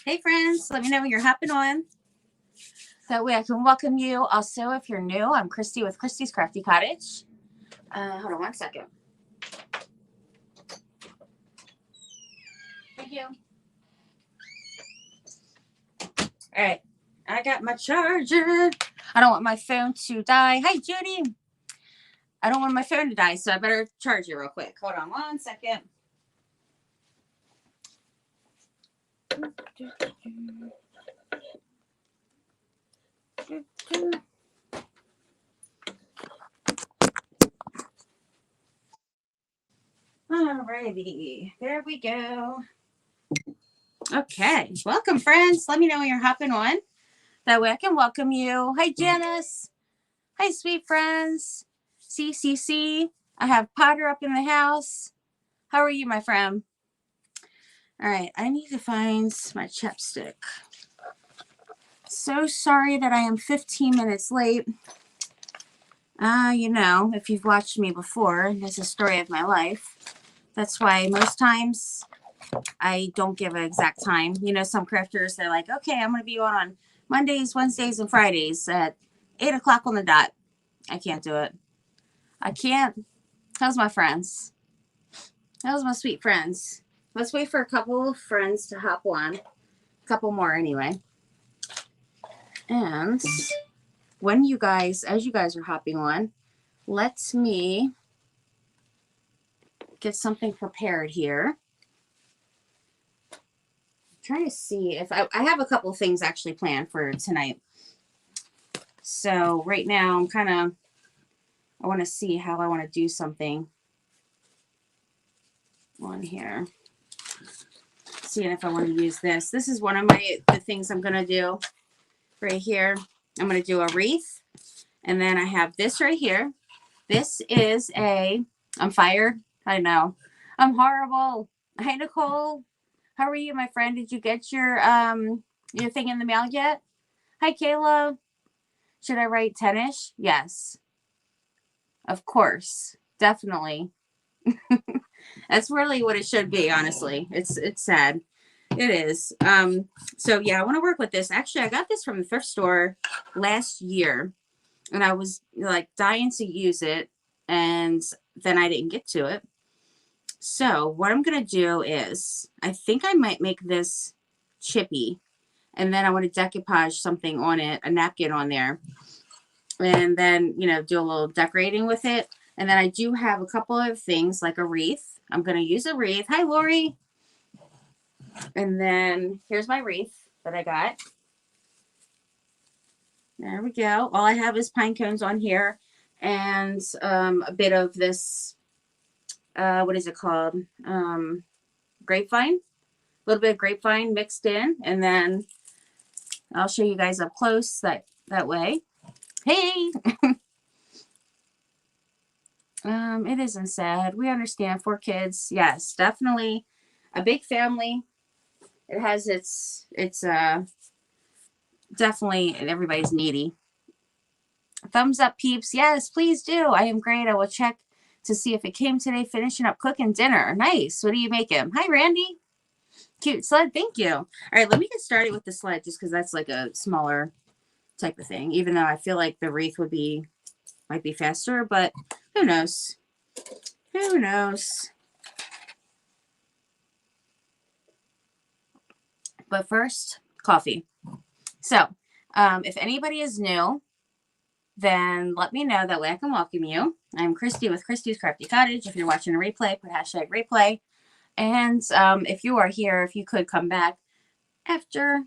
Hey friends, let me know when you're hopping on. That way I can welcome you. Also, if you're new, I'm Christy with Christy's Crafty Cottage. Hold on one second. Thank you. All right, I got my charger. I don't want my phone to die. Hi, Judy. I don't want my phone to die, so I better charge it real quick. Hold on one second. Alrighty, there we go. Okay, welcome friends. Let me know when you're hopping on. That way I can welcome you. Hi, Janice. Hi, sweet friends. CCC. I have Potter up in the house. How are you, my friend? All right, I need to find my chapstick. So sorry that I am 15 minutes late. You know, if you've watched me before, this is a story of my life. That's why most times I don't give an exact time. You know, some crafters, they're like, okay, I'm going to be on Mondays, Wednesdays, and Fridays at 8 o'clock on the dot. I can't do it. I can't. How's my friends? How's my sweet friends? Let's wait for a couple of friends to hop on. A couple more anyway. And when you guys, as you guys are hopping on, let me get something prepared here. I'm trying to see if I have a couple of things actually planned for tonight. So right now I'm kind of, I want to see how I want to do something on here. Seeing if I want to use this. This is one of the things I'm going to do right here. I'm going to do a wreath. And then I have this right here. This is I'm fired. I know. I'm horrible. Hi, Nicole. How are you, my friend? Did you get your thing in the mail yet? Hi, Kayla. Should I write 10-ish? Yes. Of course. Definitely. That's really what it should be, honestly. It's sad. It is. So yeah, I want to work with this. Actually, I got this from the thrift store last year, and I was like dying to use it, and then I didn't get to it. So what I'm gonna do is, I think I might make this chippy, and then I want to decoupage something on it, a napkin on there, and then do a little decorating with it. And then I do have a couple of things like a wreath. I'm gonna use a wreath. Hi, Lori. And then here's my wreath that I got. There we go. All I have is pine cones on here and a bit of this, what is it called? Grapevine. A little bit of grapevine mixed in. And then I'll show you guys up close that way. Hey! It isn't sad. We understand. 4 kids. Yes, definitely a big family. It has its definitely everybody's needy. Thumbs up, peeps. Yes, please do. I am great. I will check to see if it came today. Finishing up cooking dinner. Nice. What are you making? Hi, Randy. Cute sled. Thank you. All right, let me get started with the sled just because that's like a smaller type of thing. Even though I feel like the wreath might be faster, but who knows? Who knows? But first, coffee. So, if anybody is new, then let me know. That way I can welcome you. I'm Christy with Christy's Crafty Cottage. If you're watching a replay, put hashtag replay. And if you are here, if you could come back after,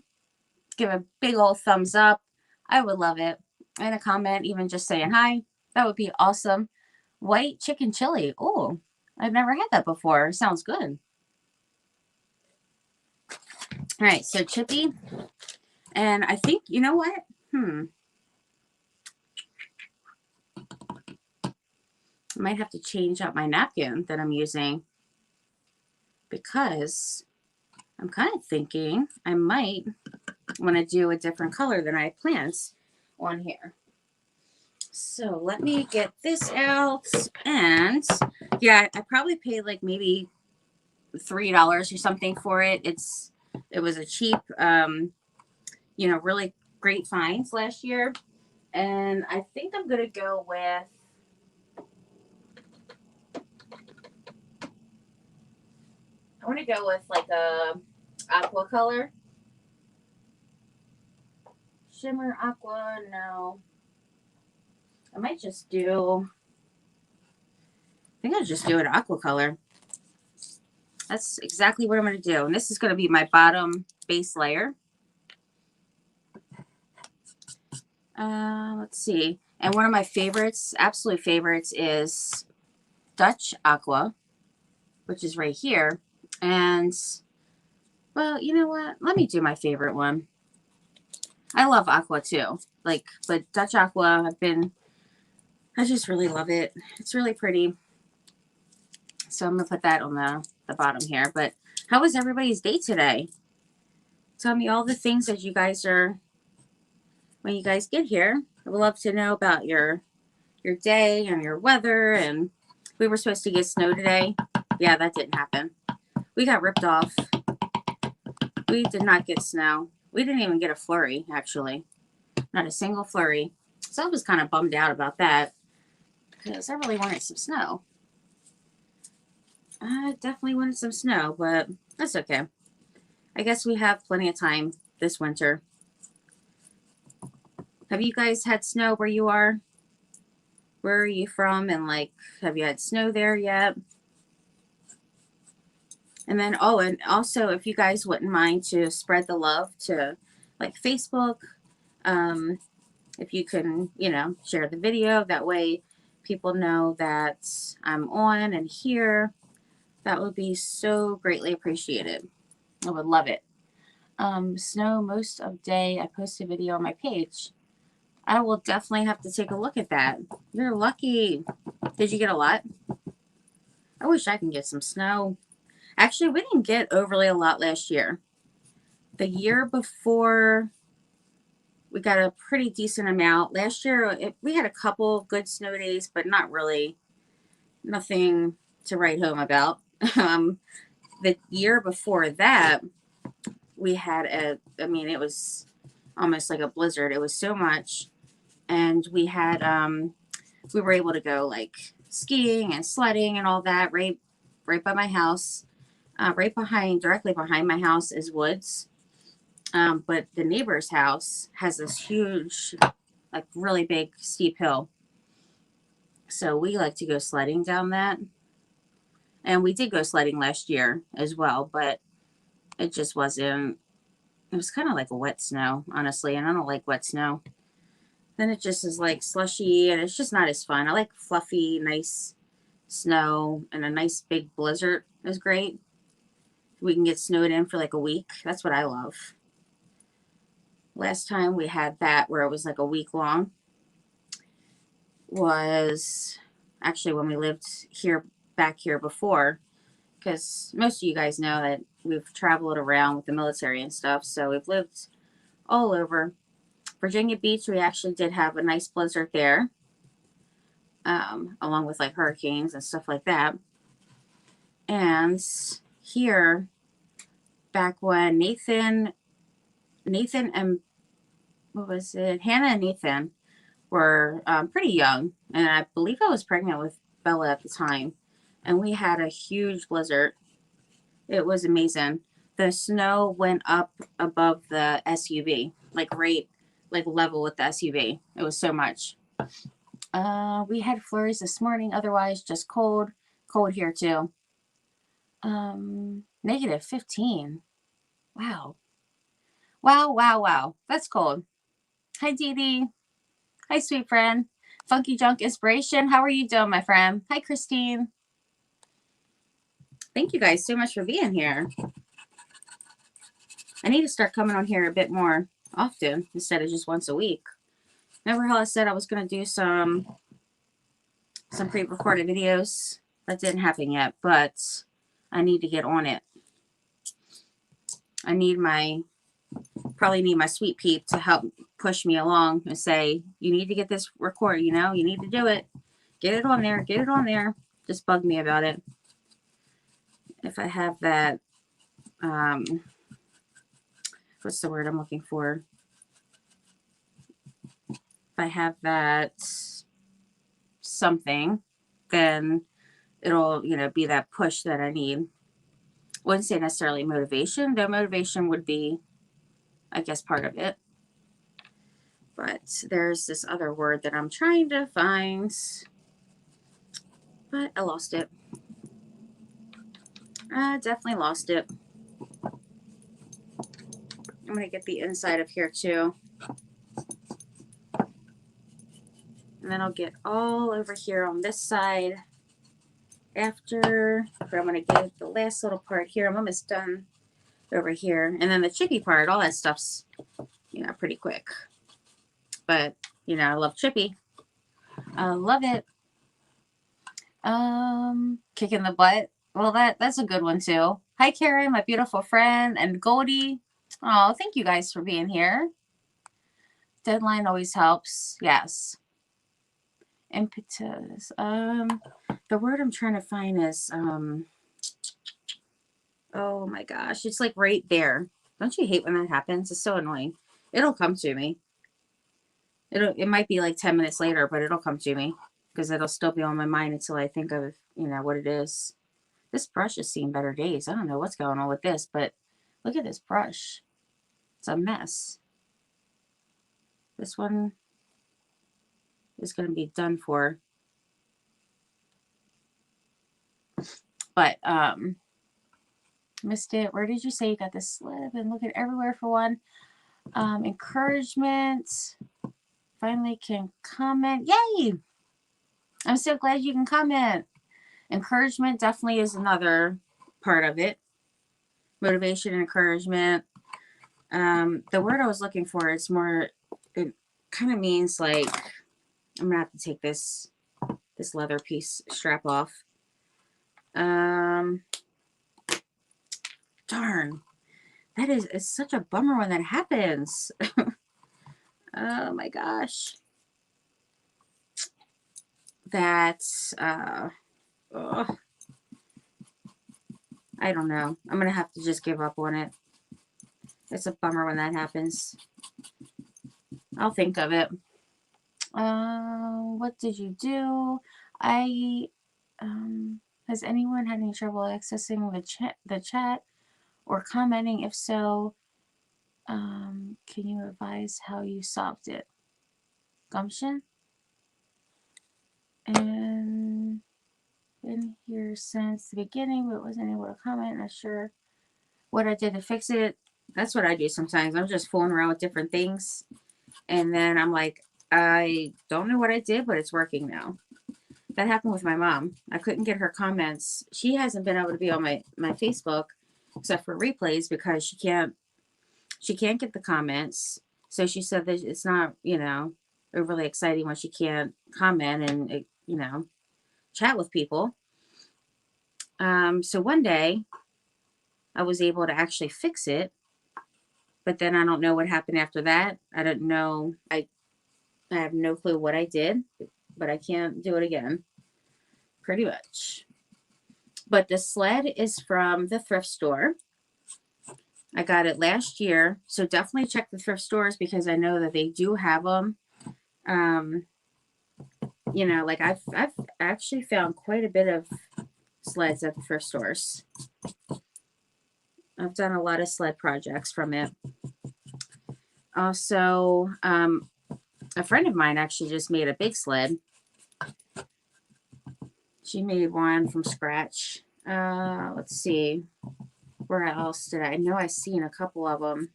give a big old thumbs up. I would love it. And a comment, even just saying hi. That would be awesome. White chicken chili. Oh, I've never had that before. Sounds good. All right, so chippy. And I think, you know what? I might have to change out my napkin that I'm using because I'm kind of thinking I might want to do a different color than I had planned on here. So let me get this out. And yeah, I probably paid like maybe $3 or something for it. It's It was a cheap, you know, really great finds last year. And I think I'm going to go with, I want to go with like a aqua color. Shimmer aqua, no. I might just do, I think I'll just do an aqua color. That's exactly what I'm going to do. And this is going to be my bottom base layer. Let's see. And one of my favorites, absolute favorites, is Dutch Aqua, which is right here. And, well, you know what? Let me do my favorite one. I love Aqua too. Like, but Dutch Aqua, I just really love it. It's really pretty. So I'm going to put that on the bottom here. But how was everybody's day today? Tell me all the things that you guys are, when you guys get here. I would love to know about your day and your weather. And we were supposed to get snow today. Yeah, that didn't happen. We got ripped off. We did not get snow. We didn't even get a flurry, actually. Not a single flurry. So I was kind of bummed out about that, because I really wanted some snow. I definitely wanted some snow, but that's okay. I guess we have plenty of time this winter. Have you guys had snow where you are? Where are you from? And like, have you had snow there yet? And then, oh, and also if you guys wouldn't mind to spread the love to like Facebook, if you can, you know, share the video. That way people know that I'm on and here. That would be so greatly appreciated. I would love it. Snow most of day. I post a video on my page. I will definitely have to take a look at that. You're lucky. Did you get a lot? I wish I can get some snow. Actually, we didn't get overly a lot last year. The year before, we got a pretty decent amount. Last year, we had a couple good snow days, but not really. Nothing to write home about. The year before that, we had it was almost like a blizzard. It was so much. And we had, we were able to go like skiing and sledding and all that right by my house. Directly behind my house is woods. But the neighbor's house has this huge, like really big steep hill. So we like to go sledding down that. And we did go sledding last year as well, but it just wasn't, it was kind of like a wet snow, honestly. And I don't like wet snow. Then it just is like slushy and it's just not as fun. I like fluffy, nice snow, and a nice big blizzard is great. We can get snowed in for like a week. That's what I love. Last time we had that where it was like a week long was actually when we lived here, back here before, because most of you guys know that we've traveled around with the military and stuff. So we've lived all over. Virginia Beach, we actually did have a nice blizzard there, along with like hurricanes and stuff like that. And here, back when Nathan and what was it? Hannah and Nathan were pretty young, and I believe I was pregnant with Bella at the time, and we had a huge blizzard. It was amazing. The snow went up above the SUV, like right, like level with the SUV. It was so much. We had flurries this morning. Otherwise, just cold here too. Negative 15. Wow. Wow. That's cold. Hi, Dee Dee. Hi, sweet friend. Funky Junk Inspiration. How are you doing, my friend? Hi, Christine. Thank you guys so much for being here. I need to start coming on here a bit more often instead of just once a week. Remember how I said I was going to do some pre-recorded videos? That didn't happen yet, but I need to get on it. I probably need my sweet peep to help push me along and say, you need to get this recorded, you know, you need to do it. Get it on there. Just bug me about it. If I have that, what's the word I'm looking for? If I have that something, then it'll, you know, be that push that I need. Wouldn't say necessarily motivation, though motivation would be, I guess, part of it. But there's this other word that I'm trying to find, but I lost it. I definitely lost it. I'm going to get the inside of here too. And then I'll get all over here on this side after. But I'm going to get the last little part here. I'm almost done over here. And then the chippy part, all that stuff's, you know, pretty quick. But, you know, I love chippy. I love it. Kicking the butt. Well, that's a good one too. Hi, Karen, my beautiful friend, and Goldie. Oh, thank you guys for being here. Deadline always helps. Yes. Impetus. The word I'm trying to find is oh my gosh, it's like right there. Don't you hate when that happens? It's so annoying. It'll come to me. It might be like 10 minutes later, but it'll come to me because it'll still be on my mind until I think of, you know, what it is. This brush has seen better days. I don't know what's going on with this, but look at this brush. It's a mess. This one is going to be done for. But, missed it. Where did you say you got this slip? And looking everywhere for one. Encouragement. Finally can comment. Yay! I'm so glad you can comment. Encouragement definitely is another part of it. Motivation and encouragement. The word I was looking for is more, it kind of means like, I'm going to have to take this leather piece strap off. Darn. It's such a bummer when that happens. Oh my gosh. That's, I don't know. I'm going to have to just give up on it. It's a bummer when that happens. I'll think of it. What did you do? Has anyone had any trouble accessing the chat or commenting? If so, can you advise how you solved it? Gumption? And been here since the beginning, but wasn't able to comment. Not sure what I did to fix it. That's what I do sometimes. I'm just fooling around with different things. And then I'm like, I don't know what I did, but it's working now. That happened with my mom. I couldn't get her comments. She hasn't been able to be on my Facebook except for replays because she can't get the comments. So she said that it's not, you know, overly exciting when she can't comment and, you know, chat with people. So one day I was able to actually fix it, but then I don't know what happened after that. I don't know. I have no clue what I did, but I can't do it again. Pretty much. But the sled is from the thrift store. I got it last year, so definitely check the thrift stores because I know that they do have them. You know, like I've actually found quite a bit of sleds at the thrift stores. I've done a lot of sled projects from it. Also, a friend of mine actually just made a big sled. She made one from scratch. Let's see. Where else did I know? I've seen a couple of them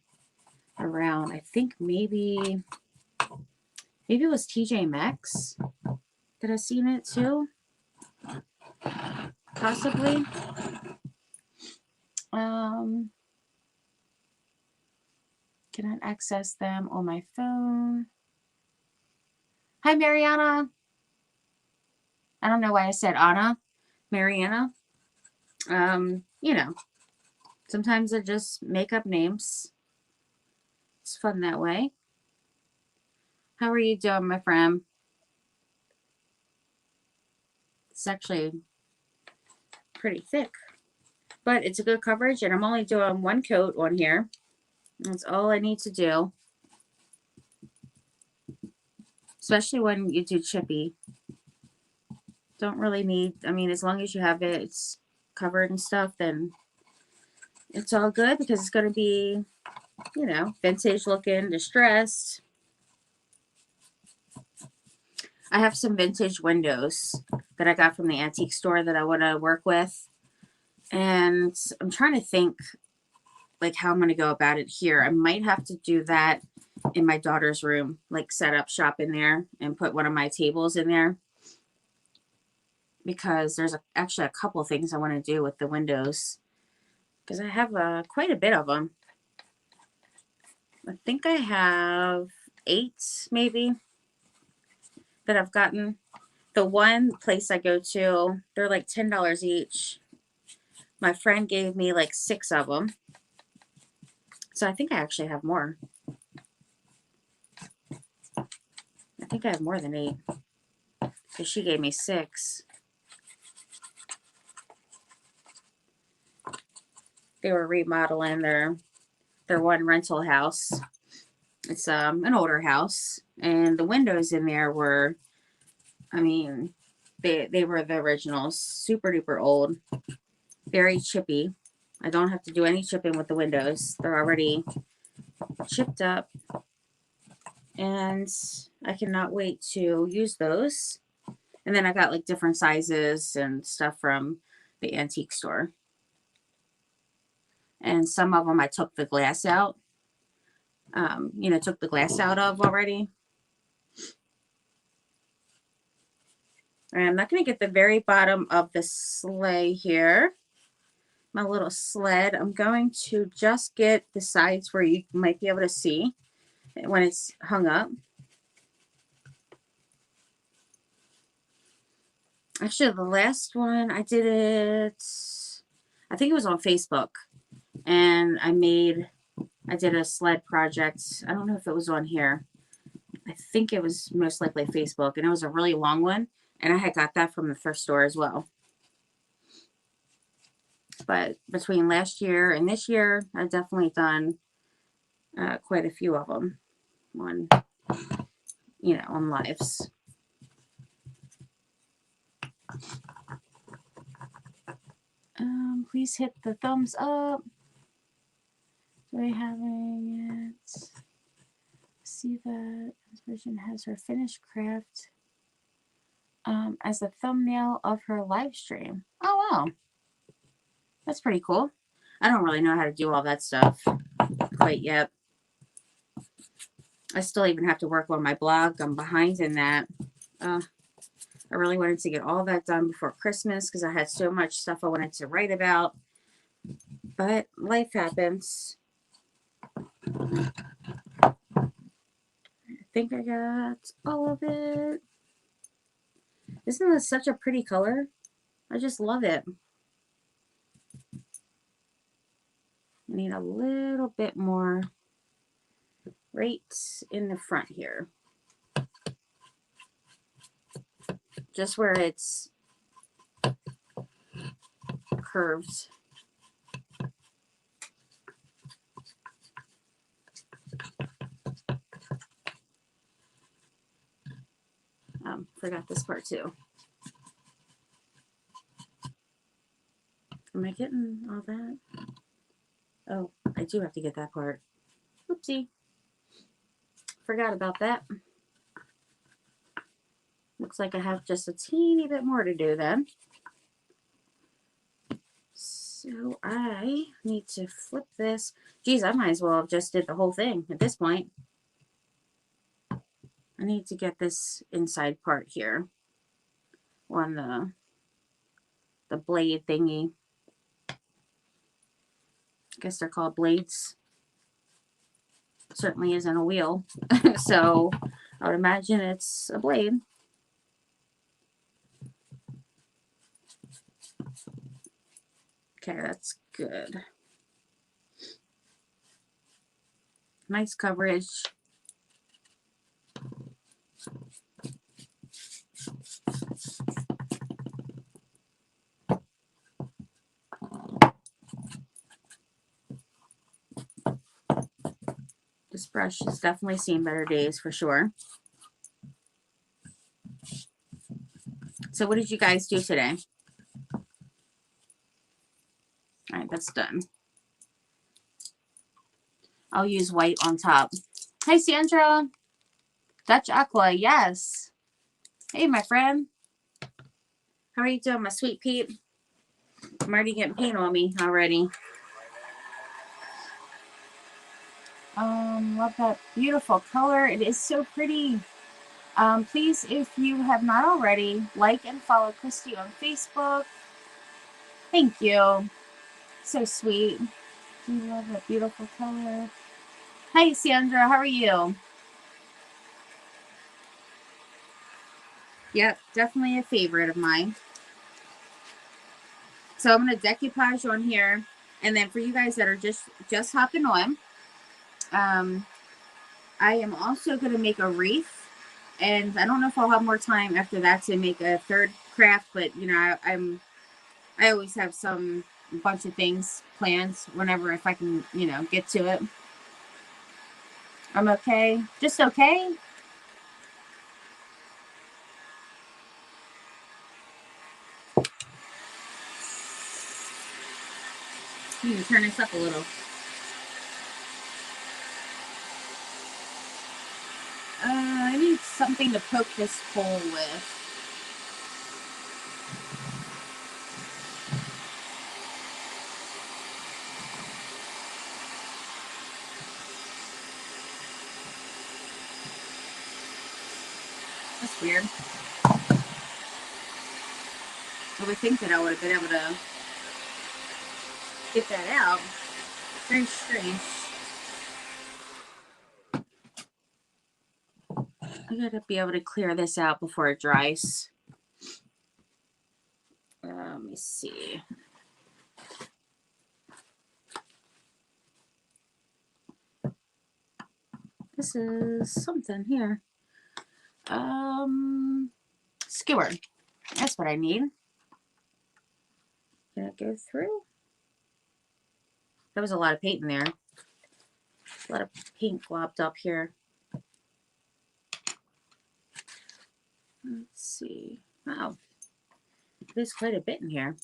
around. I think maybe it was TJ Maxx that I seen it too. Possibly. Cannot access them on my phone. Hi, Mariana. I don't know why I said Anna. Mariana. You know, sometimes I just make up names. It's fun that way. How are you doing, my friend? It's actually pretty thick, but it's a good coverage, and I'm only doing one coat on here. That's all I need to do. Especially when you do chippy. Don't really need, I mean, as long as you have it, it's covered and stuff, then it's all good because it's going to be, you know, vintage looking, distressed. I have some vintage windows that I got from the antique store that I want to work with. And I'm trying to think like how I'm going to go about it here. I might have to do that in my daughter's room, like set up shop in there and put one of my tables in there. Because there's actually a couple things I want to do with the windows. Because I have quite a bit of them. I think I have 8 maybe that I've gotten. The one place I go to, they're like $10 each. My friend gave me like 6 of them. So I think I actually have more. I think I have more than 8. Because she gave me 6. They were remodeling their one rental house. It's an older house. And the windows in there were, I mean, they were the originals. Super duper old. Very chippy. I don't have to do any chipping with the windows. They're already chipped up. And I cannot wait to use those. And then I got like different sizes and stuff from the antique store. And some of them I took the glass out. You know, took the glass out of already. And I'm not going to get the very bottom of the sleigh here. My little sled. I'm going to just get the sides where you might be able to see when it's hung up. Actually, the last one I did it, I think it was on Facebook. And I did a sled project. I don't know if it was on here. I think it was most likely Facebook. And it was a really long one. And I had got that from the thrift store as well. But between last year and this year, I've definitely done quite a few of them on, you know, on lives. Please hit the thumbs up. We're having it. See that this version has her finished craft as a thumbnail of her live stream. Oh, wow. That's pretty cool. I don't really know how to do all that stuff quite yet. I still even have to work on my blog. I'm behind in that. I really wanted to get all that done before Christmas because I had so much stuff I wanted to write about. But life happens. I think I got all of it. Isn't this such a pretty color? I just love it. I need a little bit more right in the front here. Just where it's curved. Forgot this part too. Am I getting all that? Oh, I do have to get that part. Oopsie. Forgot about that. Looks like I have just a teeny bit more to do then. So I need to flip this. Geez, I might as well have just did the whole thing at this point. I need to get this inside part here on the blade thingy. I guess they're called blades. Certainly isn't a wheel. So I would imagine it's a blade. Okay, that's good. Nice coverage. brush has definitely seen better days for sure. So what did you guys do today? All right, that's done. I'll use white on top. Hi, Sandra. Dutch Aqua, yes. Hey, my friend. How are you doing, my sweet peep? I'm already getting paint on me already. Love that beautiful color. It is so pretty. Please, if you have not already, like and follow Christy on Facebook. Thank you. So sweet. I love that beautiful color. Hi, Sandra. How are you? Yep, definitely a favorite of mine. So I'm going to decoupage on here. And then for you guys that are just hopping on, I am also going to make a wreath. And I don't know if I'll have more time after that to make a third craft, but you know, I always have some bunch of things planned whenever, if I can, you know, get to it. I'm okay. Just okay. You can turn this up a little. I need something to poke this hole with. That's weird. I would think that I would have been able to get that out. Very strange. I gotta be able to clear this out before it dries. Let me see. This is something here. Skewer. That's what I need. Can it go through? There was a lot of paint in there. A lot of paint glopped up here. Let's see. Wow. There's quite a bit in here.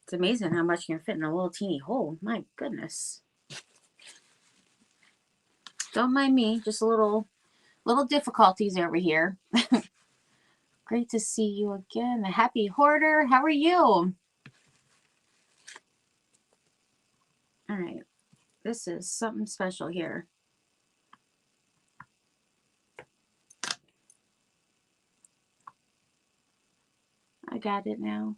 It's amazing how much you can fit in a little teeny hole. My goodness. Don't mind me. Just a little difficulties over here. Great to see you again. The Happy Hoarder. How are you? All right. This is something special here. I got it now.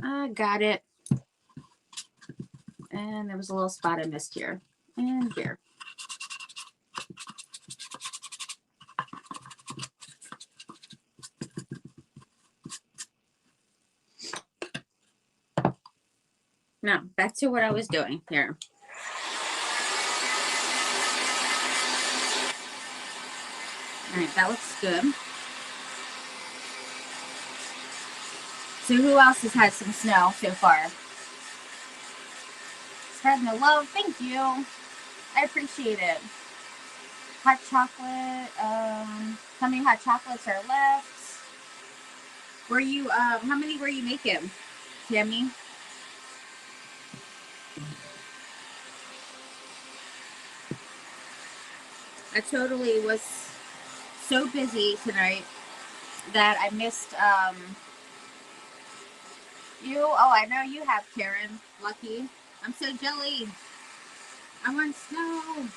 I got it. And there was a little spot I missed here. And here. Now, back to what I was doing here. All right, that looks good. So who else has had some snow so far? Spread no love. Thank you. I appreciate it. Hot chocolate. How many hot chocolates are left? Were you, how many were you making, Tammy? I totally was so busy tonight that I missed, you. Oh, I know you have, Karen. Lucky. I'm so jelly. I want snow.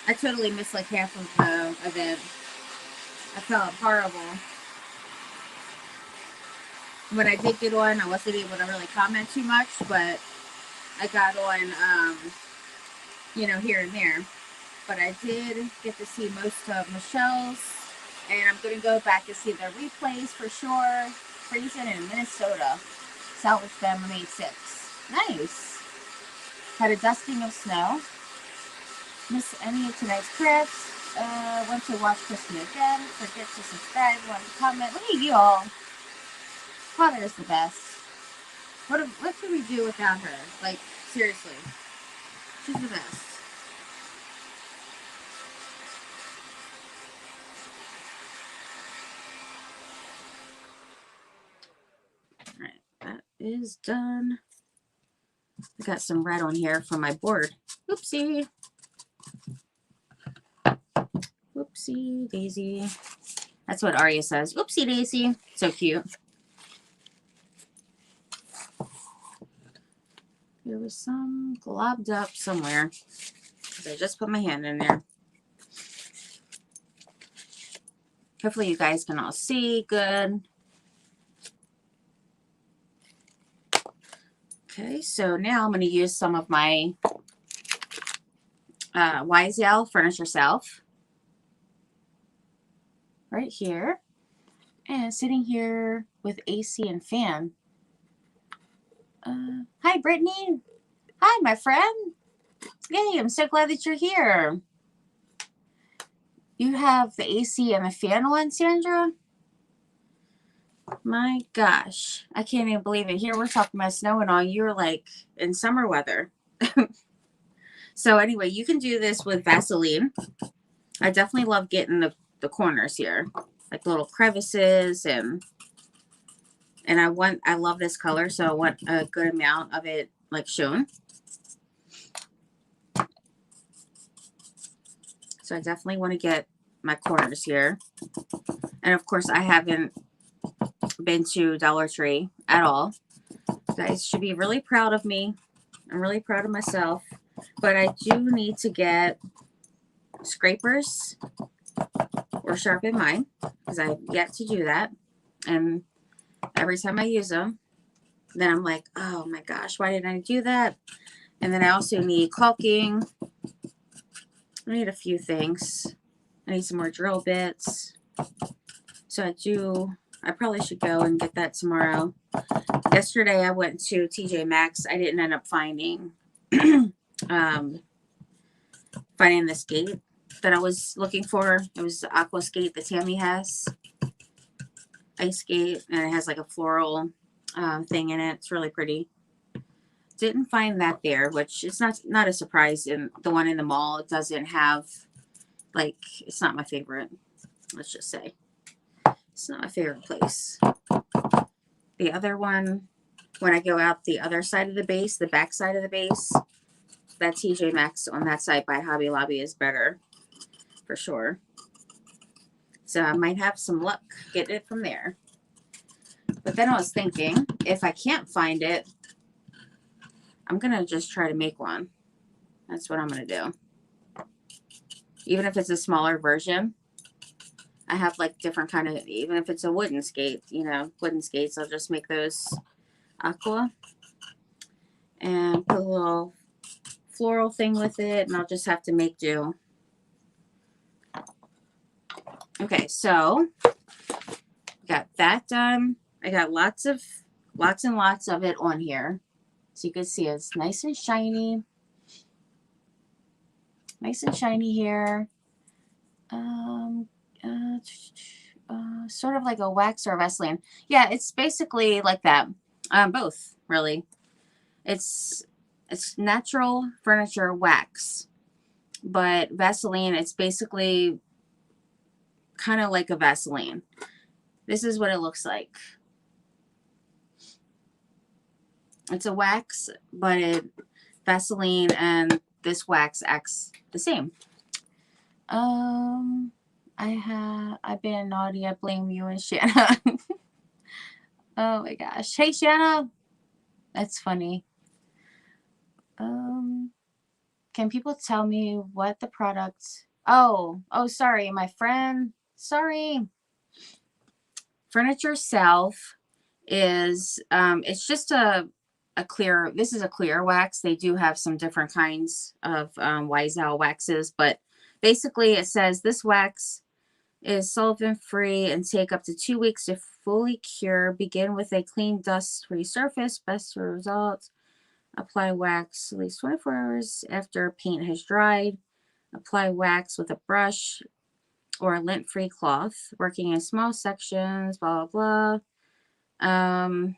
I totally missed like half of the event. I felt horrible. When I did get on, I wasn't able to really comment too much, but I got on, you know, here and there. But I did get to see most of Michelle's, and I'm going to go back and see their replays for sure. Freezing in Minnesota. Salvaged them on May 6th. Nice. Had a dusting of snow. Miss any of tonight's crafts. Went to watch Christy again. Forget to subscribe. Want to comment. Look at you all. Father is the best. What could we do without her? Like, seriously. She's the best. Alright, that is done. I got some red on here from my board. Oopsie. Oopsie daisy. That's what Aria says. Oopsie daisy. So cute. There was some globbed up somewhere. I just put my hand in there. Hopefully you guys can all see good. Okay, so now I'm going to use some of my YSL Furniture Self right here. And sitting here with AC and fan. Hi, Brittany. Hi, my friend. Yay, I'm so glad that you're here. You have the AC and the fan on, Sandra? My gosh, I can't even believe it. Here we're talking about snow and all. You're like in summer weather. So anyway, you can do this with Vaseline. I definitely love getting the corners here, like little crevices, and I love this color, so I want a good amount of it like shown. So I definitely want to get my corners here. And of course, I haven't been to Dollar Tree at all. You guys should be really proud of me. I'm really proud of myself. But I do need to get scrapers or sharpen mine because I've yet to do that. And every time I use them, then I'm like, oh my gosh, why didn't I do that? And then I also need caulking. I need a few things. I need some more drill bits. So I probably should go and get that tomorrow. Yesterday I went to TJ Maxx. I didn't end up finding finding the skate that I was looking for. It was the aqua skate that Tammy has. Ice skate, and it has like a floral thing in it. It's really pretty. Didn't find that there, which is not a surprise. In the one in the mall, it doesn't have, like, it's not my favorite. Let's just say it's not my favorite place. The other one, when I go out the other side of the base, the back side of the base, that TJ Maxx on that side by Hobby Lobby is better for sure. So I might have some luck getting it from there. But then I was thinking, if I can't find it, I'm going to just try to make one. That's what I'm going to do. Even if it's a smaller version, I have like different kind of, even if it's a wooden skate, you know, wooden skates, I'll just make those aqua and put a little floral thing with it, and I'll just have to make do. Okay, so got that done. I got lots and lots of it on here. So you can see it's nice and shiny. Nice and shiny here. Sort of like a wax or a Vaseline. Yeah, it's basically like that. Both, really. It's natural furniture wax. But Vaseline, it's basically kind of like a Vaseline. This is what it looks like. It's a wax, but Vaseline and this wax acts the same. I've been naughty. I blame you and Shanna. Oh my gosh. Hey Shanna. That's funny. Can people tell me what the product? Oh, sorry, my friend. Sorry. Furniture Self is it's just a clear, this is a clear wax. They do have some different kinds of YSL waxes, but basically it says this wax is solvent free and take up to 2 weeks to fully cure. Begin with a clean dust free surface. Best results. Apply wax at least 24 hours after paint has dried. Apply wax with a brush or a lint free cloth, working in small sections, blah blah blah.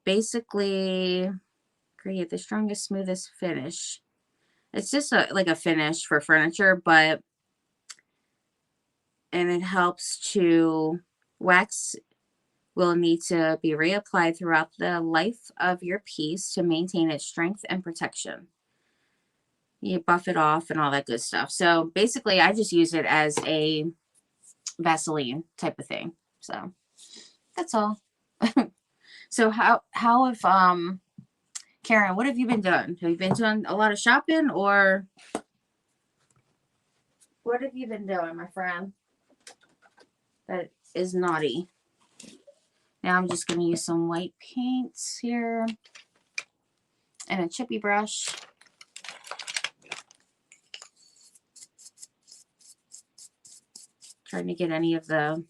basically create the strongest, smoothest finish. It's just like a finish for furniture, and it helps to wax will need to be reapplied throughout the life of your piece to maintain its strength and protection. You buff it off and all that good stuff. So basically I just use it as a Vaseline type of thing. So that's all. So how if Karen, what have you been doing? Have you been doing a lot of shopping, or what have you been doing, my friend? That is naughty. Now I'm just going to use some white paints here and a chippy brush. Trying to get any of the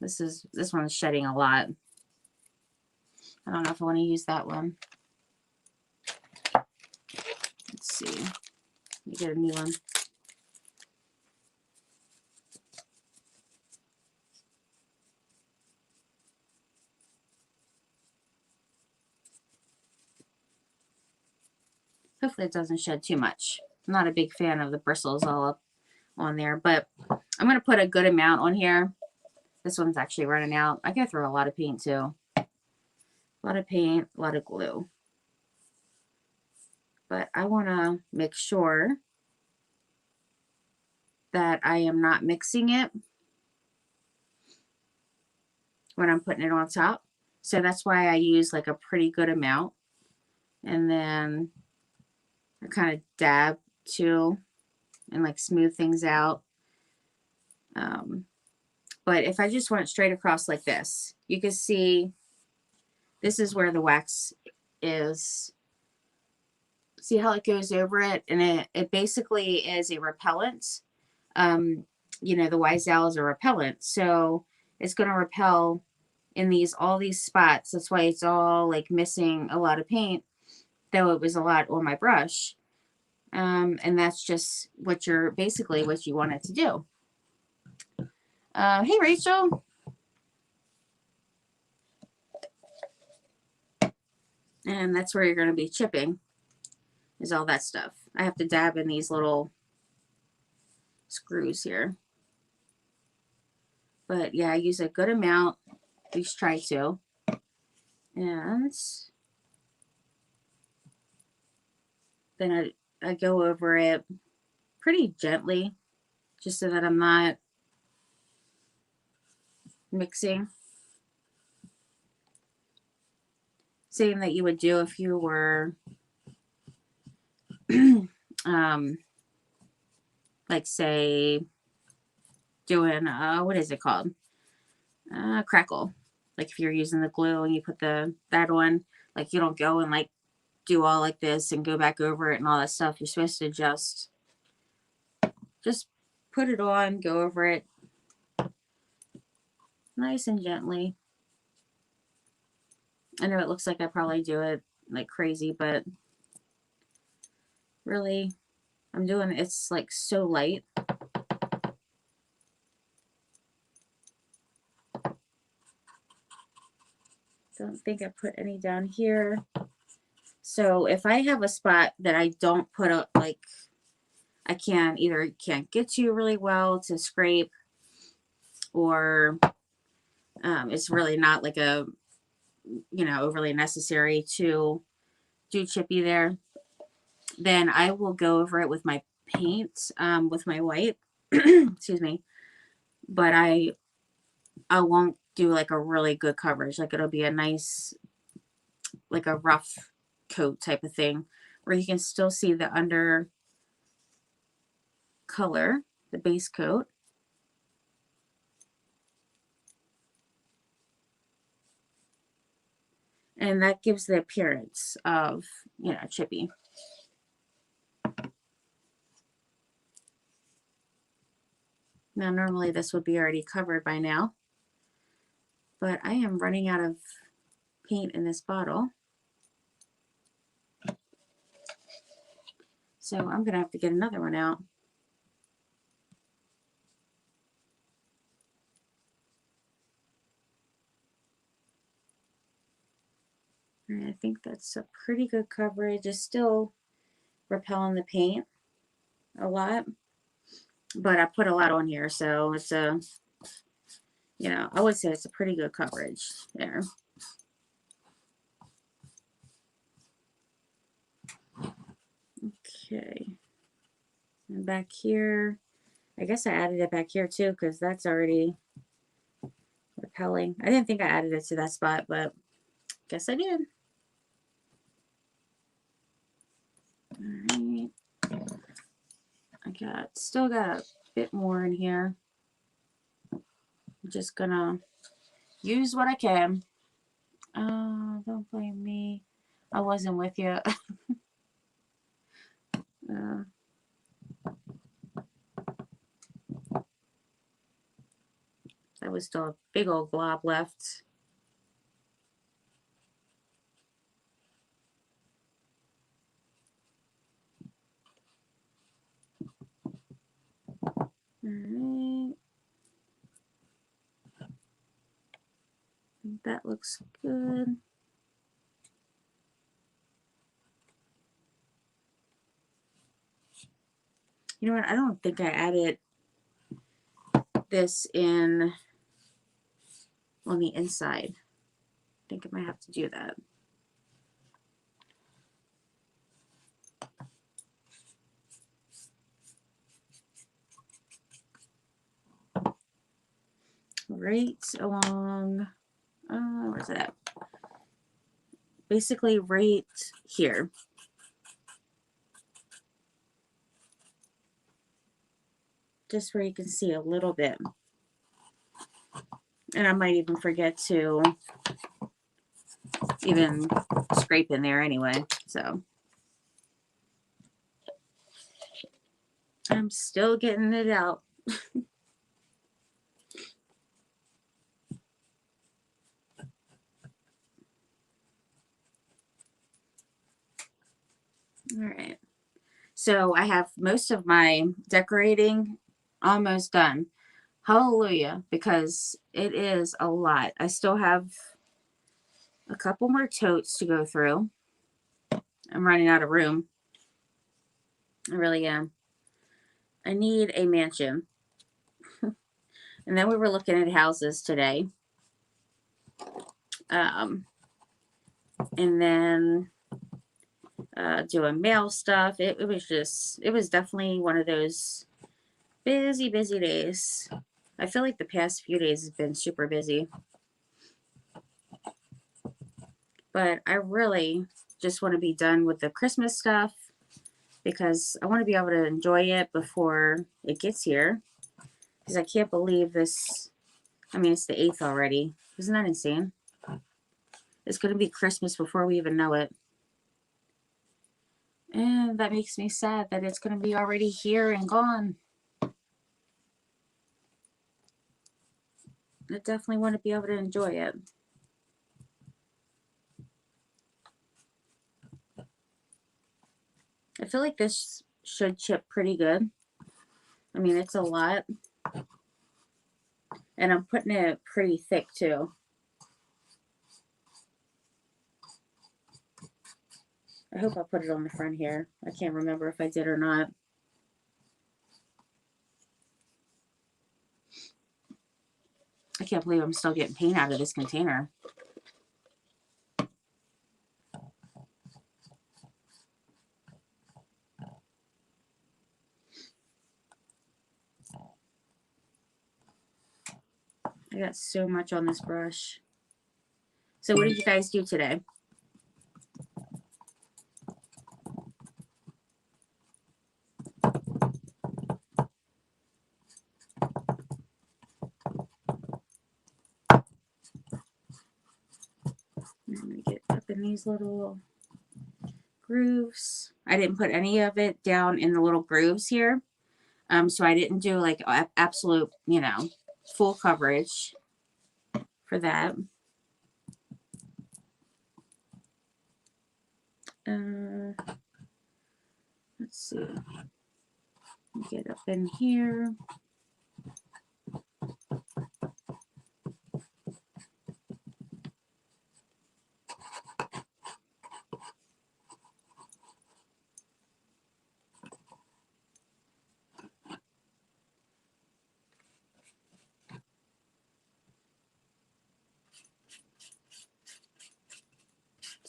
this one's shedding a lot. I don't know if I want to use that one. Let's see. Let me get a new one. Hopefully it doesn't shed too much. I'm not a big fan of the bristles all up on there, but I'm going to put a good amount on here. This one's actually running out. I go through a lot of paint too. A lot of paint, a lot of glue. But I want to make sure that I am not mixing it when I'm putting it on top. So that's why I use like a pretty good amount. And then I kind of dab too and like smooth things out. But if I just went straight across like this, you can see this is where the wax is. See how it goes over it? And it basically is a repellent. You know, the Wisal is a repellent. So it's going to repel in all these spots. That's why it's all like missing a lot of paint, though it was a lot on my brush. And that's just what you want it to do. Hey, Rachel. And that's where you're going to be chipping, is all that stuff. I have to dab in these little screws here. But yeah, I use a good amount. At least try to. And then I go over it pretty gently, just so that I'm not mixing. Same that you would do if you were like say doing what is it called? Crackle. Like if you're using the glue and you put that on, like you don't go and like do all like this and go back over it and all that stuff. You're supposed to just put it on, go over it nice and gently. I know it looks like I probably do it like crazy, but really I'm doing it's like so light. Don't think I put any down here. So if I have a spot that I don't put up, like I can't get to really well to scrape, or it's really not like a, you know, overly necessary to do chippy there, then I will go over it with my paint, with my white, excuse me, but I won't do like a really good coverage. Like it'll be a nice, like a rough coat type of thing where you can still see the under color, the base coat. And that gives the appearance of, you know, chippy. Now, normally this would be already covered by now, but I am running out of paint in this bottle. So I'm going to have to get another one out. And I think that's a pretty good coverage. It's still repelling the paint a lot, but I put a lot on here, so it's a, you know, I would say it's a pretty good coverage there. Okay. And back here, I guess I added it back here too, because that's already repelling. I didn't think I added it to that spot, but guess I did. All right. Still got a bit more in here. I'm just gonna use what I can. Don't blame me. I wasn't with you. That was still a big old glob left. All right. I think that looks good. You know what? I don't think I added this in on the inside. I think I might have to do that. Right along, where's it at? Basically right here. Just where you can see a little bit. And I might even forget to even scrape in there anyway. So I'm still getting it out. All right. So I have most of my decorating almost done. Hallelujah, because it is a lot. I still have a couple more totes to go through. I'm running out of room. I really am. I need a mansion. And then we were looking at houses today. And then doing mail stuff. It was definitely one of those busy days. I feel like the past few days has been super busy. But I really just want to be done with the Christmas stuff because I want to be able to enjoy it before it gets here. Because I can't believe this. I mean, it's the 8th already. Isn't that insane? It's going to be Christmas before we even know it. And that makes me sad that it's going to be already here and gone. I definitely want to be able to enjoy it. I feel like this should chip pretty good. I mean, it's a lot. And I'm putting it pretty thick too. I hope I put it on the front here. I can't remember if I did or not. I can't believe I'm still getting paint out of this container. I got so much on this brush. So what did you guys do today? I'm going to get up in these little grooves. I didn't put any of it down in the little grooves here. So I didn't do like absolute, you know, full coverage for that. Let's see. Get up in here.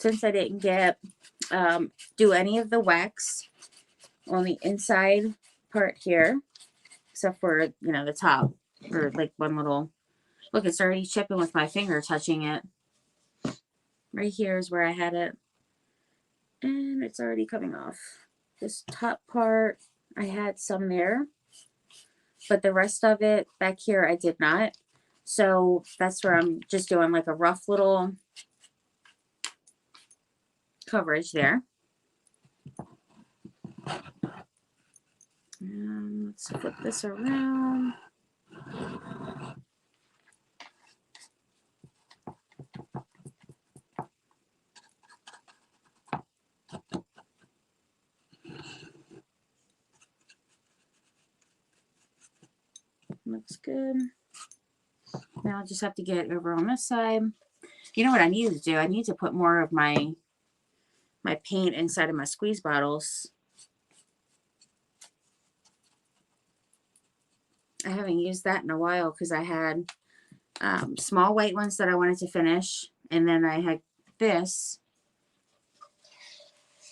since I didn't do any of the wax on the inside part here, except for, you know, the top, or like one little, look, it's already chipping with my finger touching it. Right here is where I had it, and it's already coming off. This top part, I had some there, but the rest of it back here, I did not. So that's where I'm just doing like a rough little coverage there. And let's flip this around. Looks good. Now I'll just have to get it over on this side. You know what I need to do? I need to put more of my paint inside of my squeeze bottles. I haven't used that in a while because I had small white ones that I wanted to finish, and then I had this.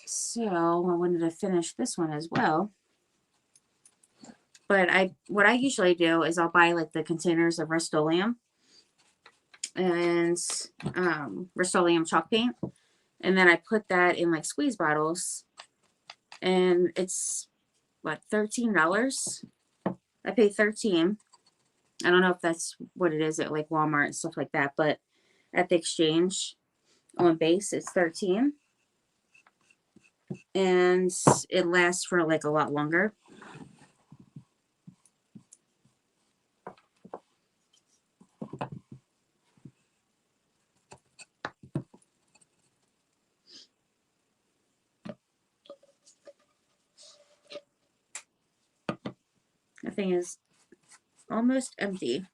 So I wanted to finish this one as well. But what I usually do is I'll buy like the containers of Rust-Oleum and Rust-Oleum chalk paint, and then I put that in like squeeze bottles, and it's what, $13? I paid $13. I don't know if that's what it is at like Walmart and stuff like that, but at the exchange on base it's $13, and it lasts for like a lot longer. The thing is almost empty,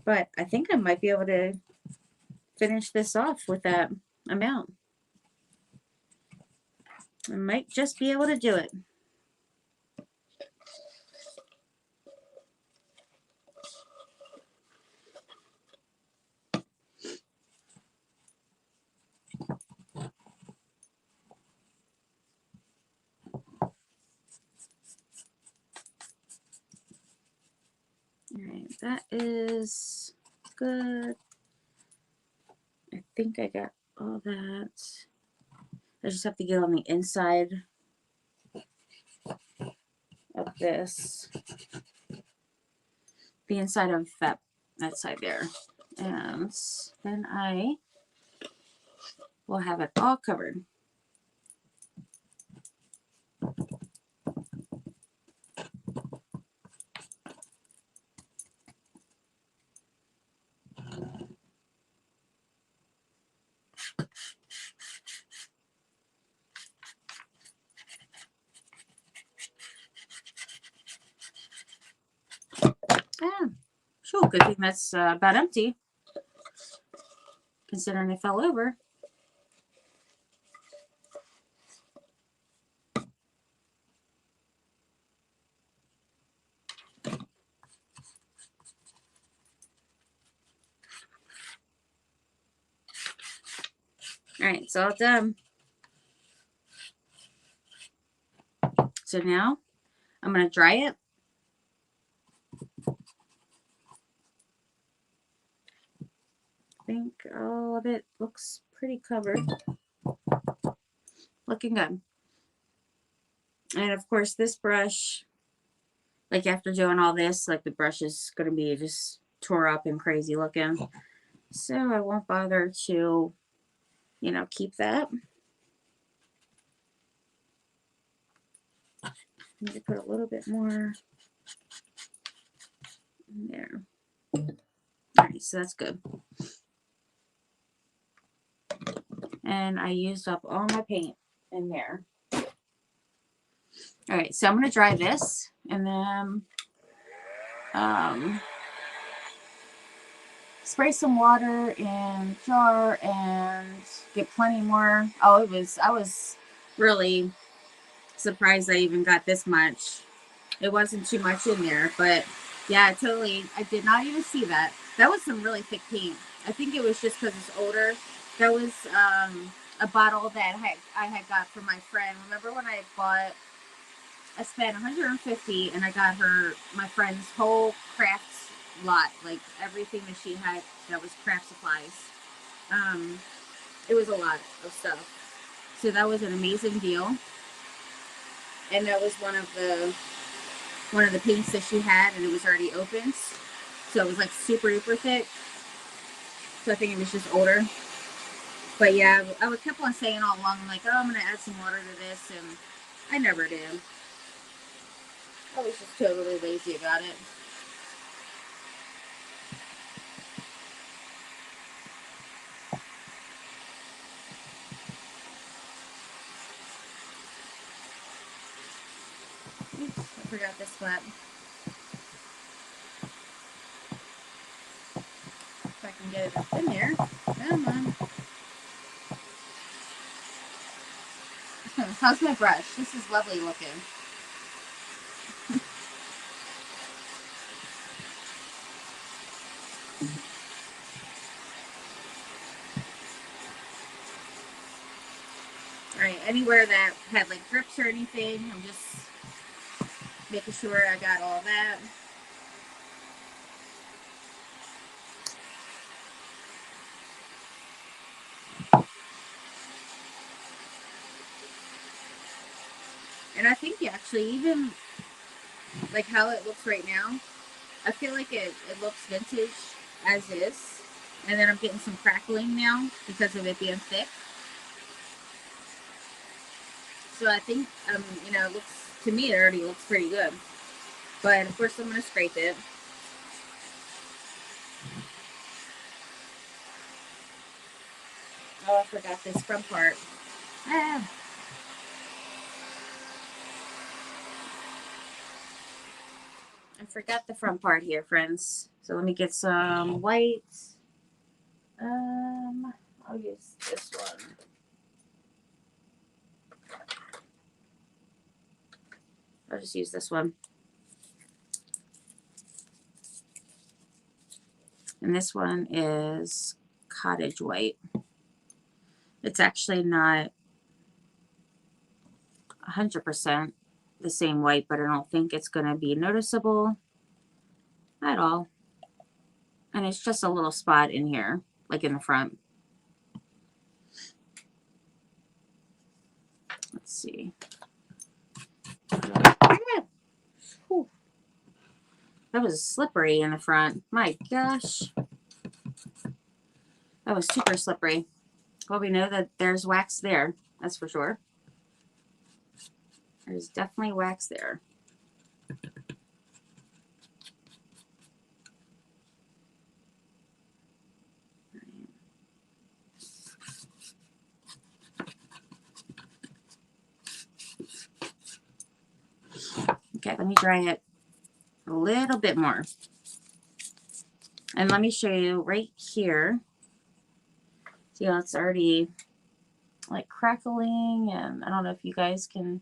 but I think I might be able to finish this off with that amount. I might just be able to do it. Alright, that is good. I think I got all that. I just have to get on the inside of this. The inside of that side there. And then I will have it all covered. Sure, good thing that's about empty, considering it fell over. Alright, it's all done. So now I'm going to dry it. I think all of it looks pretty covered. Looking good. And of course this brush, like after doing all this, like the brush is going to be just tore up and crazy looking. So I won't bother to, you know, keep that. Need to put a little bit more in there. Alright, so that's good. And I used up all my paint in there. Alright, so I'm going to dry this, and then spray some water in a jar and get plenty more. Oh, I was really surprised I even got this much. It wasn't too much in there, but yeah, totally. I did not even see that. That was some really thick paint. I think it was just because it's older. That was a bottle that I had got from my friend. Remember when I spent 150 and I got her, my friend's whole craft lot, like everything that she had that was craft supplies. It was a lot of stuff. So that was an amazing deal. And that was one of the paints that she had, and it was already opened. So it was like super duper thick. So I think it was just older. But yeah, I would kept on saying all along, I'm like, oh, I'm going to add some water to this. And I never did. I was just totally lazy about it. Oops, I forgot this spot. If I can get it up in there. Come on. How's my brush? This is lovely looking. Alright, anywhere that had like drips or anything, I'm just making sure I got all that. And I think actually even like how it looks right now, I feel like it looks vintage as is. And then I'm getting some crackling now because of it being thick. So I think, you know, it looks, to me, it already looks pretty good. But of course I'm going to scrape it. Oh, I forgot this front part. Ah. I forgot the front part here, friends. So let me get some white. I'll use this one. I'll just use this one. And this one is cottage white. It's actually not 100% the same white, but I don't think it's going to be noticeable at all. And it's just a little spot in here, like in the front. Let's see. That was slippery in the front. My gosh. That was super slippery. Well, we know that there's wax there. That's for sure. There's definitely wax there. Okay, let me dry it a little bit more. And let me show you right here. See how it's already like crackling, and I don't know if you guys can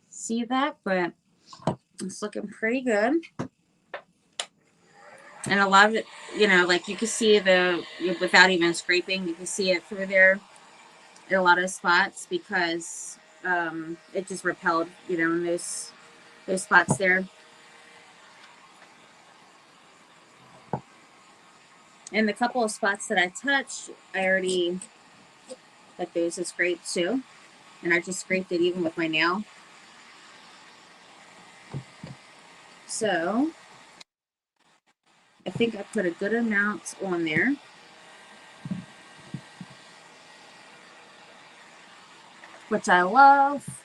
see that, but it's looking pretty good. And a lot of it, you know, like you can see without even scraping, you can see it through there in a lot of spots because it just repelled, you know, in those spots there. And the couple of spots that I touched, I already, like those are scraped too. And I just scraped it even with my nail. So I think I put a good amount on there. Which I love.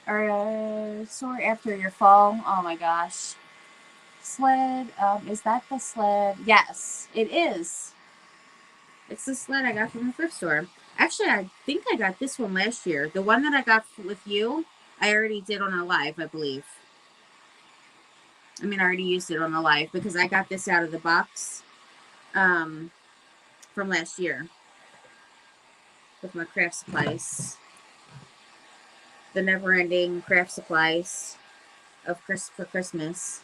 Or sore after your fall. Oh my gosh. Sled. Is that the sled? Yes, it is. It's the sled I got from the thrift store. Actually, I think I got this one last year. The one that I got with you, I already did on a live, I believe. I mean, I already used it on the live because I got this out of the box from last year with my craft supplies. The never-ending craft supplies for Christmas.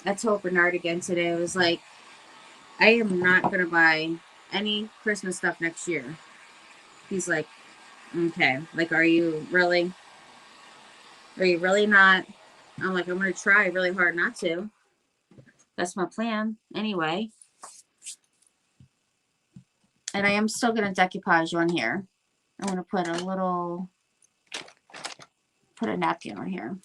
I told Bernard again today, I was like, I am not going to buy any Christmas stuff next year. He's like, okay, like, are you really not? I'm like, I'm going to try really hard not to. That's my plan anyway. And I am still going to decoupage on here. I'm going to put a napkin on here.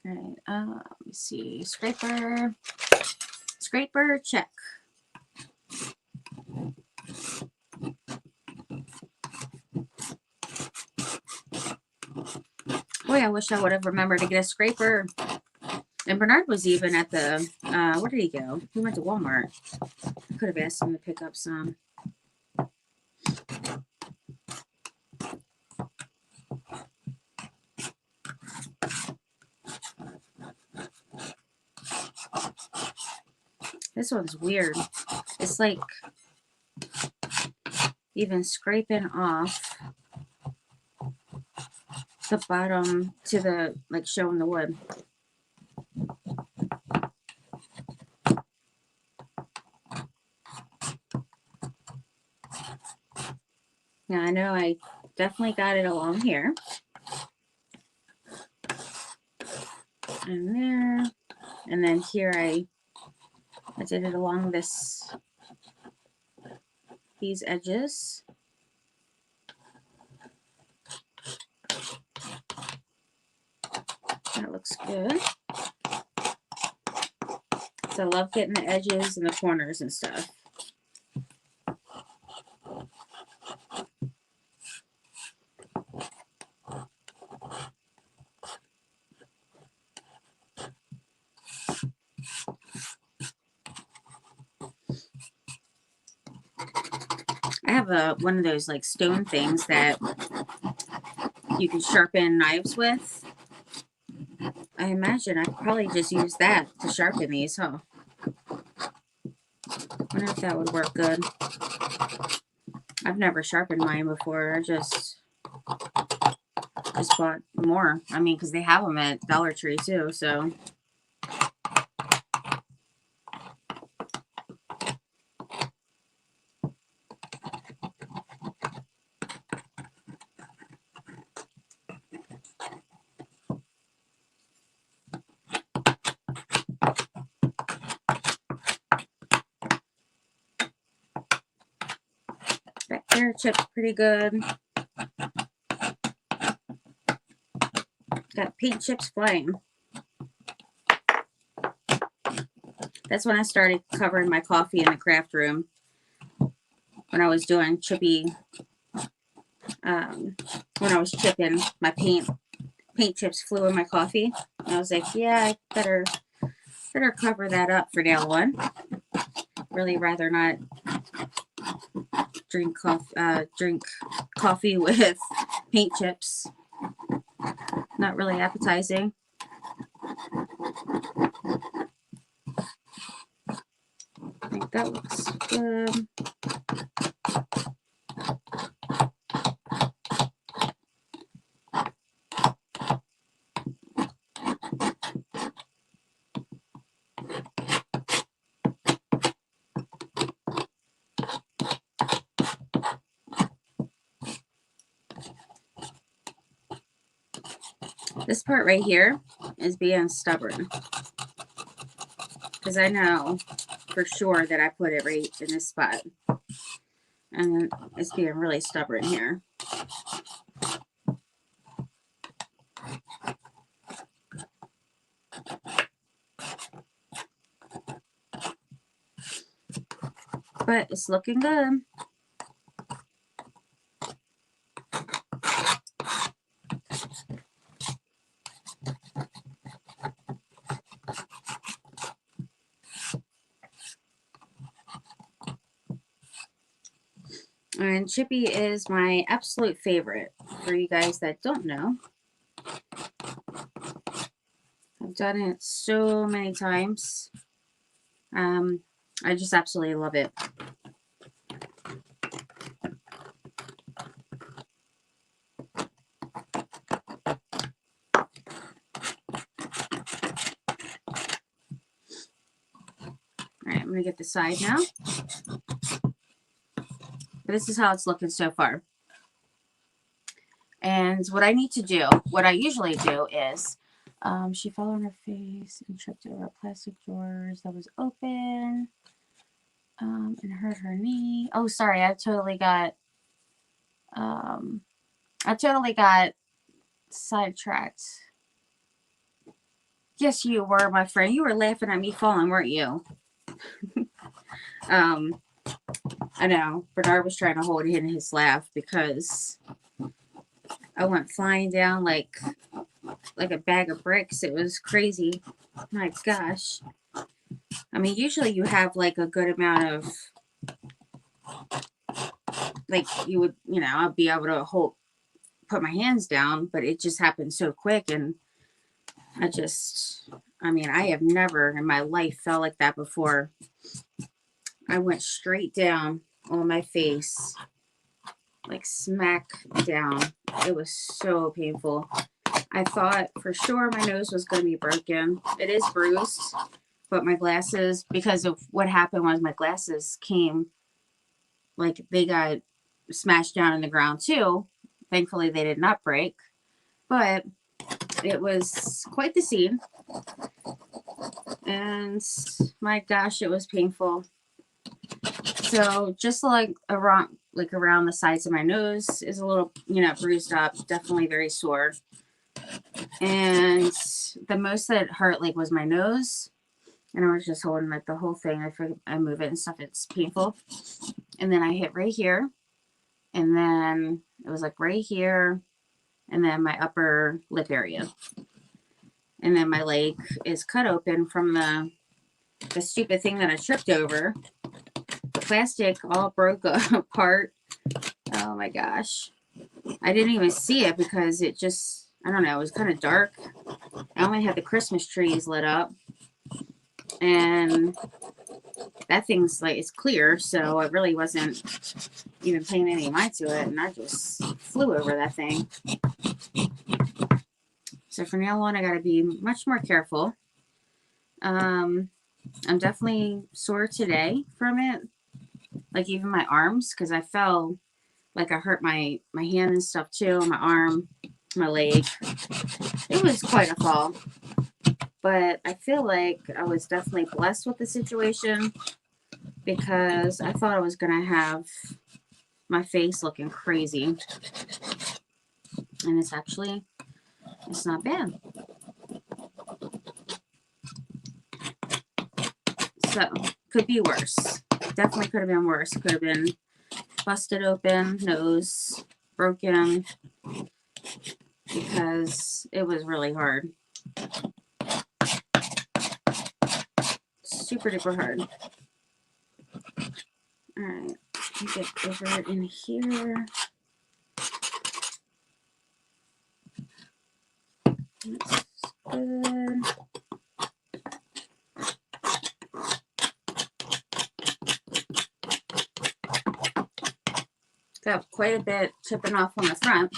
All right, let me see. Scraper, check. Boy, I wish I would have remembered to get a scraper. And Bernard was even at the, where did he go? He went to Walmart. I could have asked him to pick up some. This one's weird. It's like even scraping off the bottom to the, like, showing the wood. Now I know I definitely got it along here. And there. And then here I did it along these edges. That looks good. So I love getting the edges and the corners and stuff. I have one of those like stone things that you can sharpen knives with. I imagine I could probably just use that to sharpen these, huh? I wonder if that would work good. I've never sharpened mine before. I just bought more. I mean, because they have them at Dollar Tree too, so. That carrot chip's pretty good. Got paint chips flying. That's when I started covering my coffee in the craft room. When I was doing chippy, when I was chipping, my paint chips flew in my coffee. And I was like, yeah, I better cover that up for now on. Really rather not drink coffee with paint chips. Not really appetizing. I think that looks good. This part right here is being stubborn, because I know for sure that I put it right in this spot, and it's being really stubborn here. But it's looking good. And chippy is my absolute favorite. For you guys that don't know, I've done it so many times. I just absolutely love it. right, I'm going to get the side now. This is how it's looking so far. And what I need to do, what I usually do is, she fell on her face and tripped over plastic drawers that was open, and hurt her knee. Oh, sorry, I totally got sidetracked. Yes, you were, my friend. You were laughing at me falling, weren't you? I know. Bernard was trying to hold it in his laugh because I went flying down like a bag of bricks. It was crazy. My gosh. I mean, usually you have like a good amount of, like, you would, you know, I'll be able to put my hands down, but it just happened so quick. And I mean, I have never in my life felt like that before. I went straight down on my face, like smack down. It was so painful. I thought for sure my nose was going to be broken. It is bruised, but my glasses, because of what happened was my glasses came, like they got smashed down in the ground too. Thankfully they did not break, but it was quite the scene. And my gosh, it was painful. So just like around the sides of my nose is a little, you know, bruised up, definitely very sore. And the most that hurt like was my nose. And I was just holding like the whole thing. I move it and stuff. It's painful. And then I hit right here. And then it was like right here. And then my upper lip area. And then my leg is cut open from the stupid thing that I tripped over. The plastic all broke apart. Oh my gosh. I didn't even see it because it just, I don't know, it was kind of dark. I only had the Christmas trees lit up. And that thing's like, it's clear, so I really wasn't even paying any mind to it. And I just flew over that thing. So from now on, I got to be much more careful. I'm definitely sore today from it. Like even my arms, because I fell, like I hurt my hand and stuff too, my arm, my leg. It was quite a fall. But I feel like I was definitely blessed with the situation because I thought I was going to have my face looking crazy. And it's not bad. So, could be worse. Definitely could have been worse. Could have been busted open, nose broken, because it was really hard. Super duper hard. Alright, get over it in here. That's good. Got quite a bit chipping off on the front.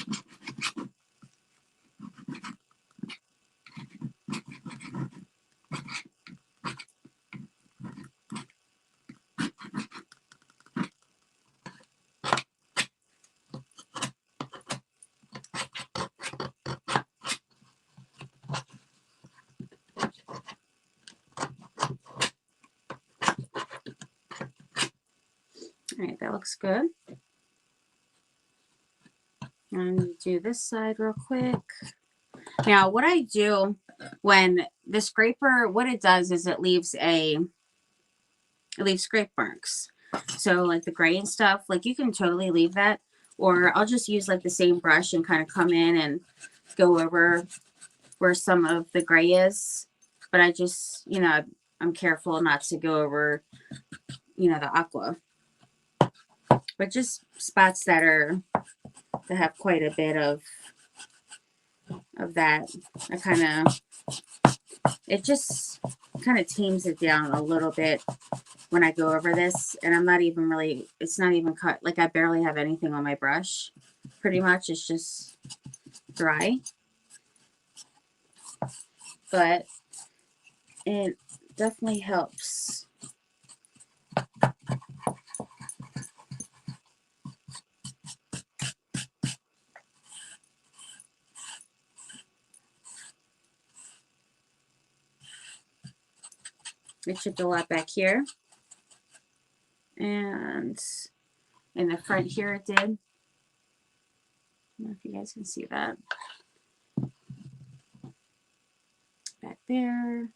All right, that looks good. I'm going to do this side real quick. Now, what I do when the scraper, what it does is it leaves scrape marks. So like the gray and stuff, like you can totally leave that. Or I'll just use like the same brush and kind of come in and go over where some of the gray is. But I just, you know, I'm careful not to go over, you know, the aqua. But just spots that have quite a bit of that. It just kind of tames it down a little bit when I go over this. And I'm not even really, it's not even cut. Like I barely have anything on my brush. Pretty much it's just dry. But it definitely helps It chipped a lot back here. And in the front here it did. I don't know if you guys can see that. Back there.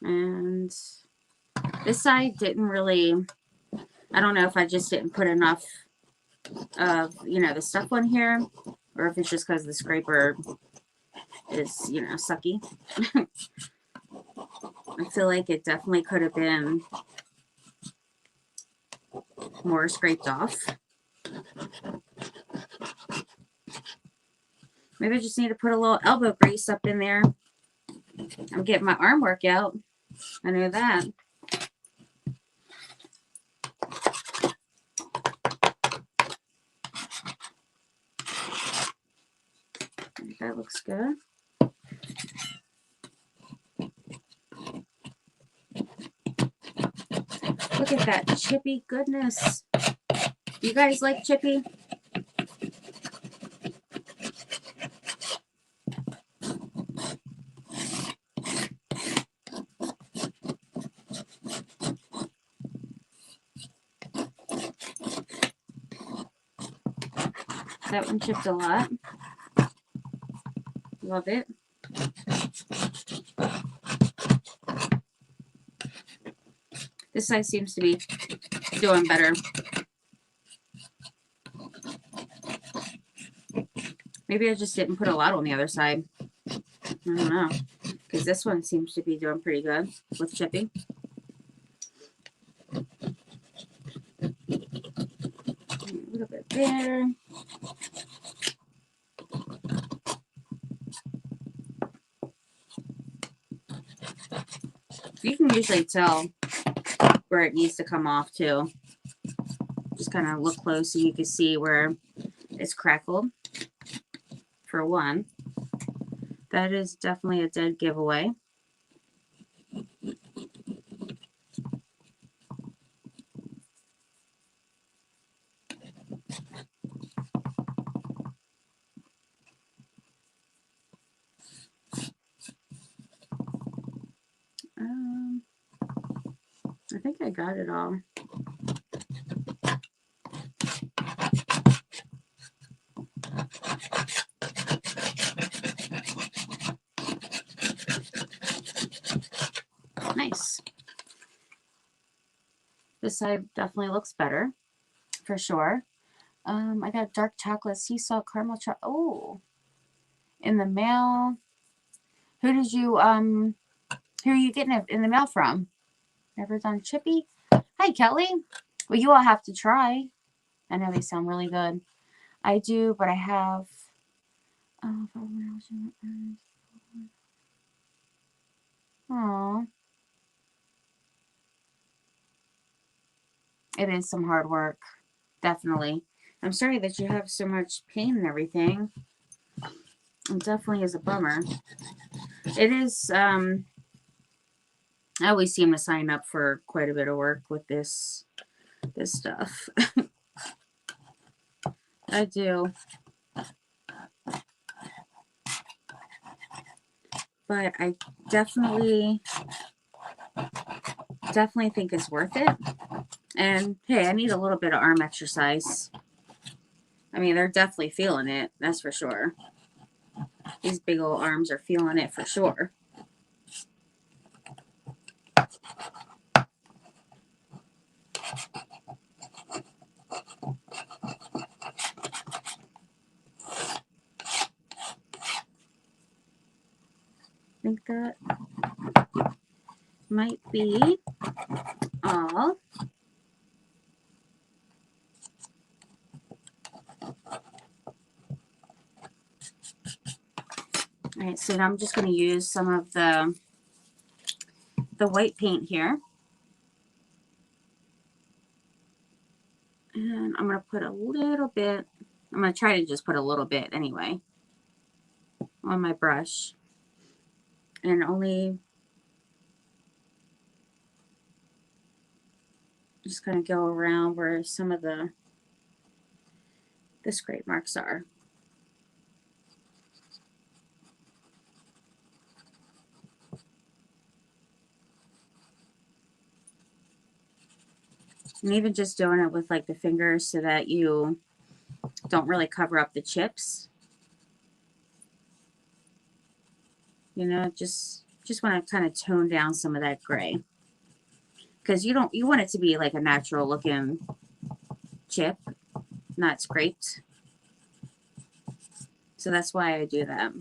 And this side didn't really, I don't know if I just didn't put enough of, you know, the stuff on here, or if it's just because the scraper is, you know, sucky. I feel like it definitely could have been more scraped off. Maybe I just need to put a little elbow grease up in there. I'm getting my arm workout. I know that. That looks good. Look at that chippy goodness. You guys like chippy? That one chipped a lot. Love it. This side seems to be doing better. Maybe I just didn't put a lot on the other side. I don't know. Because this one seems to be doing pretty good with chipping. A little bit there. You can usually tell where it needs to come off too. Just kind of look close so you can see where it's crackled. For one, that is definitely a dead giveaway. I think I got it all. Nice. This side definitely looks better, for sure. I got dark chocolate sea salt caramel chocolate. Oh, in the mail. Who are you getting it in the mail from? Never done chippy? Hi, Kelly. Well, you all have to try. I know they sound really good. I do, but I have... Aww. It is some hard work. Definitely. I'm sorry that you have so much pain and everything. It definitely is a bummer. It is, I always seem to sign up for quite a bit of work with this stuff. I do. But I definitely think it's worth it. And hey, I need a little bit of arm exercise. I mean, they're definitely feeling it. That's for sure. These big old arms are feeling it for sure. I think that might be all. All right, so now I'm just going to use some of the white paint here. And I'm going to put a little bit, I'm going to try to just put a little bit anyway on my brush. And only Just kind of go around where some of the scrape marks are. And even just doing it with like the fingers so that you don't really cover up the chips. You know, just want to kind of tone down some of that gray. Because you want it to be like a natural looking chip, not scraped. So that's why I do that.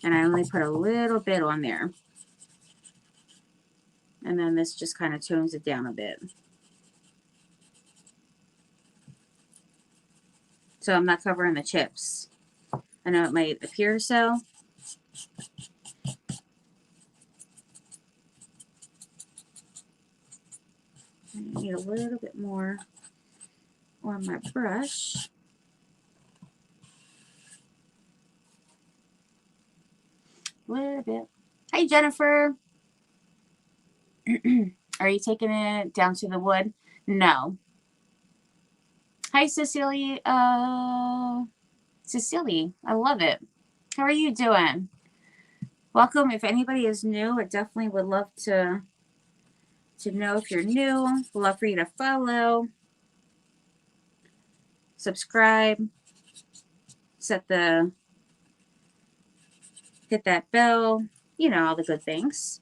And I only put a little bit on there. And then this just kind of tones it down a bit. So I'm not covering the chips. I know it might appear so. I need a little bit more on my brush. A little bit. Hi, Jennifer. Are you taking it down to the wood? No. Hi, Cecily. Cecily, I love it. How are you doing? Welcome. If anybody is new, I definitely would love to know if you're new. Would love for you to follow, subscribe, hit that bell, you know, all the good things.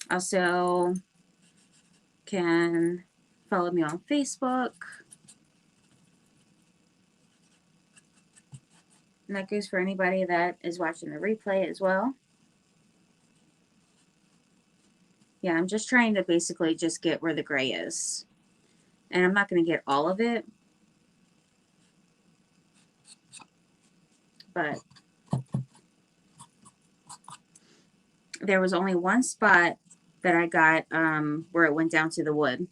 Also can follow me on Facebook. And that goes for anybody that is watching the replay as well. Yeah, I'm just trying to basically just get where the gray is. And I'm not going to get all of it. But there was only one spot that I got where it went down to the wood.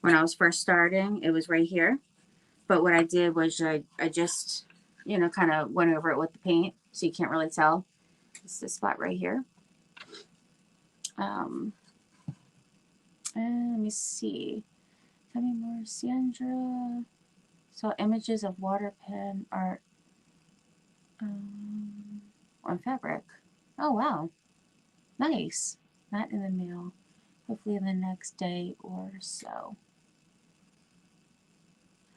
When I was first starting, it was right here. But what I did was I just, you know, kind of went over it with the paint. So you can't really tell. It's this spot right here. And let me see. Tell me more. Sandra saw images of water pen art on fabric. Oh, wow. Nice. Not in the mail. Hopefully in the next day or so.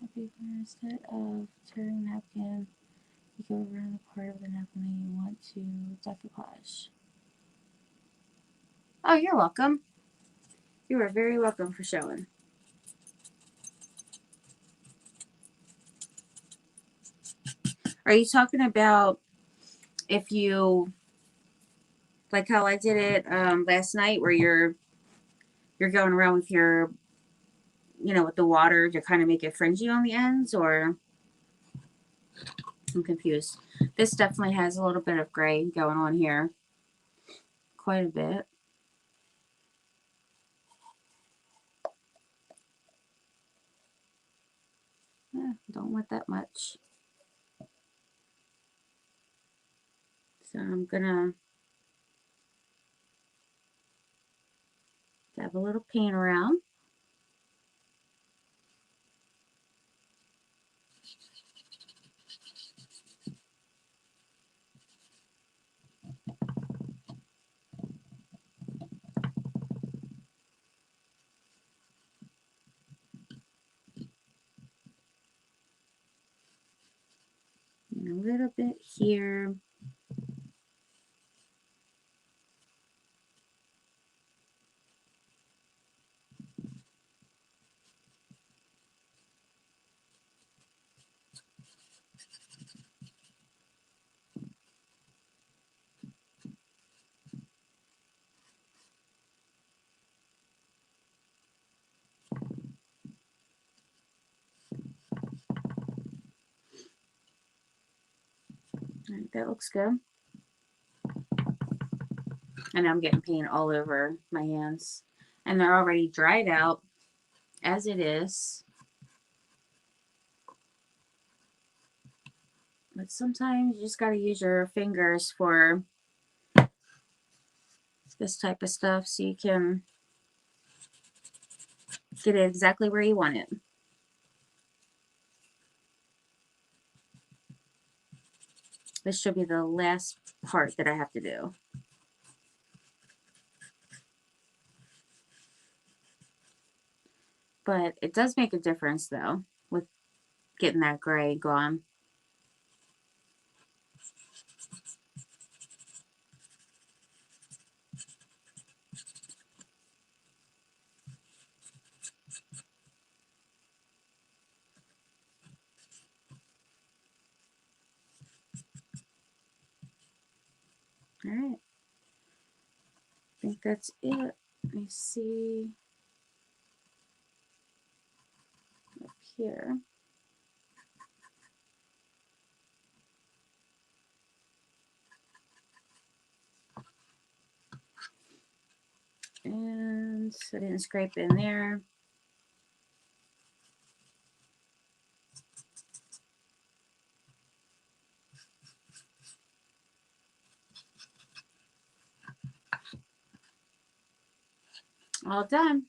Happy instead of tearing napkin, you go around the part of the napkin that you want to decoupage. Oh, you're welcome. You are very welcome for showing. Are you talking about if you, like how I did it last night, where you're going around with your, you know, with the water to kind of make it fringy on the ends, or? I'm confused. This definitely has a little bit of gray going on here. Quite a bit. Don't want that much. So I'm gonna dab a little paint around. And a little bit here. All right, that looks good. And I'm getting paint all over my hands. And they're already dried out as it is. But sometimes you just got to use your fingers for this type of stuff so you can get it exactly where you want it. This should be the last part that I have to do. But it does make a difference though with getting that gray gone. All right. I think that's it. Let me see up here. And I didn't scrape in there. All done.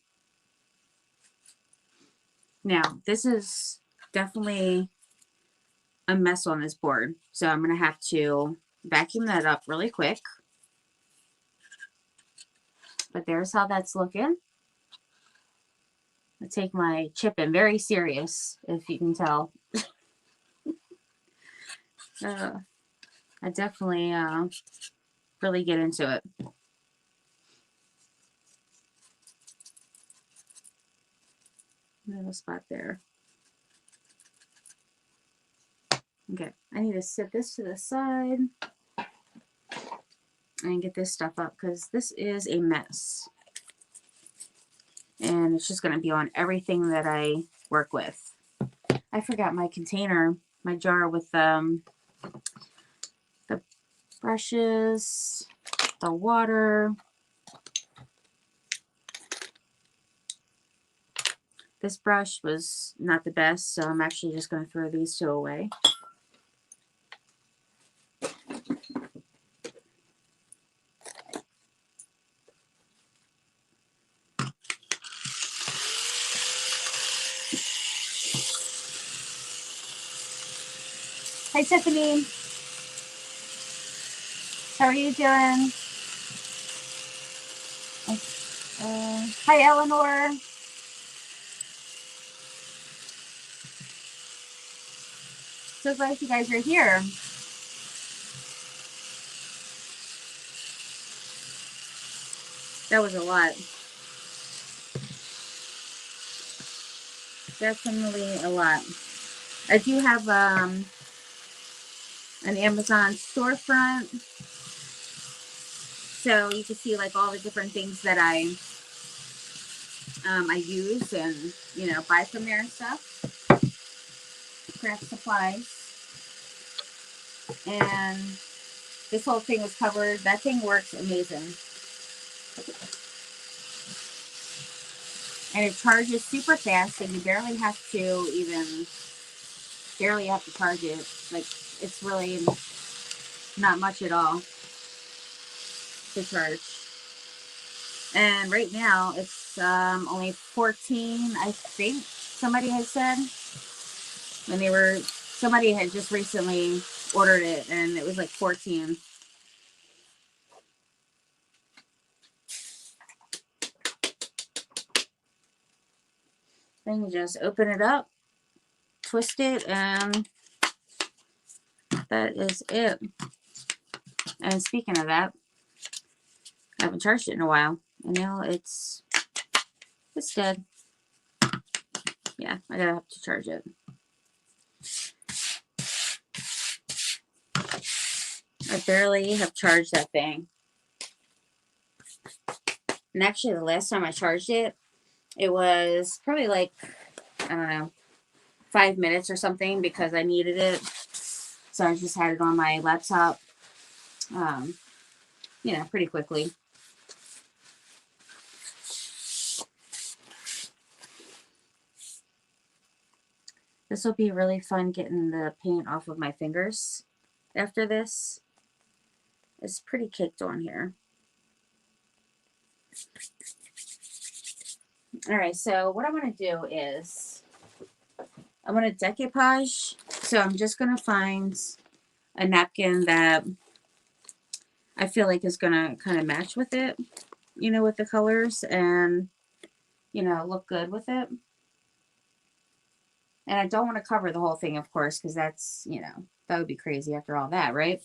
Now, this is definitely a mess on this board. So I'm going to have to vacuum that up really quick. But there's how that's looking. I take my chipping very serious, if you can tell. I definitely really get into it. Little spot there. Okay, I need to set this to the side and get this stuff up because this is a mess. And it's just going to be on everything that I work with. I forgot my container, my jar with the brushes, the water. This brush was not the best, so I'm actually just going to throw these two away. Hi, Tiffany. How are you doing? Hi, Eleanor. So glad you guys are here. That was a lot. Definitely a lot. I do have an Amazon storefront, so you can see like all the different things that I use and buy from there and stuff. Craft supplies, and this whole thing is covered. That thing works amazing, and it charges super fast, and you barely have to charge it. Like, it's really not much at all to charge. And right now it's only 14, I think somebody had said. Somebody had just recently ordered it, and it was like 14. Then you just open it up, twist it, and that is it. And speaking of that, I haven't charged it in a while, and now it's dead. Yeah, I gotta have to charge it. I barely have charged that thing. And actually, the last time I charged it, it was probably like, I don't know, 5 minutes or something, because I needed it. So I just had it on my laptop, pretty quickly. This will be really fun getting the paint off of my fingers after this. It's pretty caked on here. All right, so what I'm going to do is I'm going to decoupage. So I'm just going to find a napkin that I feel like is going to kind of match with it, you know, with the colors and, you know, look good with it. And I don't want to cover the whole thing, of course, because that's, you know, that would be crazy after all that, right?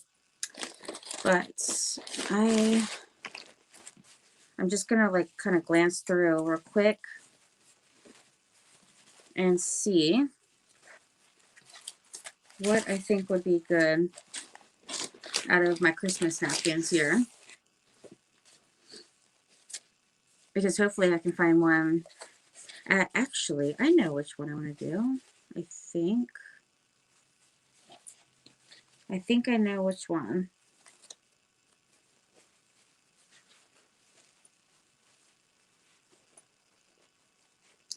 But I'm just going to like kind of glance through real quick and see what I think would be good out of my Christmas napkins here. Because hopefully I can find one. Actually, I know which one I want to do. I think I know which one.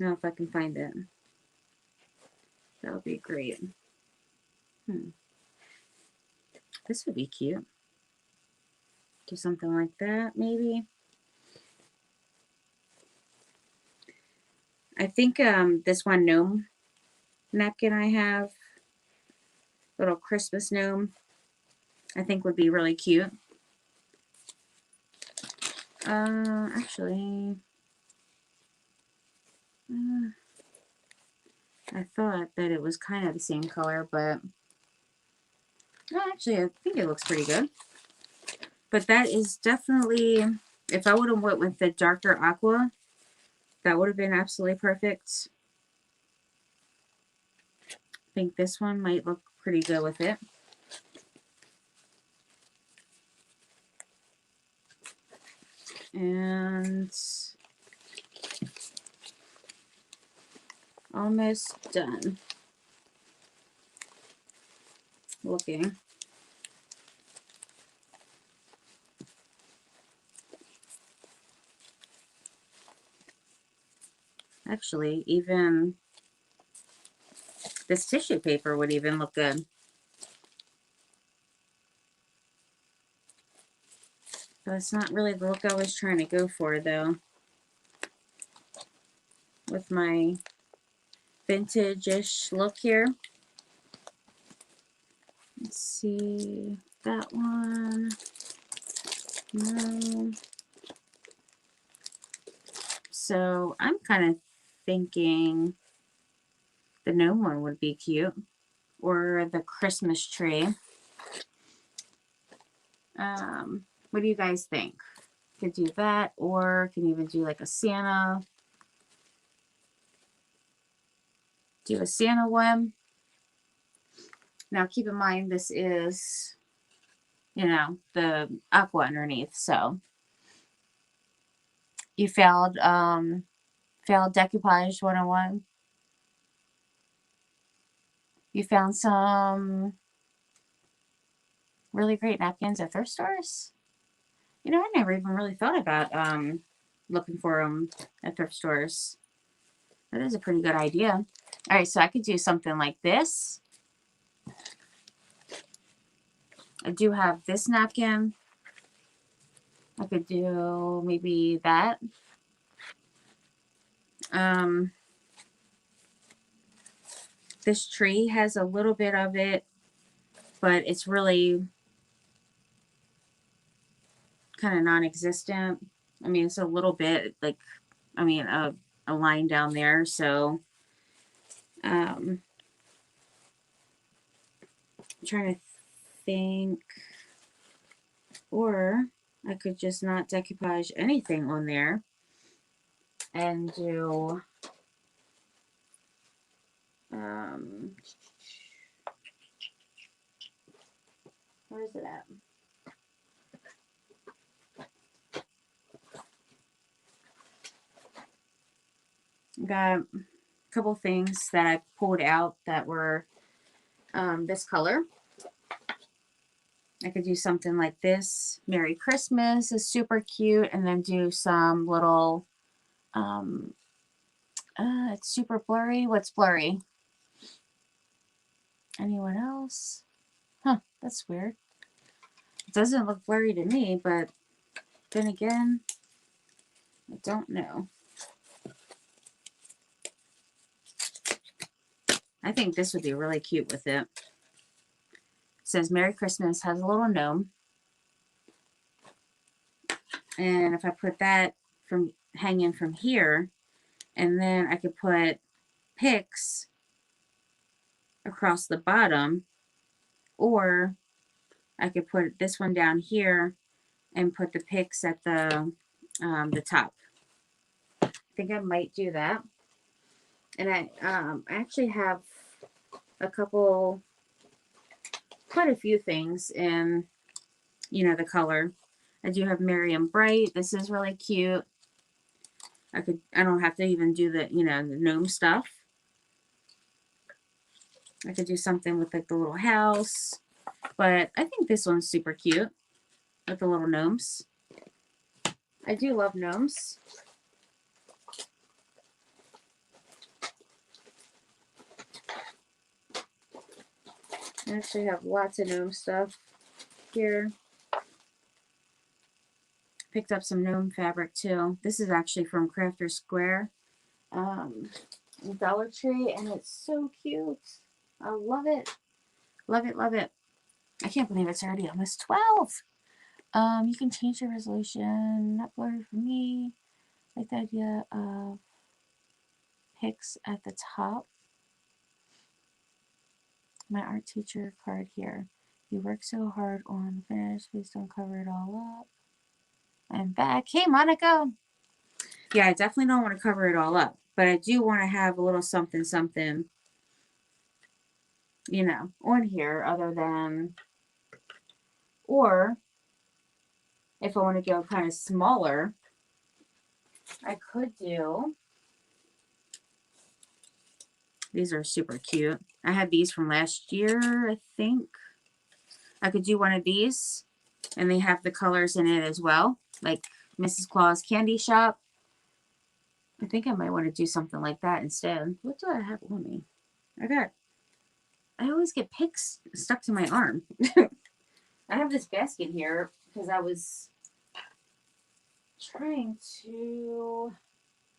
Now if I can find it. That would be great. This would be cute. Do something like that, maybe. I think this one gnome napkin I have, little Christmas gnome, I think would be really cute. Actually, I thought that it was kind of the same color, but no, actually, I think it looks pretty good. But that is definitely, if I would have went with the darker aqua, that would have been absolutely perfect. I think this one might look pretty good with it. And almost done looking. Actually, even this tissue paper would even look good. But it's not really the look I was trying to go for, though. With my vintage-ish look here. Let's see. That one. No. So I'm kind of thinking the gnome one would be cute. Or the Christmas tree. What do you guys think? Could do that, or can even do like a Santa. Do a Santa one. Now keep in mind this is, you know, the aqua underneath, so you failed decoupage 101. You found some really great napkins at thrift stores. You know, I never even really thought about looking for them at thrift stores. That is a pretty good idea. All right, so I could do something like this. I do have this napkin. I could do maybe that. This tree has a little bit of it, but it's really kind of non-existent. I mean, it's a little bit like, I mean, a line down there. So, I'm trying to think, or I could just not decoupage anything on there and do, where is it at? Got a couple things that I pulled out that were this color. I could do something like this. Merry Christmas is super cute. And then do some little, it's super blurry. What's blurry? Anyone else? Huh, that's weird. It doesn't look blurry to me, but then again, I don't know. I think this would be really cute with it. It says Merry Christmas, has a little gnome. And if I put that from hanging from here, and then I could put picks across the bottom, or I could put this one down here and put the picks at the top. I think I might do that. And I actually have a couple, quite a few things in, you know, the color. I do have Merry and Bright. This is really cute. I don't have to even do the, you know, the gnome stuff. I could do something with like the little house, but I think this one's super cute with the little gnomes. I do love gnomes. I actually have lots of gnome stuff here. Picked up some gnome fabric too. This is actually from Crafter Square Dollar Tree, and it's so cute. I love it. Love it, love it. I can't believe it's already almost 12. You can change your resolution. Not blurry for me. Like the idea of picks at the top. My art teacher card here. You work so hard on finish. Please don't cover it all up. I'm back. Hey, Monica. Yeah, I definitely don't want to cover it all up, but I do want to have a little something, something, you know, on here other than, or if I want to go kind of smaller, I could do, these are super cute. I had these from last year, I think. I could do one of these, and they have the colors in it as well, like Mrs. Claus Candy Shop. I think I might want to do something like that instead. What do I have on me? I always get picks stuck to my arm. I have this basket here because I was trying to,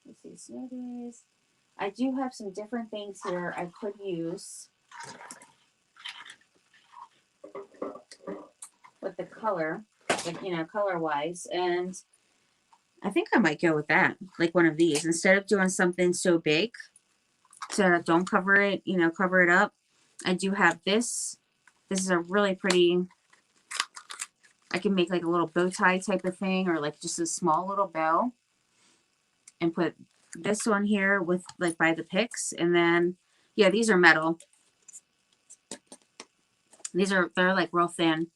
let's see, snow days. I do have some different things here I could use with the color, like, you know, color-wise. And I think I might go with that, like one of these. Instead of doing something so big, so don't cover it, you know, cover it up. I do have this. This is a really pretty, I can make like a little bow tie type of thing, or like just a small little bow, and put this one here with like by the picks. And then, yeah, these are metal. They're like real thin.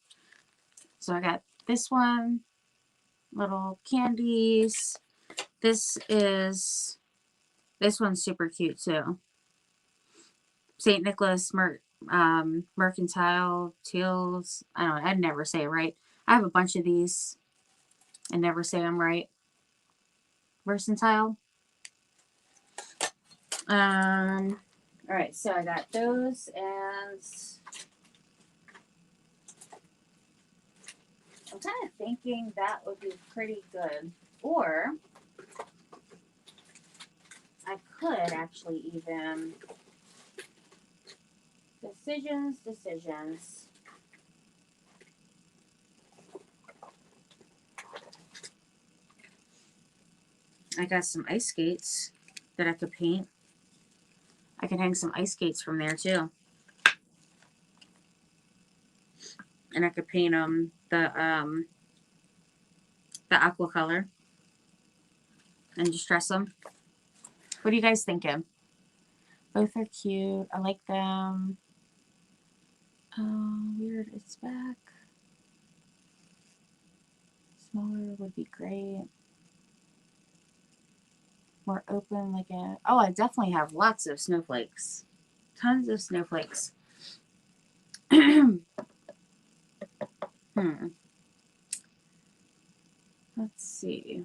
So I got this one, little candies. This one's super cute too. St. Nicholas Mercantile Teals. I don't know. I'd never say it right. I have a bunch of these. I never say them right. Mercantile. All right. So I got those, and I'm kind of thinking that would be pretty good. Or I could actually even decisions. I got some ice skates that I could paint. I can hang some ice skates from there too. And I could paint them the aqua color and distress them. What are you guys thinking? Both are cute. I like them. Oh, weird. It's back. Smaller would be great. More open, like a... Oh, I definitely have lots of snowflakes. Tons of snowflakes. Let's see.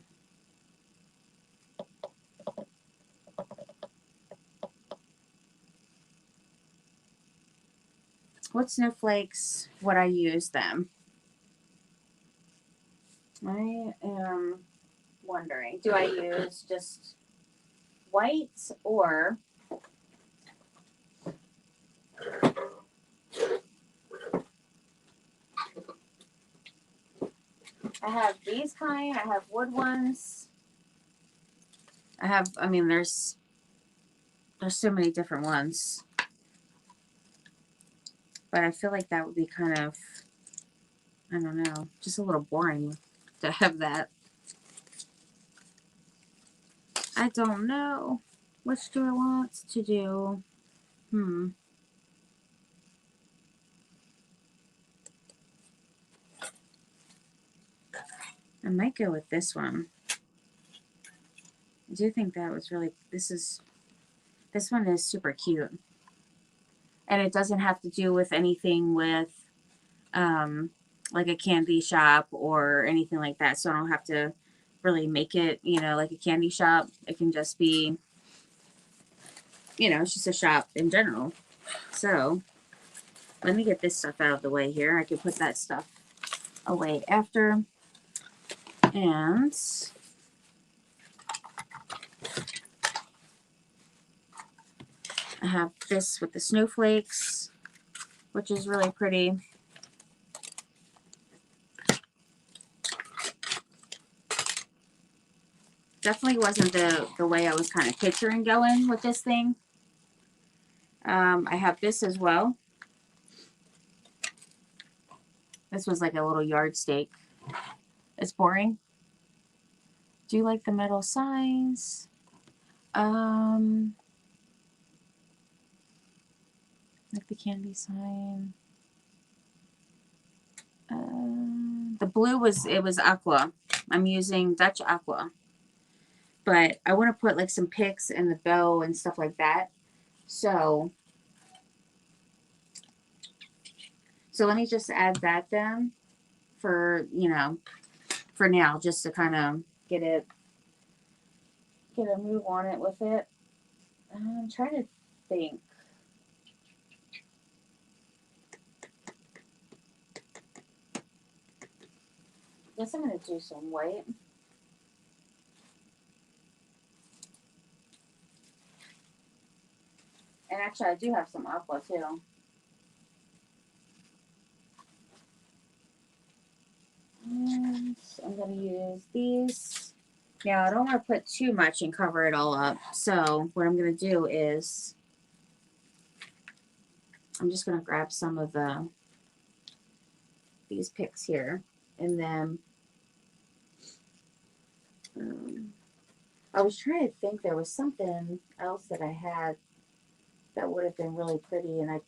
What snowflakes would I use them? I am wondering, do I use just white, or I have these kind. I have wood ones. I have, I mean, there's so many different ones. But I feel like that would be kind of, I don't know, just a little boring to have that. I don't know. Which do I want to do? I might go with this one. I do think that was really, this one is super cute. And it doesn't have to do with anything with, like a candy shop or anything like that. So I don't have to really make it, you know, like a candy shop. It can just be, you know, it's just a shop in general. So let me get this stuff out of the way here. I can put that stuff away after. And I have this with the snowflakes, which is really pretty. Definitely wasn't the way I was kind of picturing going with this thing. I have this as well. This was like a little yardstick. It's boring. Do you like the metal signs? Like the candy sign. The blue was, it was aqua. I'm using Dutch aqua. But I want to put like some picks and the bow and stuff like that. So let me just add that then for, you know, for now, just to kind of get a move on it with it. I'm trying to think. I guess I'm going to do some white. And actually, I do have some aqua too. And I'm going to use these. Now, I don't want to put too much and cover it all up. So what I'm going to do is I'm just going to grab some of these picks here. And then I was trying to think, there was something else that I had that would have been really pretty, and I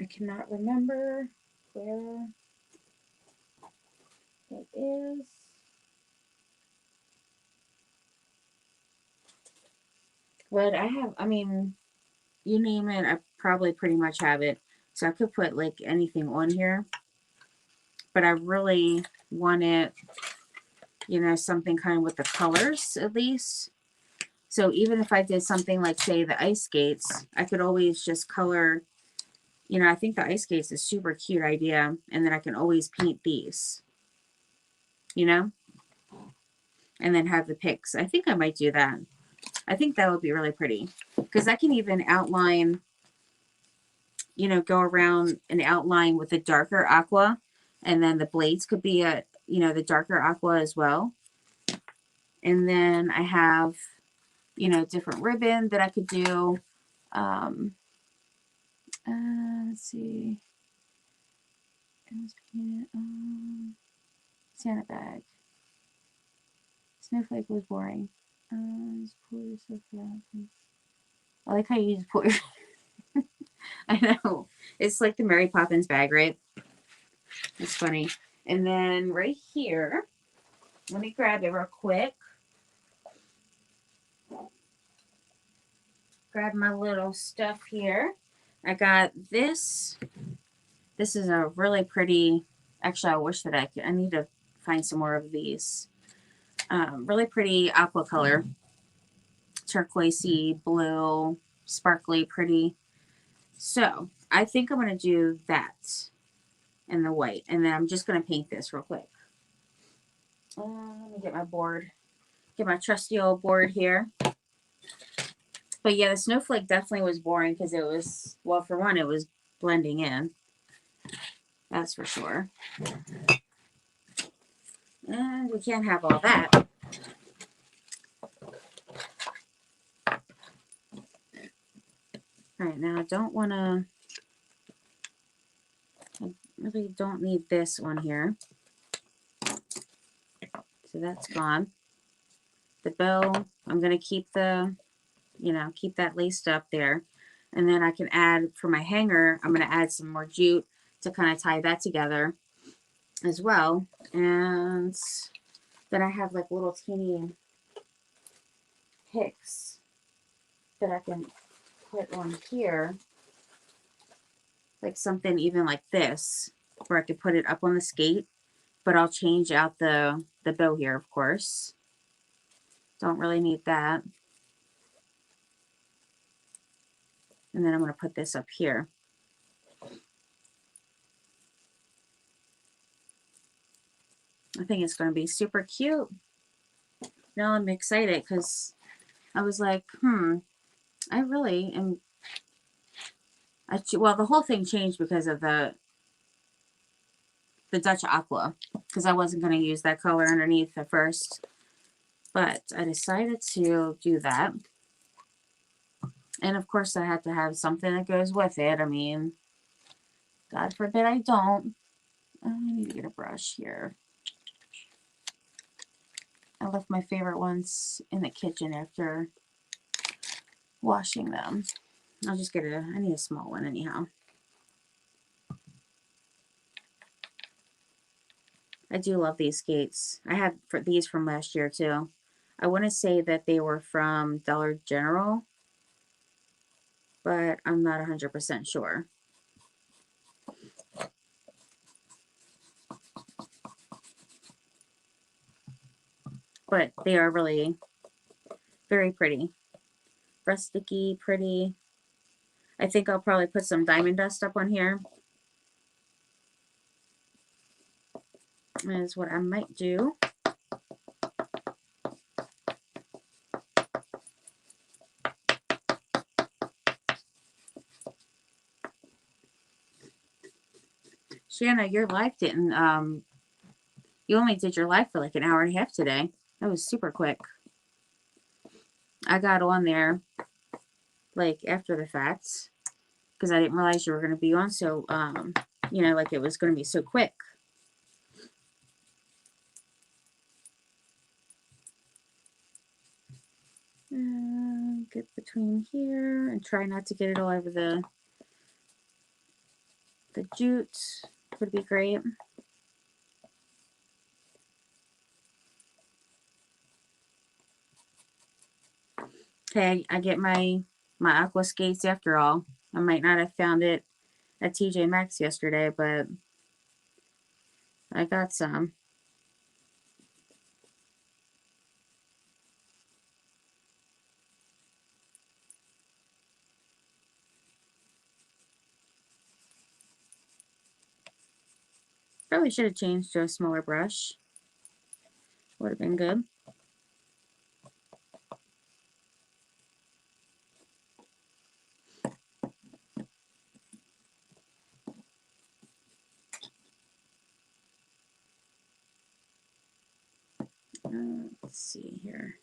cannot remember where it is. But I have, I mean, you name it, I probably pretty much have it. So I could put like anything on here. But I really wanted, you know, something kind of with the colors at least. So even if I did something like, say, the ice skates, I could always just color, you know, I think the ice skates is a super cute idea. And then I can always paint these, you know, and then have the picks. I think I might do that. I think that would be really pretty because I can even outline, you know, go around and outline with a darker aqua, and then the blades could be a, you know, the darker aqua as well. And then I have, you know, different ribbon that I could do. Let's see. Santa bag. Snowflake was boring. I like how you use pour. I know. It's like the Mary Poppins bag, right? It's funny. And then right here, let me grab it real quick. Grab my little stuff here. I got this. This is a really pretty, actually I wish that I need to find some more of these. Really pretty aqua color. Turquoisey, blue, sparkly, pretty. So I think I'm going to do that in the white. And then I'm just going to paint this real quick. Let me get my board. Get my trusty old board here. But yeah, the snowflake definitely was boring because it was, well, for one, it was blending in. That's for sure. And we can't have all that. All right, now I don't want to, I really don't need this one here. So that's gone. The bow, I'm going to keep the, you know, keep that laced up there. And then I can add, for my hanger, I'm going to add some more jute to kind of tie that together as well. And then I have like little teeny hicks that I can put on here. Like something even like this, where I could put it up on the skate. But I'll change out the bow here, of course. Don't really need that. And then I'm going to put this up here. I think it's going to be super cute. Now I'm excited because I was like, I really am. Well, the whole thing changed because of the Dutch Aqua, because I wasn't going to use that color underneath at first. But I decided to do that. And of course I had to have something that goes with it. I mean, God forbid I don't. I need to get a brush here. I left my favorite ones in the kitchen after washing them. I'll just get I need a small one anyhow. I do love these skates. I had these from last year too. I want to say that they were from Dollar General, but I'm not 100% sure. But they are really very pretty. Rusticy, pretty. I think I'll probably put some diamond dust up on here. Is what I might do. Shanna, your live didn't, you only did your live for like an hour and a half today. That was super quick. I got on there like after the fact because I didn't realize you were going to be on so, you know, like it was going to be so quick. Get between here and try not to get it all over the jute. Would be great. Okay, I get my aqua skates after all. I might not have found it at TJ Maxx yesterday, but I got some. Probably should have changed to a smaller brush. Would have been good. Let's see here.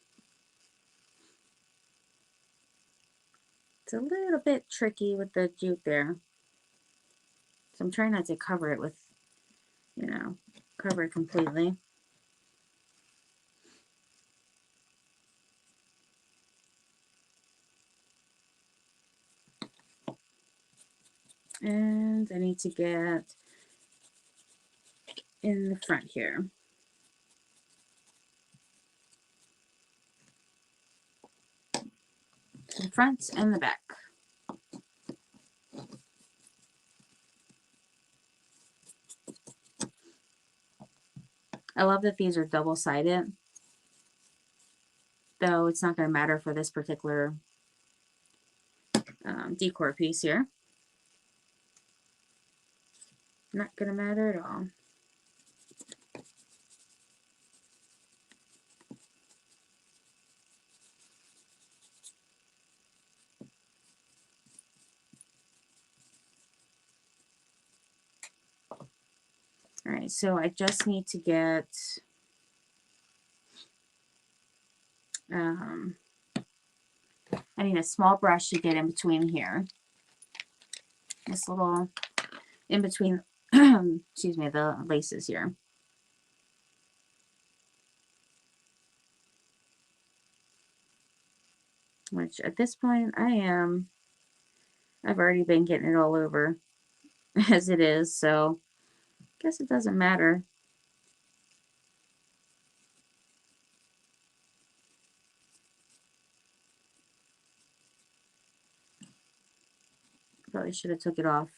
It's a little bit tricky with the jute there. So I'm trying not to cover it with, you know, cover it completely. And I need to get in the front here. The front and the back. I love that these are double-sided, though it's not going to matter for this particular decor piece here. Not going to matter at all. All right, so I just need to get I need a small brush to get in between here. This little, in between, excuse me, the laces here. Which at this point I've already been getting it all over as it is, so I guess it doesn't matter. Probably should have took it off.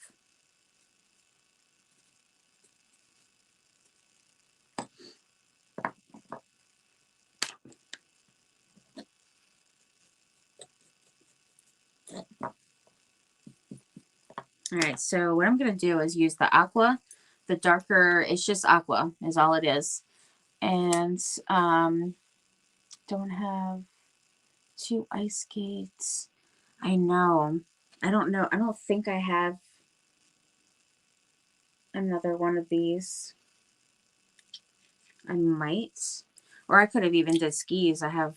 All right, so what I'm going to do is use the aqua, the darker, it's just aqua is all it is. And don't have 2 ice skates. I know. I don't know. I don't think I have another one of these. I might. Or I could have even did skis. I have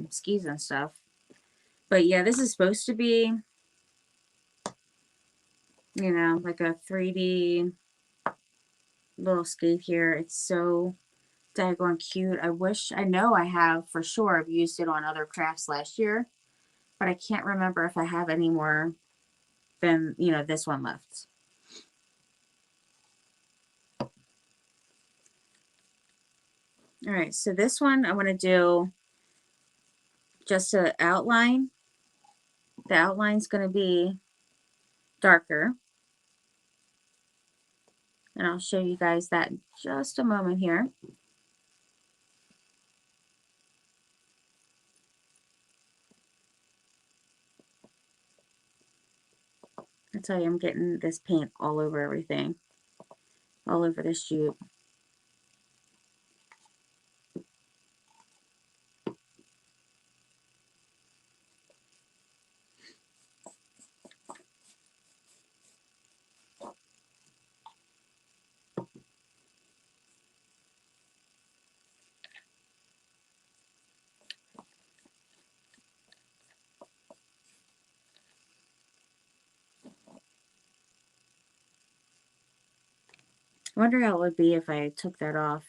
skis and stuff. But yeah, this is supposed to be, you know, like a 3D little skate here. It's so daggone cute. I wish, I know I have for sure. I've used it on other crafts last year, but I can't remember if I have any more than, you know, this one left. All right, so this one I want to do just an outline. The outline's going to be darker. And I'll show you guys that in just a moment here. I tell you, I'm getting this paint all over everything. All over this jute. I wonder how it would be if I took that off.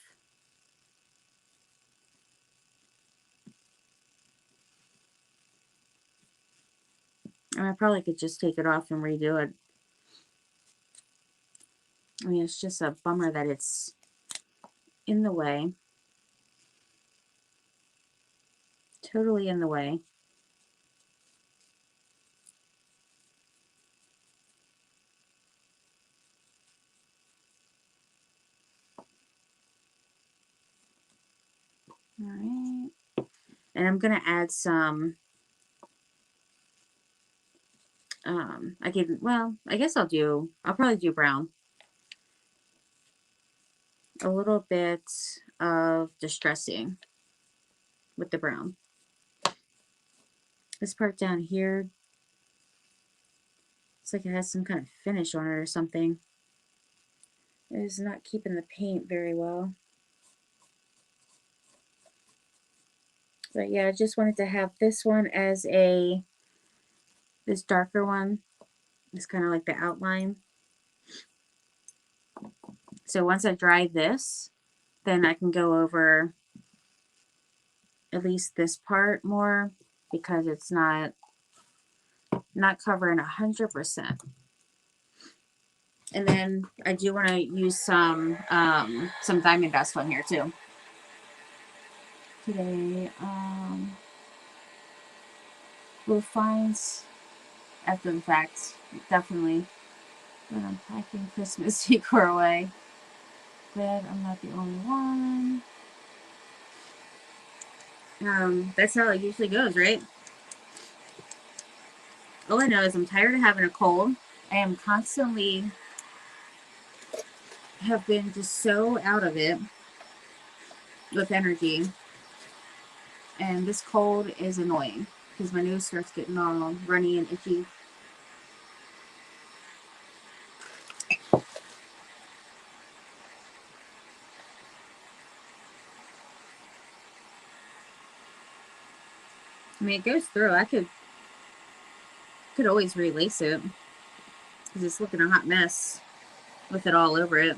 I probably could just take it off and redo it. I mean, it's just a bummer that it's in the way. Totally in the way. All right. And I'm going to add some, I guess I'll probably do brown. A little bit of distressing with the brown. This part down here, it's like it has some kind of finish on it or something. It is not keeping the paint very well. But yeah, I just wanted to have this one as this darker one. It's kind of like the outline. So once I dry this, then I can go over at least this part more because it's not covering 100%. And then I do want to use some diamond dust on here too. Today, we'll find after the fact, definitely. But I'm packing Christmas decor away. Glad I'm not the only one. That's how it usually goes, right? All I know is I'm tired of having a cold. I am constantly have been just so out of it with energy. And this cold is annoying because my nose starts getting all runny and itchy. I mean, it goes through. I could always relace it because it's looking a hot mess with it all over it.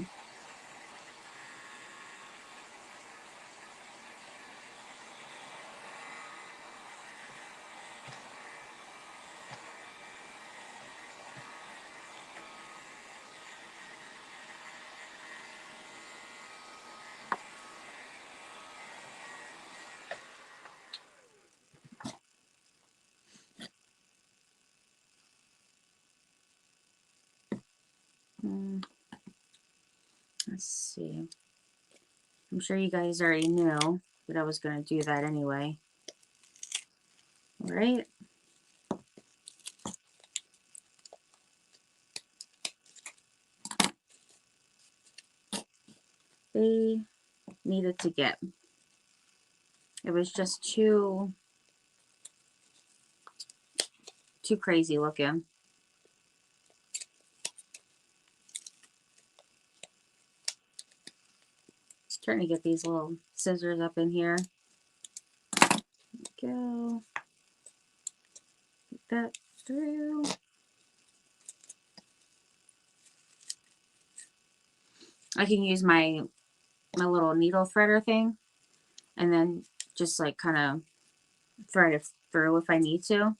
Let's see. I'm sure you guys already knew that I was going to do that anyway. All right. They needed to get. It was just too crazy looking. Just trying to get these little scissors up in here. Go. Get that through. I can use my little needle threader thing and then just like kind of thread it through if I need to.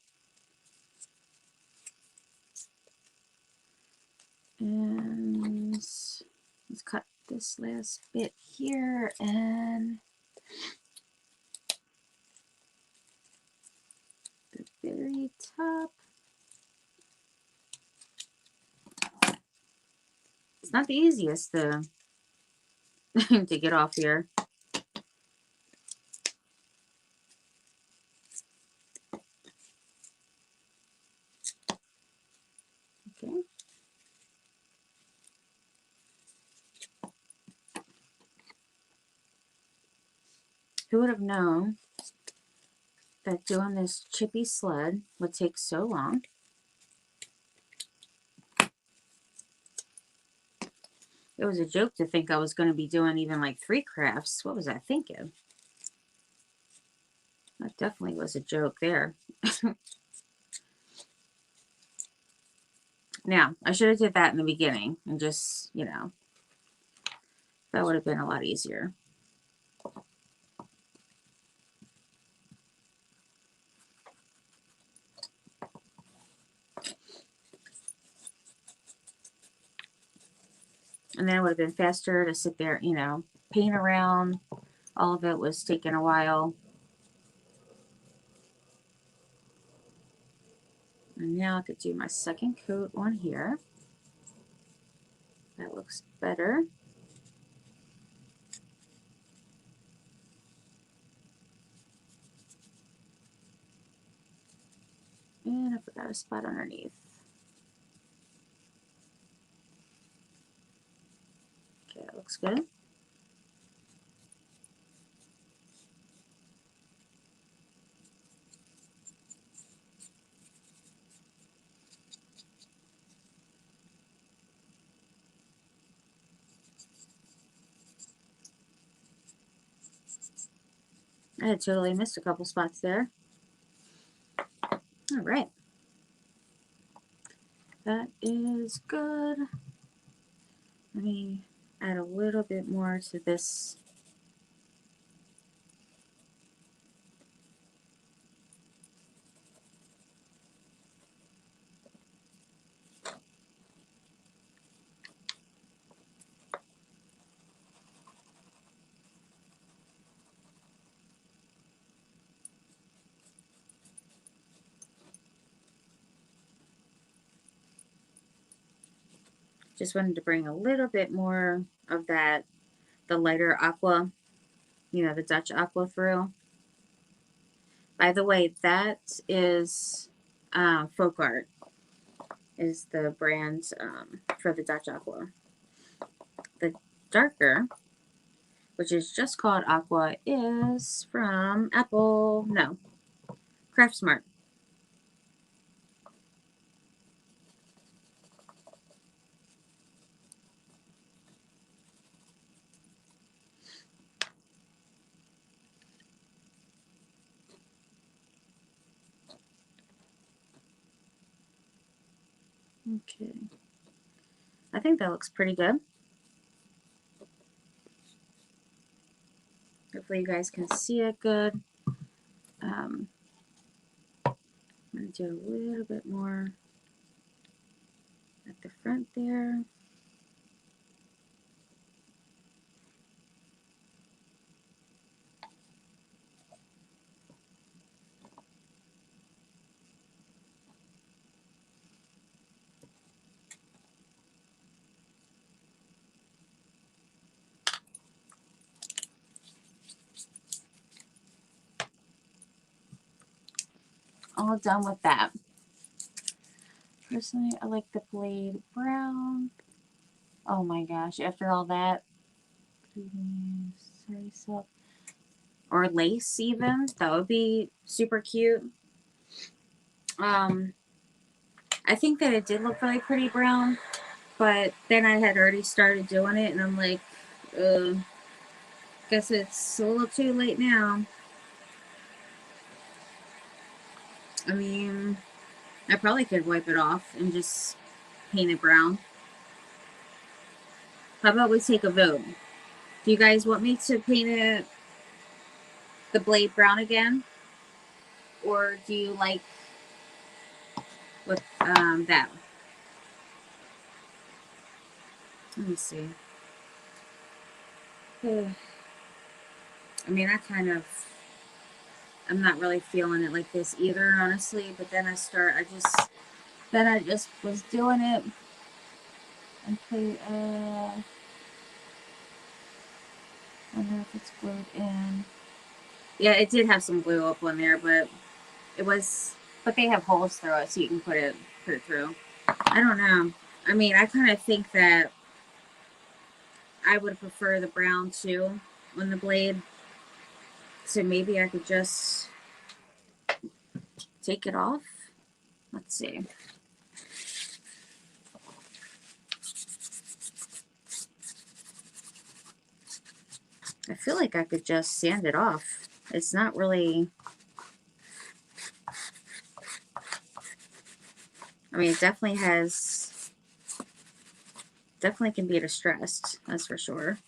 And let's cut this last bit here and the very top. It's not the easiest to to get off here. Okay. Who would have known that doing this chippy sled would take so long? It was a joke to think I was going to be doing even like 3 crafts. What was I thinking? That definitely was a joke there. Now, I should have did that in the beginning and just, you know, that would have been a lot easier. And then it would have been faster to sit there, you know, paint around. All of it was taking a while. And now I could do my second coat on here. That looks better. And I forgot a spot underneath. Okay, that looks good. I had totally missed a couple spots there. All right. That is good. Let me add a little bit more to this. Just wanted to bring a little bit more of that, the lighter aqua, you know, the Dutch aqua through. By the way, that is Folk Art is the brand for the Dutch aqua. The darker, which is just called aqua, is from Craft Smart. Okay. I think that looks pretty good. Hopefully you guys can see it good. I'm going to do a little bit more at the front there. All done with that. Personally, I like the blade brown. Oh my gosh, after all that, or lace even, that would be super cute. I think that it did look really pretty brown, but then I had already started doing it, and I'm like, guess it's a little too late now. I mean, I probably could wipe it off and just paint it brown. How about we take a vote? Do you guys want me to paint it the blade brown again? Or do you like with that? Let me see. I mean, I'm not really feeling it like this either, honestly. But then I just was doing it and I wonder if it's glued in. Yeah, it did have some glue up on there, but they have holes through it, so you can put it through. I don't know. I mean, I kind of think that I would prefer the brown too on the blade. So maybe I could just take it off. Let's see. I feel like I could just sand it off. It's not really... I mean, it definitely can be distressed, that's for sure.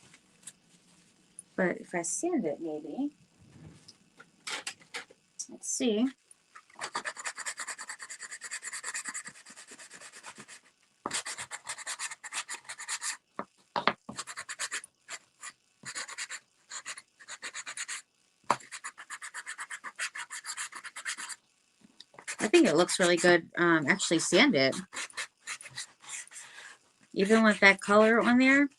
But if I sand it, maybe. Let's see. I think it looks really good, actually sanded. Even with that color on there.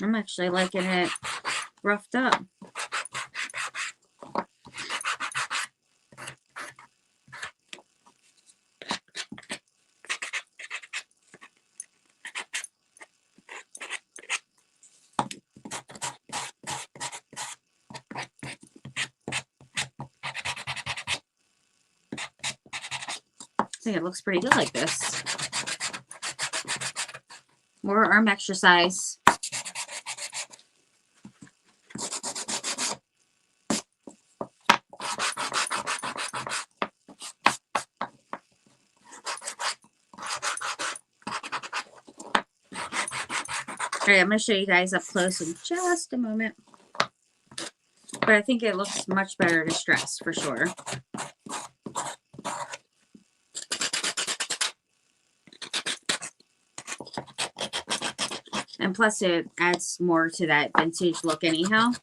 I'm actually liking it roughed up. I think it looks pretty good like this. More arm exercise. All right, I'm going to show you guys up close in just a moment. But I think it looks much better distressed for sure. And plus it adds more to that vintage look anyhow.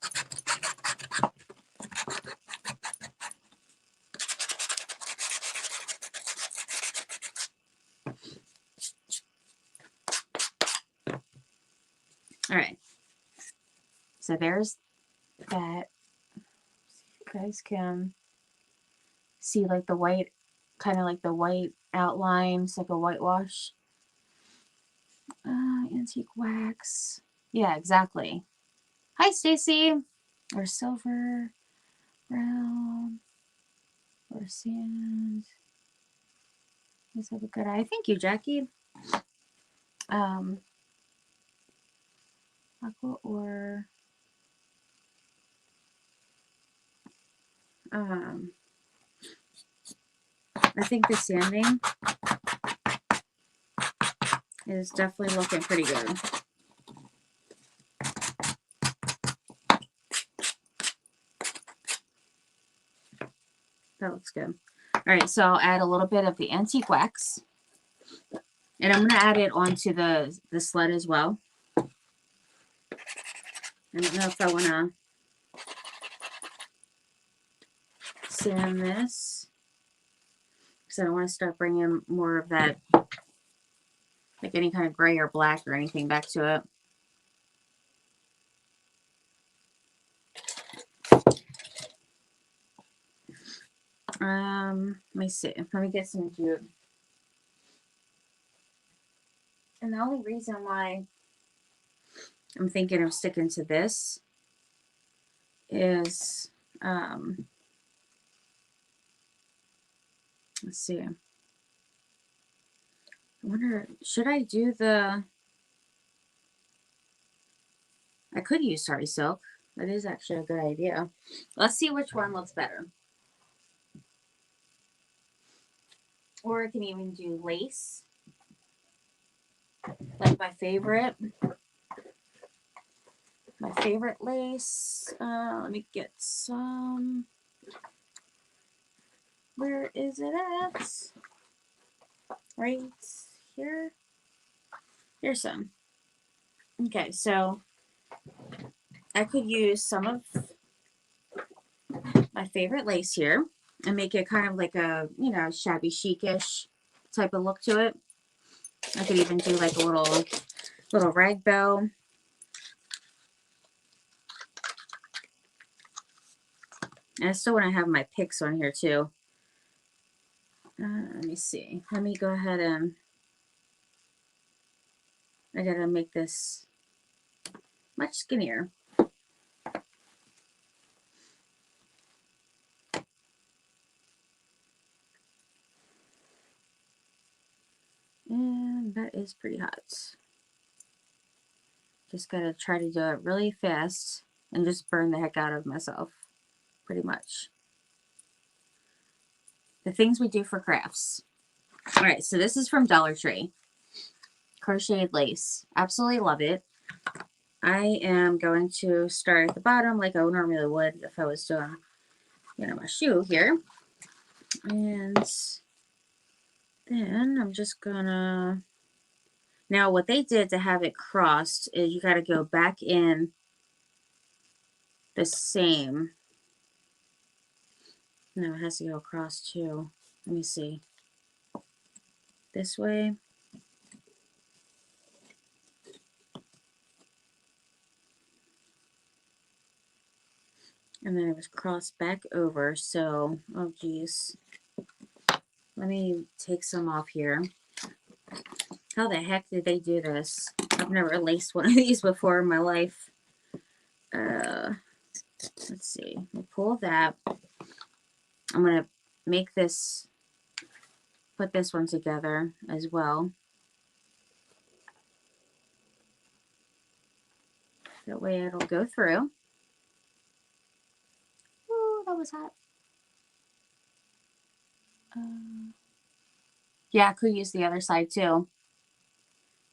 All right. So there's that. You guys can see like the white, kind of like the white outlines, like a whitewash. Antique wax. Yeah, exactly. Hi, Stacy. Or silver, brown, or sand. Let's have a good eye. Thank you, Jackie. aqua or I think the sanding is definitely looking pretty good. That looks good. All right, so I'll add a little bit of the antique wax. And I'm going to add it onto the sled as well. I don't know if I want to sand this, because I don't want to start bringing more of that, like any kind of gray or black or anything back to it. Let me see. Let me get some jute. And the only reason why I'm thinking of sticking to this is, let's see. I wonder, should I do the, I could use sari silk. That is actually a good idea. Let's see which one looks better. Or I can even do lace. Like my favorite lace. Let me get some. Where is it at? Right here. Here's some. Okay, so I could use some of my favorite lace here and make it kind of like a, you know, shabby chic-ish type of look to it. I could even do like a little rag bow. And I still want to have my picks on here too. Let me see. Let me go ahead and I gotta make this much skinnier. And that is pretty hot. Just gotta try to do it really fast and just burn the heck out of myself, pretty much. The things we do for crafts. All right, so this is from Dollar Tree. Crocheted lace. Absolutely love it. I am going to start at the bottom like I normally would if I was doing, you know, my shoe here. And then I'm just gonna, now what they did to have it crossed is you got to go back in the same. No, it has to go across too. Let me see. This way. And then it was crossed back over. So, oh geez. Let me take some off here. How the heck did they do this? I've never laced one of these before in my life. Let's see. We'll pull that. I'm going to make this, put this one together as well. That way it'll go through. Oh, that was hot. Yeah, I could use the other side too.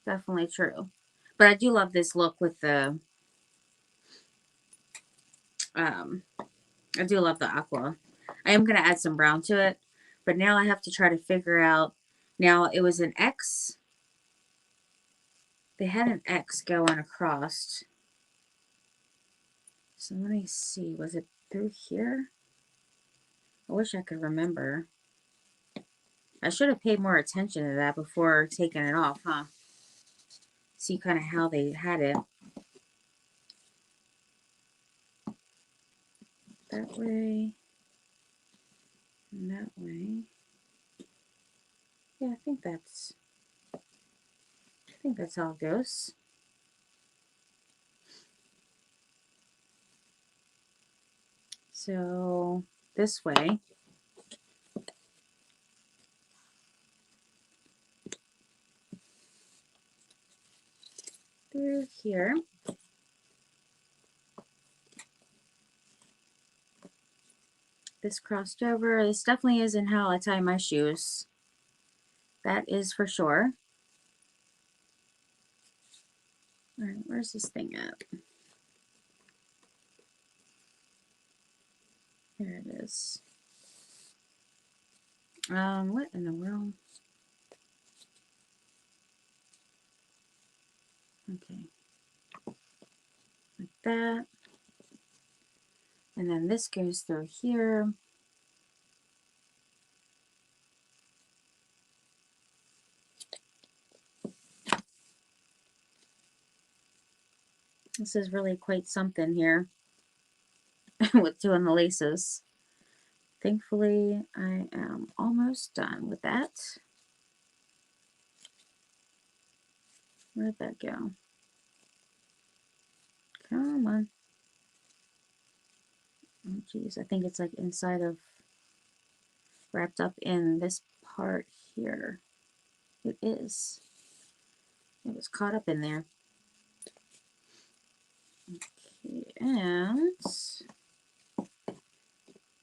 Definitely true. But I do love this look with the, I do love the aqua. I am going to add some brown to it. But now I have to try to figure out, now it was an X. They had an X going across. So let me see, was it through here? I wish I could remember. I should have paid more attention to that before taking it off, huh? See kind of how they had it. That way. And that way. Yeah, I think that's how it goes. So this way. Through here. this crossed over. This definitely isn't how I tie my shoes. That is for sure. All right, where's this thing at? There it is. What in the world? Okay. Like that. And then this goes through here. This is really quite something here with doing the laces. Thankfully, I am almost done with that. Where'd that go? Come on. Oh, geez. I think it's like inside of, wrapped up in this part here. It is. It was caught up in there. Okay, and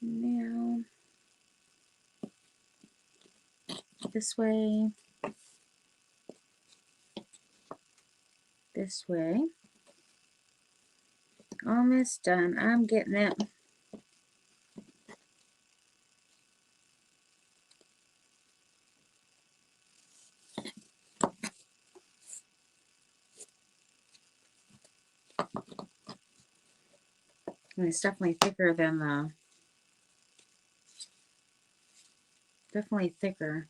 now this way, this way. Almost done. I'm getting it. And it's definitely thicker than the, definitely thicker.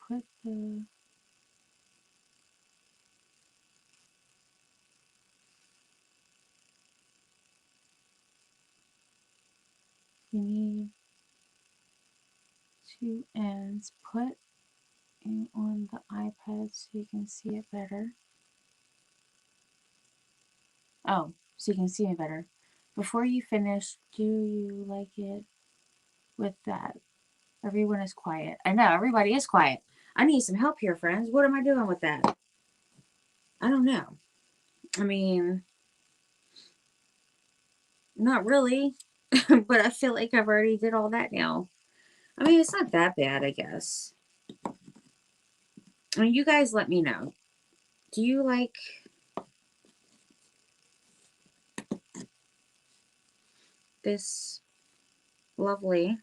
Put the, you need two ends. Put it on the iPad so you can see it better. Oh, so you can see me better. Before you finish, do you like it with that? Everyone is quiet. I know, everybody is quiet. I need some help here, friends. What am I doing with that? I don't know. I mean, not really. But I feel like I've already did all that now. I mean, it's not that bad, I guess. I mean, you guys let me know. Do you like this lovely,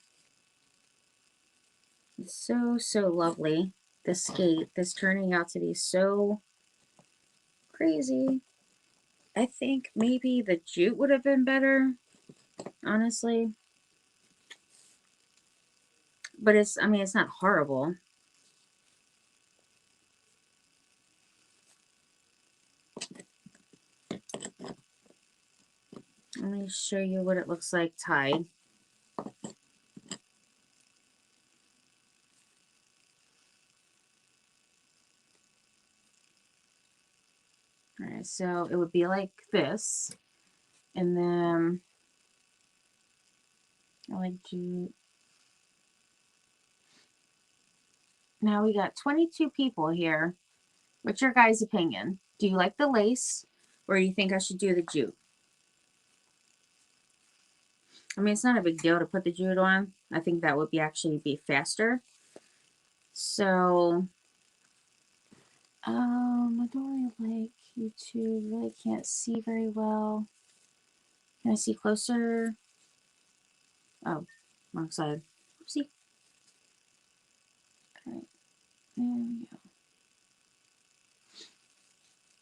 it's so lovely, this skate, this turning out to be so crazy. I think maybe the jute would have been better, honestly. But it's, I mean, it's not horrible. Let me show you what it looks like tied. Alright, so it would be like this. And then I like jute. Now we got 22 people here. What's your guys' opinion? Do you like the lace or do you think I should do the jute? I mean, it's not a big deal to put the jute on. I think that would be actually be faster. So, I don't really like YouTube. Really can't see very well. Can I see closer? Oh, wrong side. Oopsie. Okay, there we go.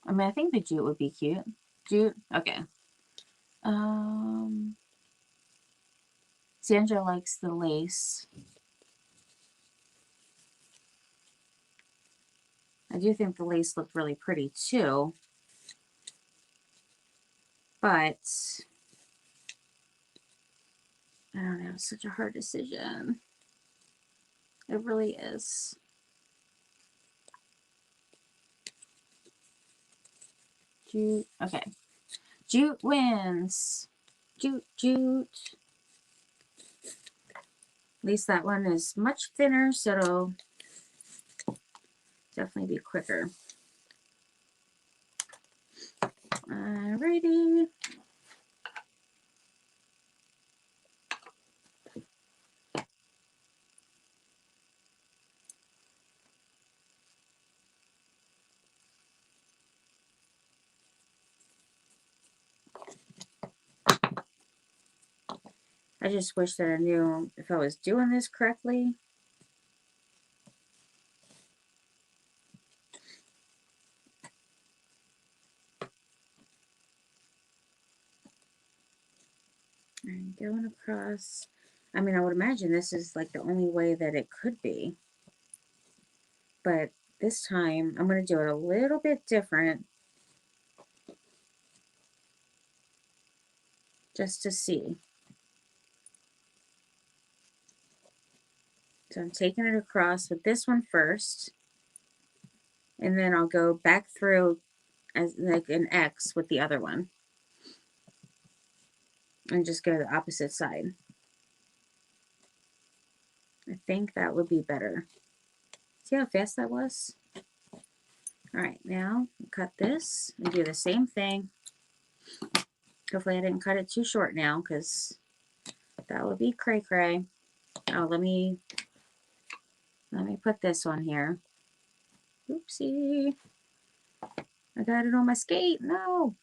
I mean, I think the jute would be cute. Jute? Okay. Sandra likes the lace. I do think the lace looked really pretty too. But I don't know, it's such a hard decision. It really is. Jute. Okay. Jute wins. Jute, jute. At least that one is much thinner, so it'll definitely be quicker. Alrighty. I just wish that I knew if I was doing this correctly. And going across. I mean, I would imagine this is like the only way that it could be. But this time, I'm going to do it a little bit different. Just to see. So I'm taking it across with this one first. And then I'll go back through as like an X with the other one. And just go to the opposite side. I think that would be better. See how fast that was? Alright, now cut this and do the same thing. Hopefully I didn't cut it too short now, because that would be cray cray. Oh, let me put this on here. Oopsie. I got it on my skate. No.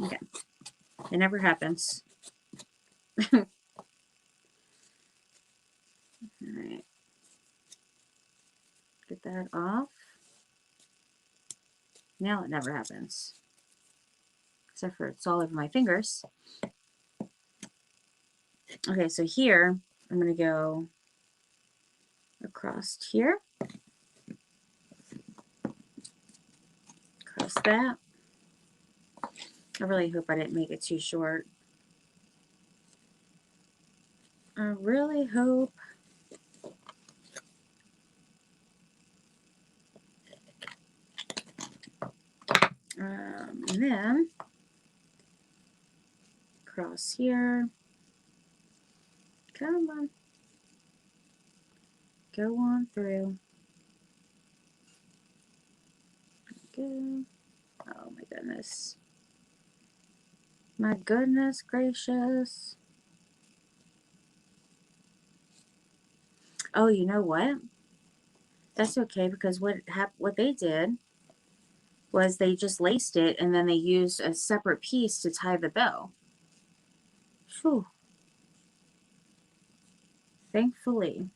Okay. It never happens. Alright. Get that off. Now it never happens. Except for it's all over my fingers. Okay, so here, I'm going to go across here. Across that. I really hope I didn't make it too short. I really hope. And then across here. Come on. Go on through. Go. Oh my goodness. My goodness gracious. Oh, you know what? That's okay, because what they did was they just laced it and then they used a separate piece to tie the bow. Whew. Thankfully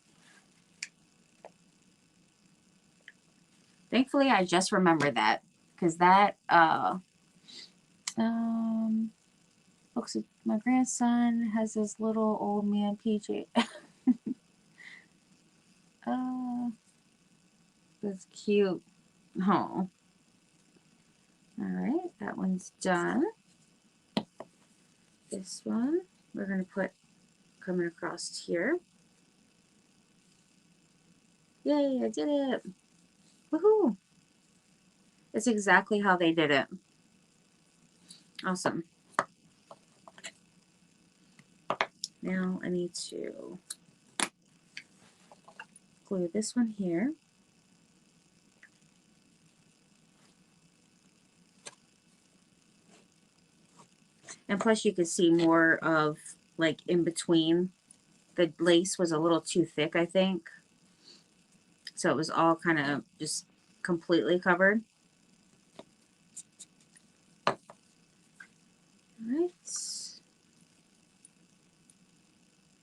I just remembered that, because that looks like my grandson has this little old man PJ. That's cute. Oh. Alright, that one's done. This one we're going to put coming across here. Yay, I did it. Woohoo! It's exactly how they did it. Awesome. Now I need to glue this one here. And plus you could see more of like in between. The lace was a little too thick, I think. So it was all kind of just completely covered. Alright.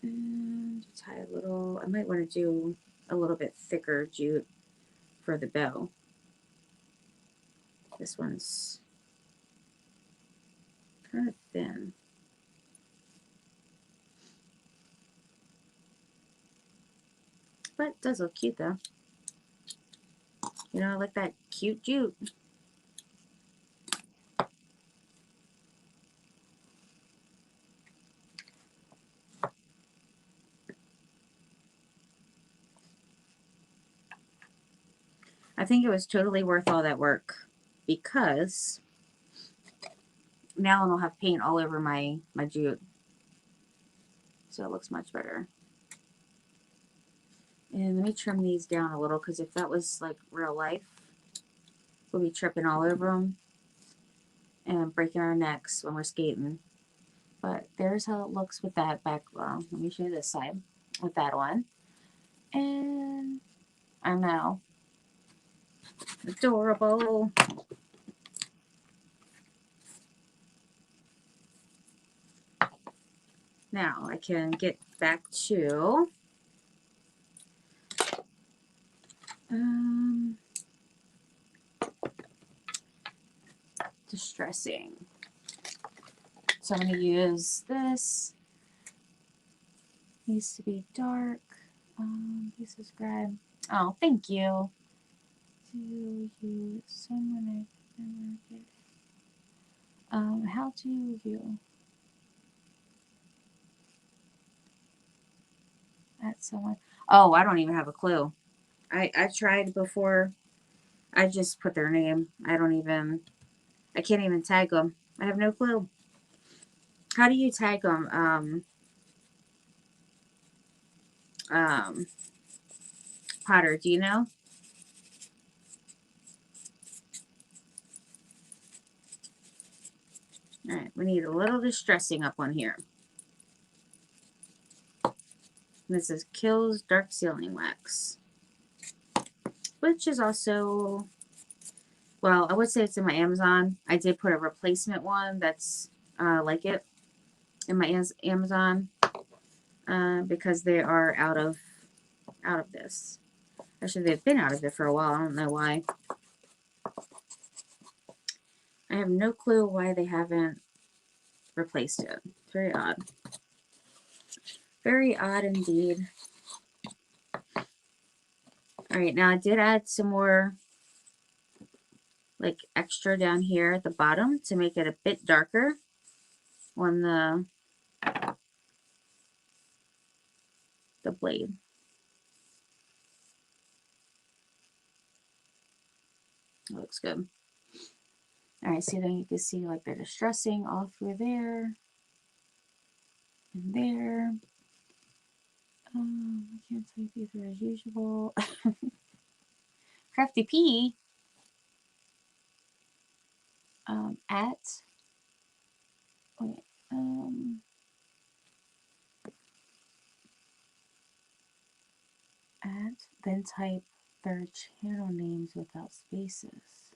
And tie a little, I might want to do a little bit thicker jute for the bow. This one's kind of thin. But it does look cute though. You know, I like that cute jute. I think it was totally worth all that work, because now I don't have paint all over my jute. So it looks much better. And let me trim these down a little, because if that was like real life, we'll be tripping all over them and breaking our necks when we're skating. But there's how it looks with that background. Let me show you this side with that one. And I know. Adorable. Now I can get back to distressing. So I'm going to use this. Needs to be dark. This is red. Oh, thank you. Do you someone I never get it? How do you add someone? Oh, I don't even have a clue. I tried before. I just put their name. I can't even tag them. I have no clue. How do you tag them? Potter, do you know? All right, we need a little distressing up on here. This is Kills Dark Sealing Wax, which is also, well, I would say it's in my Amazon. I did put a replacement one that's like it in my Amazon because they are out of this. Actually, they've been out of it for a while. I don't know why. I have no clue why they haven't replaced it. Very odd. Very odd indeed. All right, now I did add some more like extra down here at the bottom to make it a bit darker on the blade. It looks good. All right, so then you can see like the distressing all through there and there. I can't type either as usual. Crafty P at wait, at then type their channel names without spaces.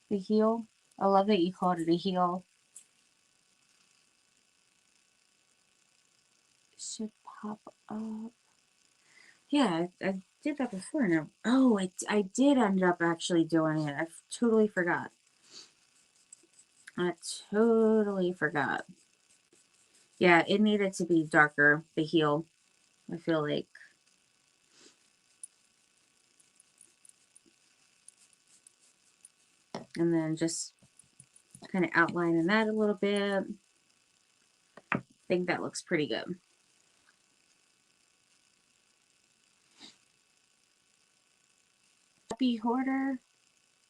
The heel. I love that you called it a heel. Should pop up. Yeah, I did that before. Now, oh, I did end up actually doing it. I totally forgot. I totally forgot. Yeah, it needed to be darker, the heel. I feel like. And then just kind of outlining that a little bit. I think that looks pretty good. Choppy Hoarder.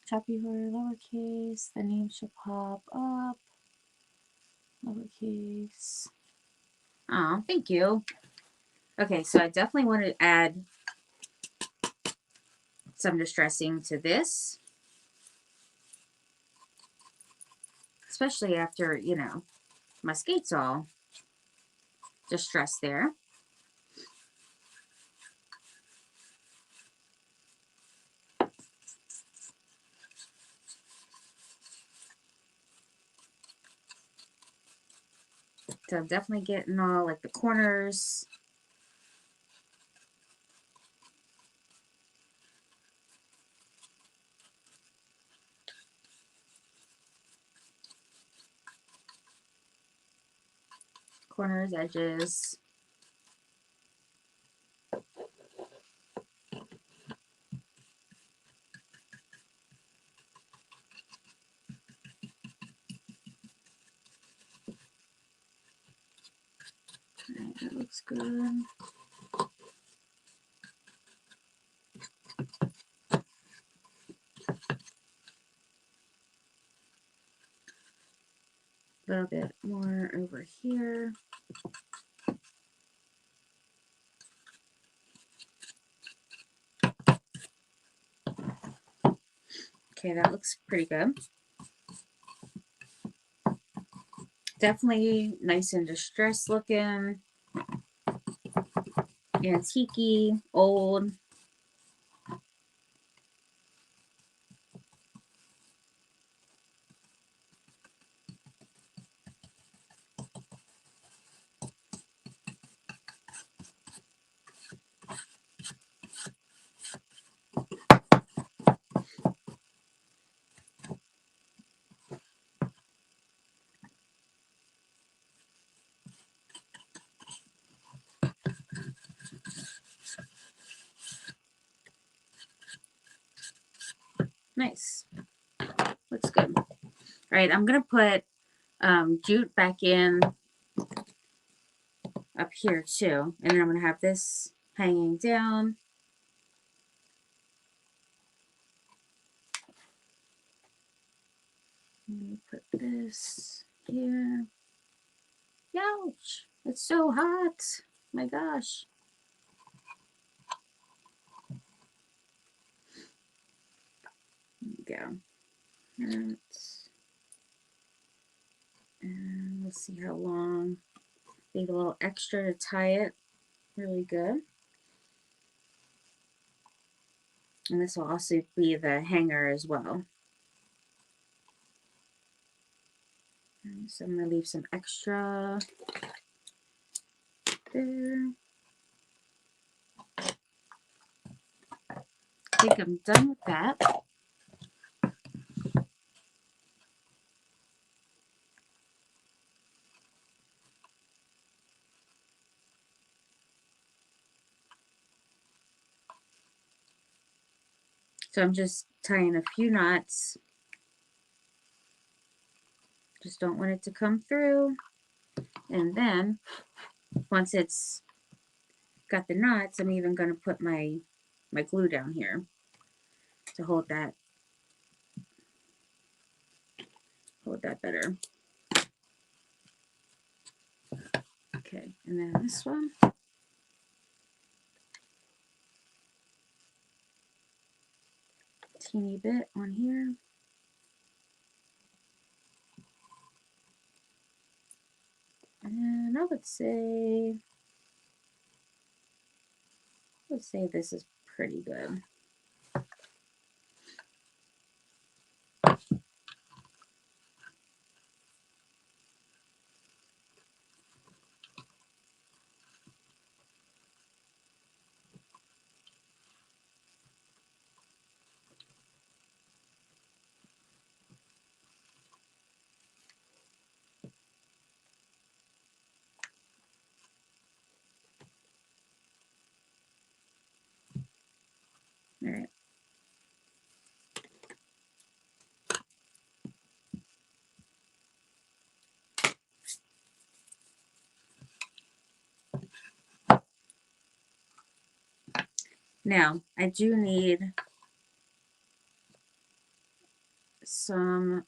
Choppy Hoarder, lowercase. The name should pop up. Lowercase. Oh, thank you. Okay, so I definitely want to add some distressing to this. Especially after, you know, my skates all distressed there. So I'm definitely getting all like the corners. Corners, edges. Alright, that looks good. A little bit more over here. Okay, that looks pretty good. Definitely nice and distressed looking. Antique-y, old. Nice. Looks good. All right, I'm going to put jute back in up here too. And then I'm going to have this hanging down. Let me put this here. Ouch! It's so hot. My gosh. There we go. And let's see how long. Need a little extra to tie it really good. And this will also be the hanger as well. So I'm going to leave some extra there. I think I'm done with that. So I'm just tying a few knots. Just don't want it to come through. And then once it's got the knots, I'm even going to put my glue down here to hold that better. Okay, and then this one. Teeny bit on here. And I would say this is pretty good. All right. Now, I do need some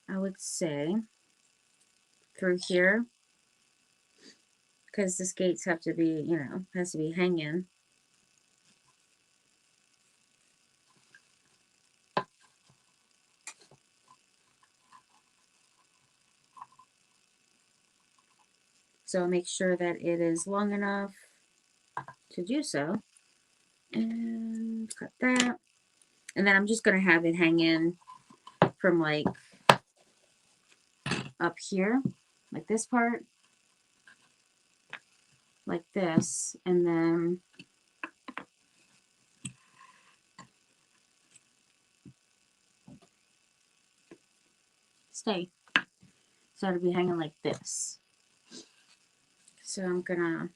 I would say through here, because the skates have to be, has to be hanging. So make sure that it is long enough to do so. And cut that. And then I'm just going to have it hang in from like up here, like this part, like this, and then stay. So it'll be hanging like this. So I'm going to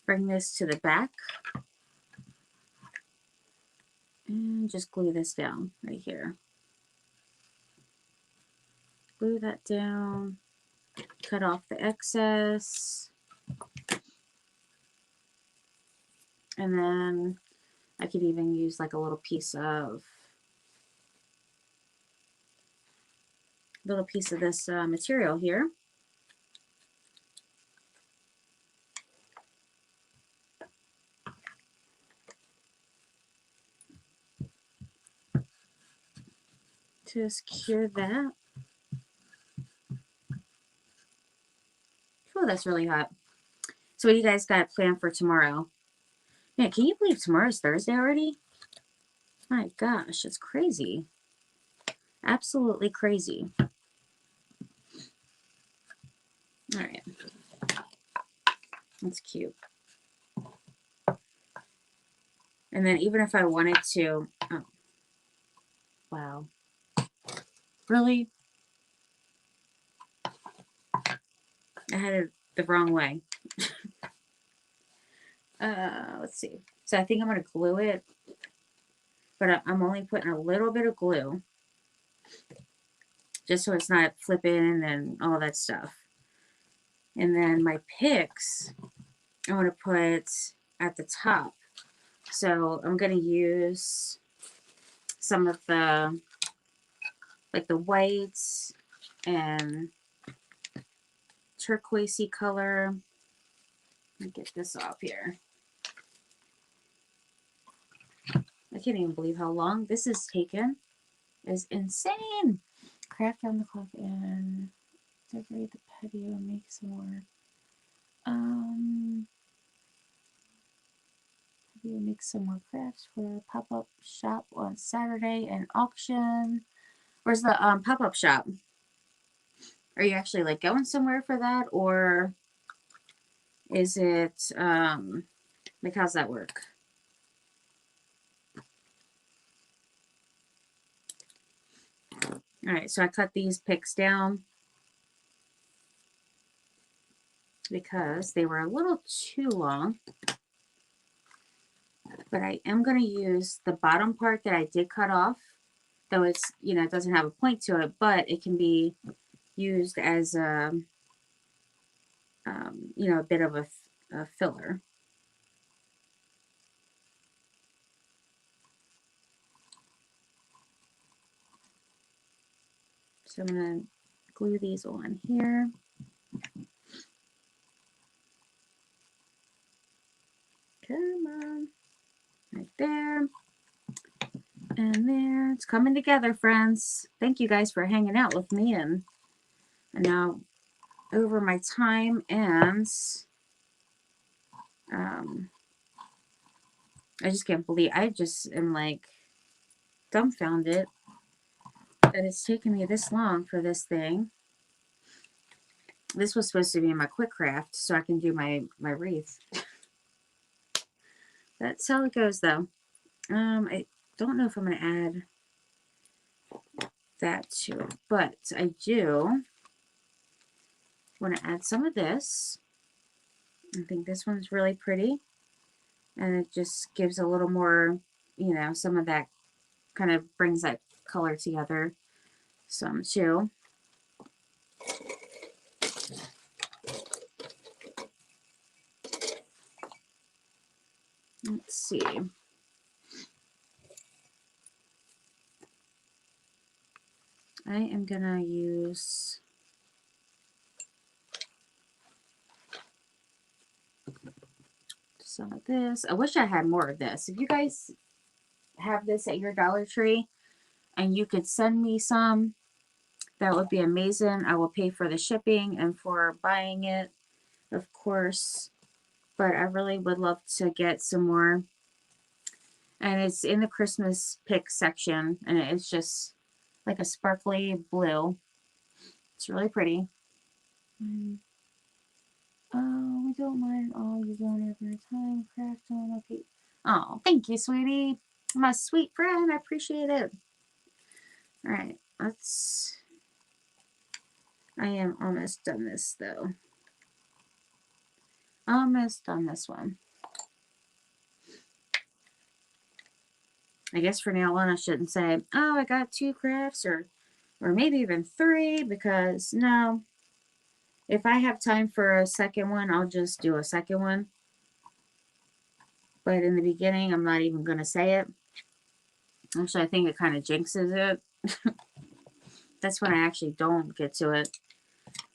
bring this to the back and just glue this down right here. Glue that down, cut off the excess, and then I could even use like a little piece of this material here. Just cure that. Oh, that's really hot. So what do you guys got planned for tomorrow? Man, can you believe tomorrow's Thursday already? My gosh, it's crazy. Absolutely crazy. All right. That's cute. And then even if I wanted to, oh, wow. Really? I had it the wrong way. Let's see. So I think I'm going to glue it, but I'm only putting a little bit of glue just so it's not flipping and all that stuff. And then my picks, I want to put at the top. So I'm going to use some of the, like the whites and turquoisey color. Let me get this off here. I can't even believe how long this has taken. It's insane. Craft on the cloth and decorate the patio. Make some more. Patio, make some more crafts for pop-up shop on Saturday and auction. Where's the pop-up shop? Are you actually like going somewhere for that, or is it like how's that work? All right, so I cut these picks down because they were a little too long. But I am going to use the bottom part that I did cut off, though it's, you know, it doesn't have a point to it, but it can be used as a, you know, a bit of a filler. So I'm going to glue these on here. Come on. Right there. And there. It's coming together, friends. Thank you guys for hanging out with me. And now over my time, and I just can't believe, I just am like dumbfounded that it's taken me this long for this thing. This was supposed to be my quick craft so I can do my wreath. That's how it goes, though. I don't know if I'm going to add that to it, but I do want to add some of this. I think this one's really pretty, and it just gives a little more, you know, some of that kind of brings that color together some too. Let's see. I am gonna use some of this. I wish I had more of this. If you guys have this at your Dollar Tree and you could send me some, that would be amazing. I will pay for the shipping and for buying it, of course. But I really would love to get some more. And it's in the Christmas pick section, and it's just like a sparkly blue. It's really pretty. Oh, we don't mind all you doing every time. Craft on. Okay. Oh, thank you, sweetie. My sweet friend. I appreciate it. All right. Let's. I am almost done this, though. Almost done this one. I guess for now on, I shouldn't say, oh, I got 2 crafts or maybe even 3, because no. If I have time for a second one, I'll just do a second one. But in the beginning, I'm not even going to say it. Actually, I think it kind of jinxes it. That's when I actually don't get to it,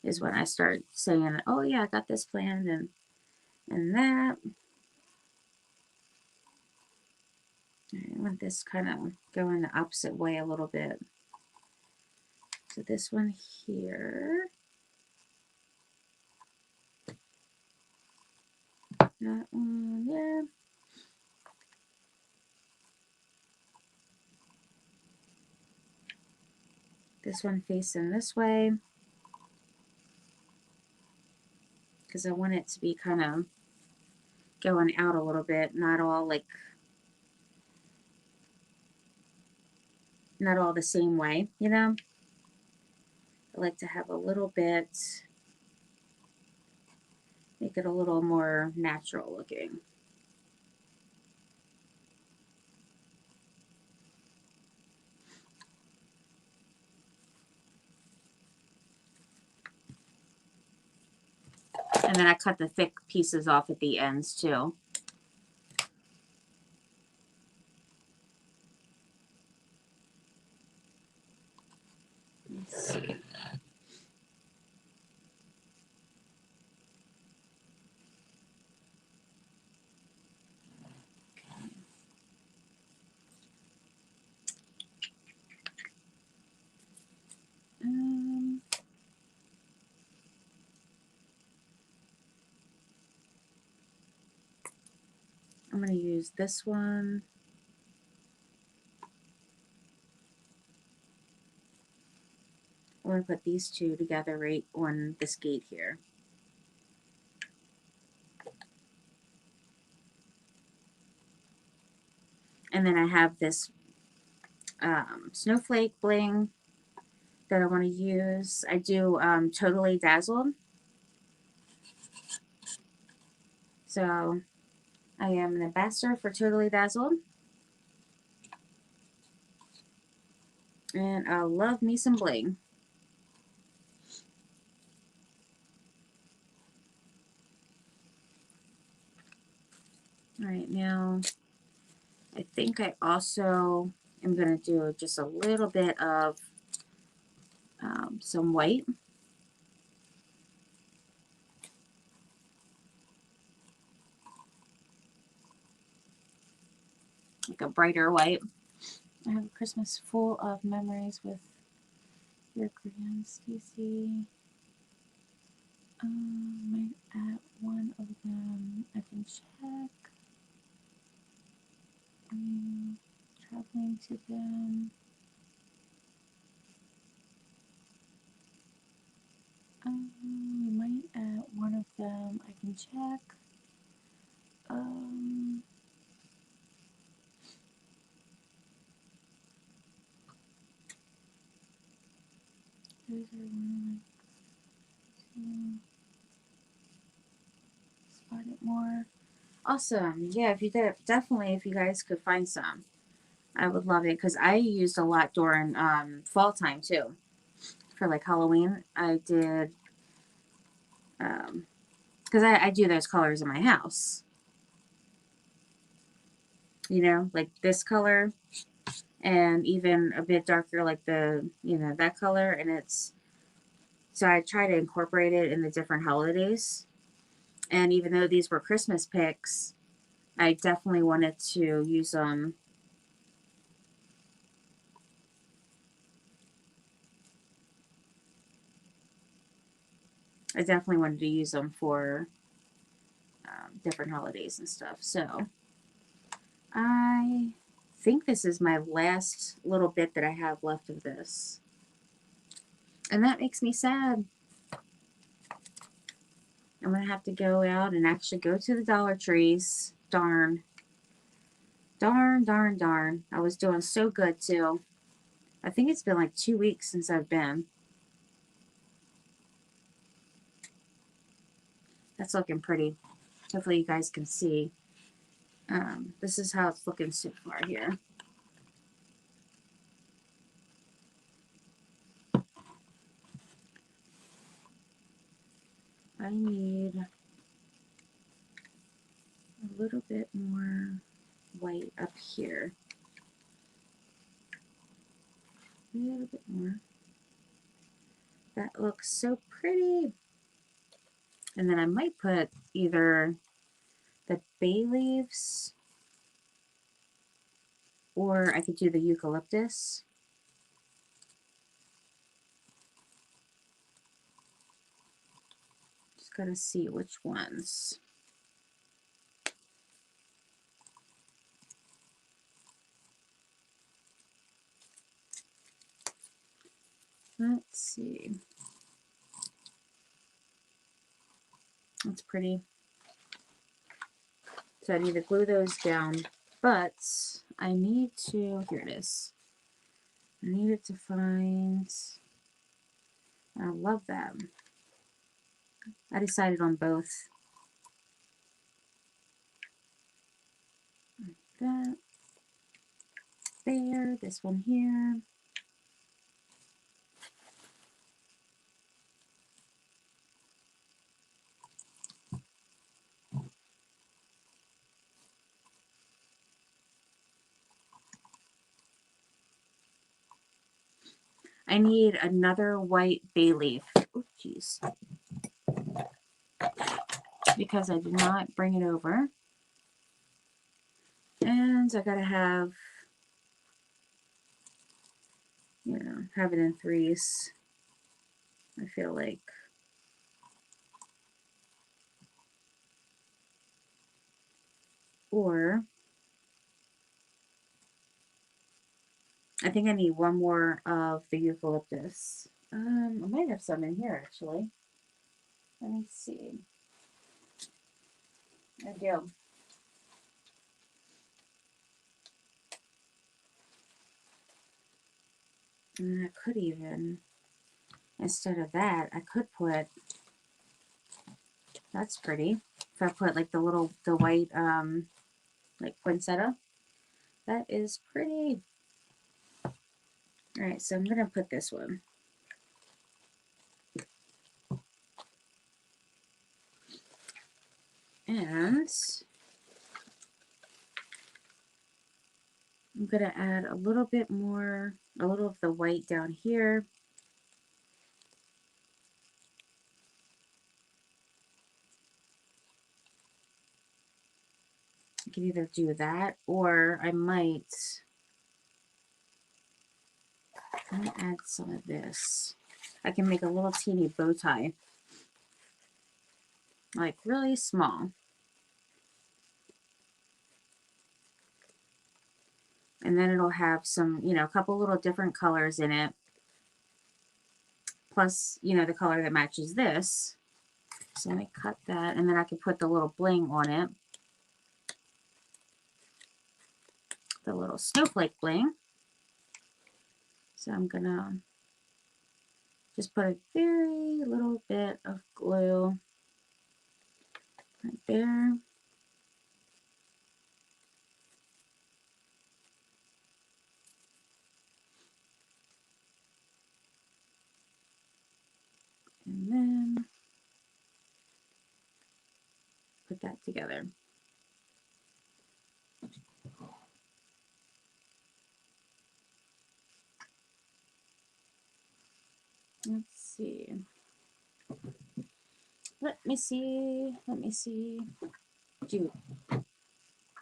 is when I start saying, oh yeah, I got this planned and that. I want this kind of going the opposite way a little bit. So this one here. That one, yeah. This one facing this way. Because I want it to be kind of going out a little bit, not all like, not all the same way, you know? I like to have a little bit, make it a little more natural looking. And then I cut the thick pieces off at the ends too. Let's see. I'm going to use this one. I'm going to put these two together right on this gate here. And then I have this snowflake bling that I want to use. I do Totally Dazzled. So I am an ambassador for Totally Dazzled. And I love me some bling. All right, now I think I also am going to do just a little bit of some white. Like a brighter white. I have a Christmas full of memories with your grand Stacy. Might add one of them. I can check. Are you traveling to them? You might add one of them. I can check. Those are one, two. Spot it more. Awesome. Yeah, if you did, definitely if you guys could find some, I would love it because I used a lot during fall time too. For like Halloween, I did because I do those colors in my house. You know, like this color and even a bit darker like the, you know, that color. And it's, so I try to incorporate it in the different holidays. And even though these were Christmas picks, I definitely wanted to use them. I definitely wanted to use them for different holidays and stuff. So I think this is my last little bit that I have left of this. And that makes me sad. I'm going to have to go out and actually go to the Dollar Trees. Darn. Darn, darn, darn. I was doing so good too. I think it's been like 2 weeks since I've been. That's looking pretty. Hopefully you guys can see. This is how it's looking so far here. I need a little bit more white up here. A little bit more. That looks so pretty. And then I might put either the bay leaves or I could do the eucalyptus. Just gotta see which ones. Let's see. That's pretty. So I need to glue those down, but I need to, here it is. I needed to find, I love them. I decided on both. Like that. There, this one here. I need another white bay leaf. Oh, jeez. Because I did not bring it over. And I gotta have, you know, have it in threes. I feel like. Or I think I need one more of the eucalyptus. I might have some in here actually. Let me see. I do. And I could even, instead of that, I could put, that's pretty. If I put like the little, the white, like poinsettia, that is pretty. All right, so I'm gonna put this one. And I'm gonna add a little bit more, a little of the white down here. I can either do that or I might, I'm gonna add some of this. I can make a little teeny bow tie, like really small. And then it'll have some, you know, a couple little different colors in it. Plus, you know, the color that matches this. So let me cut that and then I can put the little bling on it. The little snowflake bling. So I'm gonna just put a very little bit of glue right there. And then put that together. Let's see. Let me see. Let me see. Jute.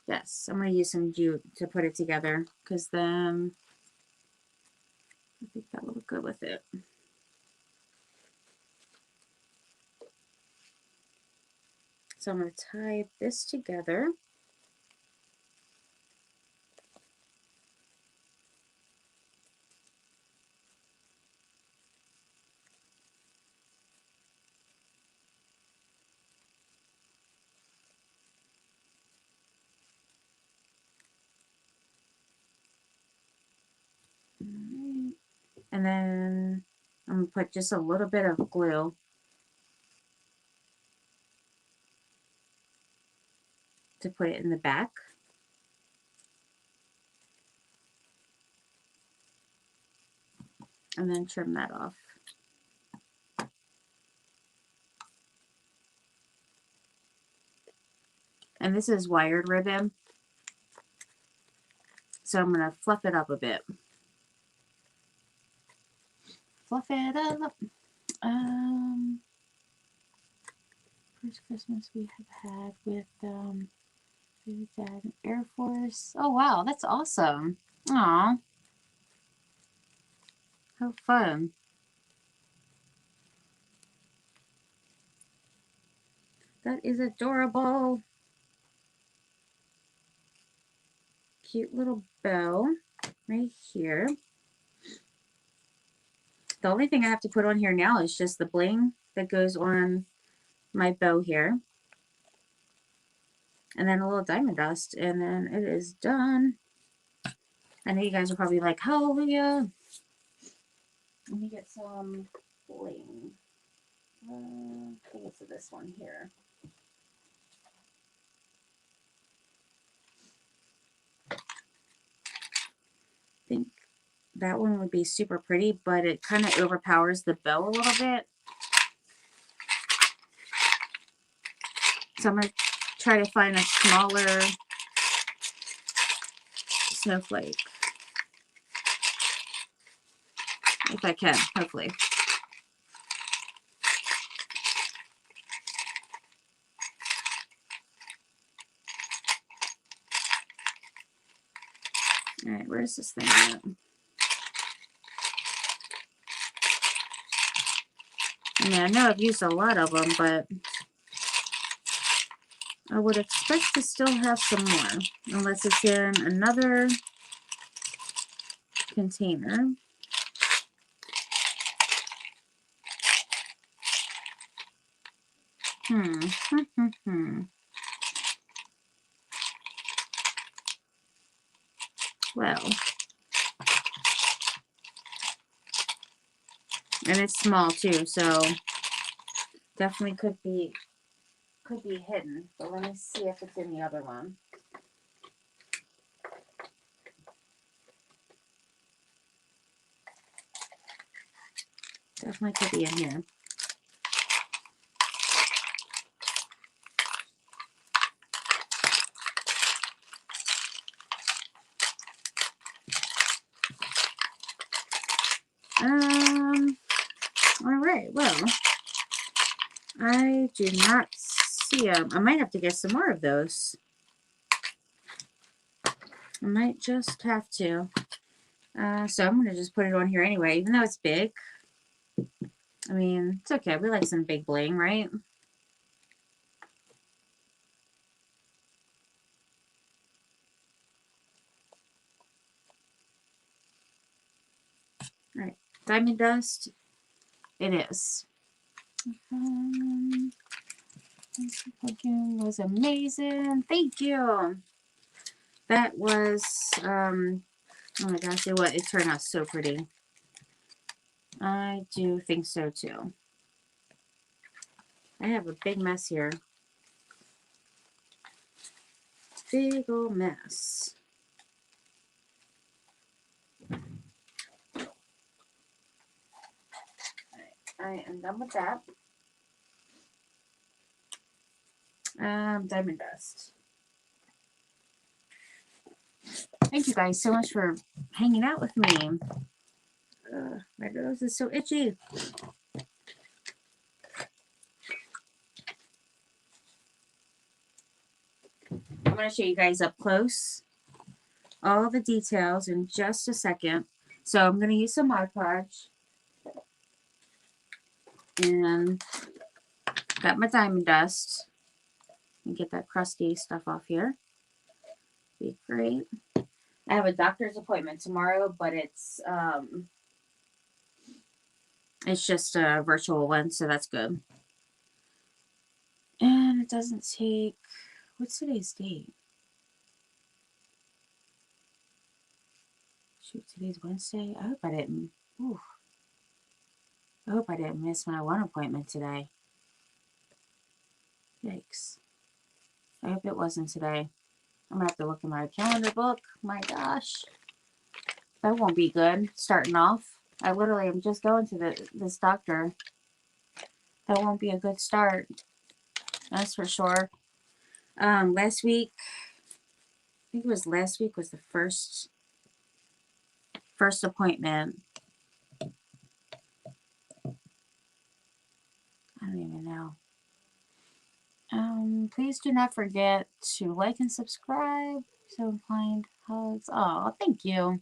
Yes, I'm going to use some jute to put it together because then I think that will look good with it. So I'm going to tie this together. And then I'm going to put just a little bit of glue to put it in the back. And then trim that off. And this is wired ribbon. So I'm going to fluff it up a bit. Fluff it up. First Christmas we have had with baby dad and Air Force. Oh wow, that's awesome. Aw. How fun. That is adorable. Cute little bow right here. The only thing I have to put on here now is just the bling that goes on my bow here. And then a little diamond dust, and then it is done. I know you guys are probably like, hallelujah. Let me get some bling. What's this one here? I think that one would be super pretty, but it kind of overpowers the bow a little bit. So I'm going to try to find a smaller snowflake. If I can, hopefully. Alright, where's this thing at? I mean, I know I've used a lot of them, but I would expect to still have some more. Unless it's in another container. Well. And it's small too, so definitely could be hidden. But let me see if it's in the other one. Definitely could be in here. All right, well, I do not see them. I might have to get some more of those. I might just have to. So I'm going to just put it on here anyway, even though it's big. I mean, it's okay. We like some big bling, right? All right, diamond dust. It is. Was amazing. Thank you. That was, oh my gosh, it turned out so pretty. I do think so too. I have a big mess here. Big old mess. I am done with that. Diamond dust. Thank you guys so much for hanging out with me. My nose is so itchy. I'm going to show you guys up close all the details in just a second. So I'm going to use some Mod Podge. And got my diamond dust. And get that crusty stuff off here. Be great. I have a doctor's appointment tomorrow, but it's just a virtual one, so that's good. And it doesn't take, what's today's date? Shoot, today's Wednesday. I hope I didn't miss my one appointment today. Yikes. I hope it wasn't today. I'm gonna have to look in my calendar book. My gosh. That won't be good starting off. I literally am just going to this doctor. That won't be a good start. That's for sure. Last week, I think it was last week was the first appointment. I don't even know. Please do not forget to like and subscribe. So inclined hugs. Oh, thank you.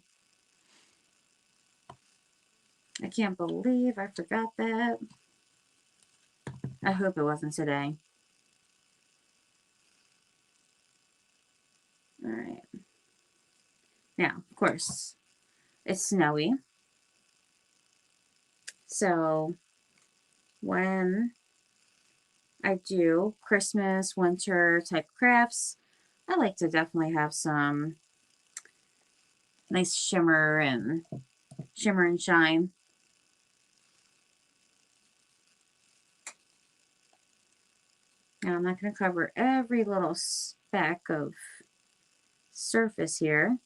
I can't believe I forgot that. I hope it wasn't today. All right. Now, of course, it's snowy. So when I do Christmas, winter type crafts, I like to definitely have some nice shimmer and shine. Now I'm not going to cover every little speck of surface here.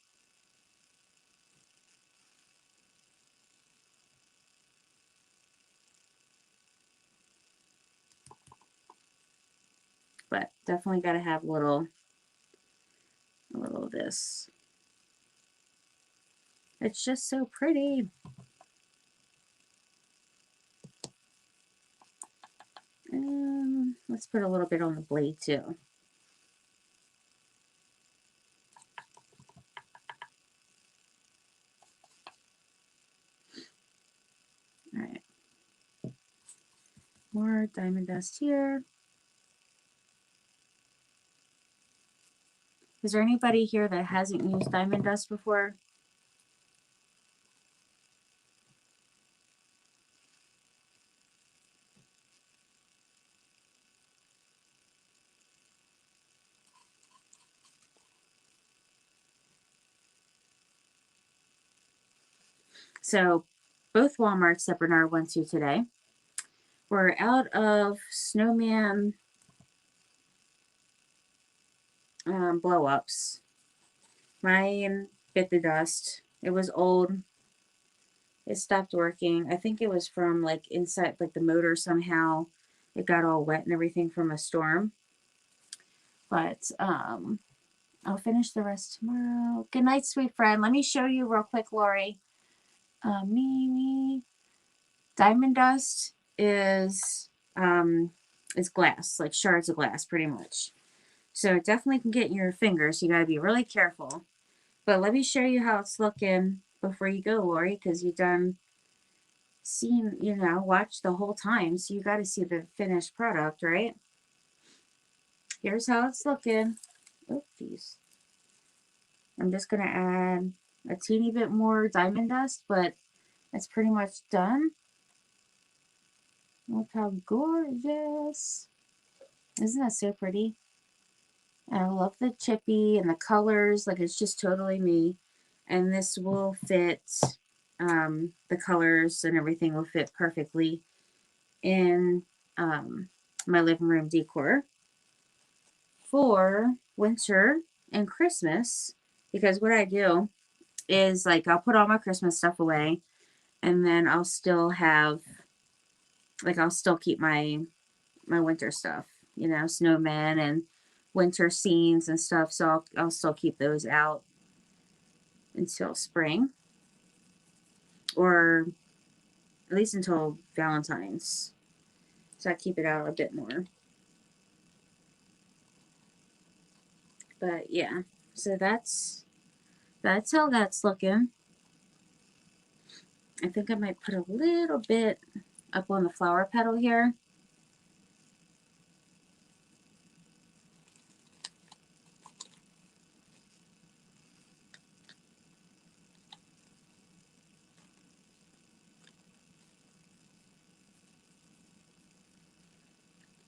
But definitely got to have a little of this. It's just so pretty. Let's put a little bit on the blade too. All right. More diamond dust here. Is there anybody here that hasn't used diamond dust before? So both Walmarts that Bernard went to today were out of snowman blow ups. Mine bit the dust. It was old. It stopped working. I think it was from like inside, like the motor somehow. It got all wet and everything from a storm. But I'll finish the rest tomorrow. Good night, sweet friend. Let me show you real quick, Lori. Mimi. Diamond dust is glass, like shards of glass, pretty much. So it definitely can get in your fingers. You got to be really careful. But let me show you how it's looking before you go, Lori, because you done seen, watched the whole time. So you got to see the finished product, right? Here's how it's looking. Oh, geez. I'm just going to add a teeny bit more diamond dust, but it's pretty much done. Look how gorgeous. Isn't that so pretty? And I love the chippy and the colors. Like, it's just totally me. And this will fit, the colors and everything will fit perfectly in my living room decor for winter and Christmas. Because what I do is, like, I'll put all my Christmas stuff away. And then I'll still have, like, I'll still keep my winter stuff. Snowmen and winter scenes and stuff. So I'll still keep those out until spring, or at least until Valentine's. So I keep it out a bit more. But yeah, so that's how that's looking. I think I might put a little bit up on the flower petal here.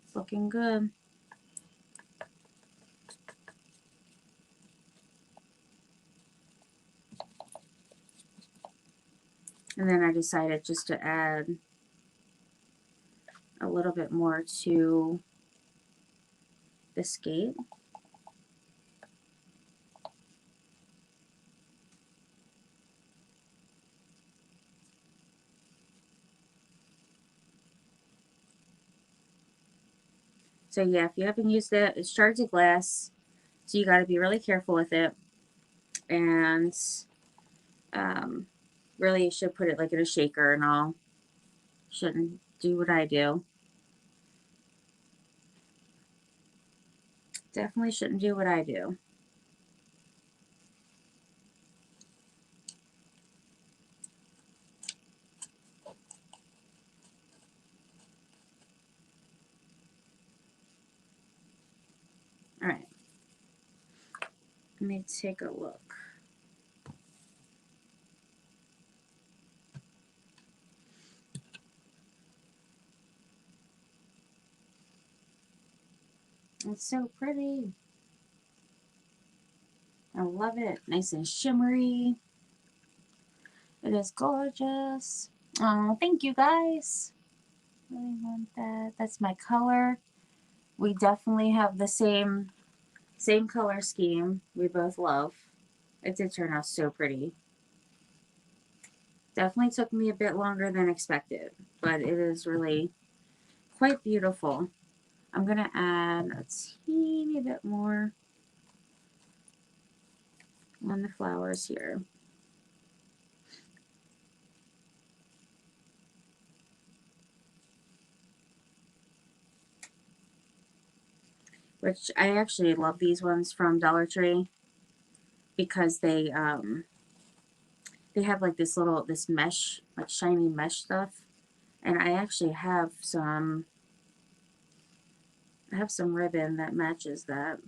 It's looking good. And then I decided just to add a little bit more to the skate. So yeah, if you haven't used it, it's shards of glass. So you got to be really careful with it. And really you should put it like in a shaker and all. Shouldn't do what I do. Definitely shouldn't do what I do. All right. Let me take a look. It's so pretty. I love it. Nice and shimmery. It is gorgeous. Oh, thank you guys. Really want that. That's my color. We definitely have the same color scheme we both love. It did turn out so pretty. Definitely took me a bit longer than expected, but it is really quite beautiful. I'm going to add a teeny bit more on the flowers here. Which I actually love these ones from Dollar Tree because they have like this mesh, like shiny mesh stuff. And I actually have some ribbon that matches that.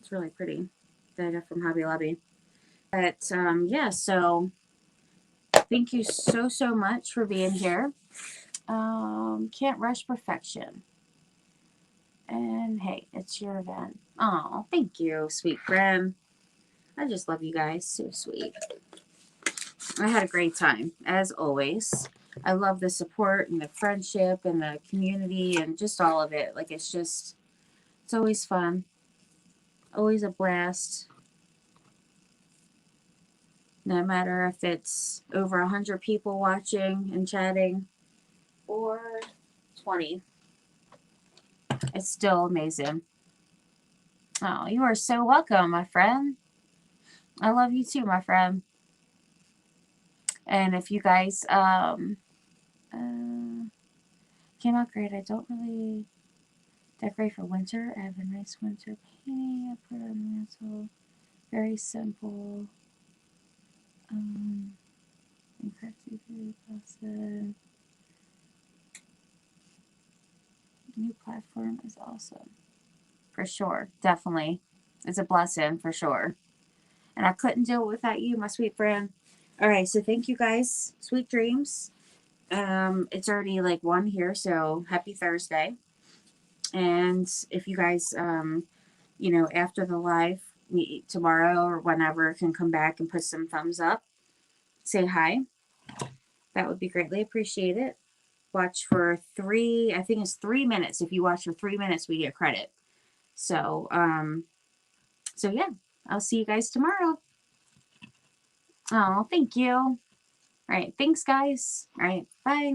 It's really pretty that I got from Hobby Lobby. But yeah, so thank you so much for being here. Can't rush perfection. And hey, it's your event. Oh, thank you, sweet friend. I just love you guys. So sweet. I had a great time, as always. I love the support and the friendship and the community and just all of it. Like, it's always fun. Always a blast. No matter if it's over 100 people watching and chatting or 20. It's still amazing. Oh, you are so welcome, my friend. I love you too, my friend. And if you guys came out great, I don't really decorate for winter. I have a nice winter painting. I put on the mantle. Very simple. And Crafty food pasta. New platform is awesome. For sure. Definitely. It's a blessing for sure. And I couldn't do it without you, my sweet friend. All right, so thank you guys. Sweet dreams. It's already like 1 here, so happy Thursday. And if you guys, after the live tomorrow or whenever, can come back and put some thumbs up, say hi. That would be greatly appreciated. Watch for I think it's 3 minutes. If you watch for 3 minutes, we get credit. So, yeah, I'll see you guys tomorrow. Oh, thank you. All right. Thanks, guys. All right. Bye.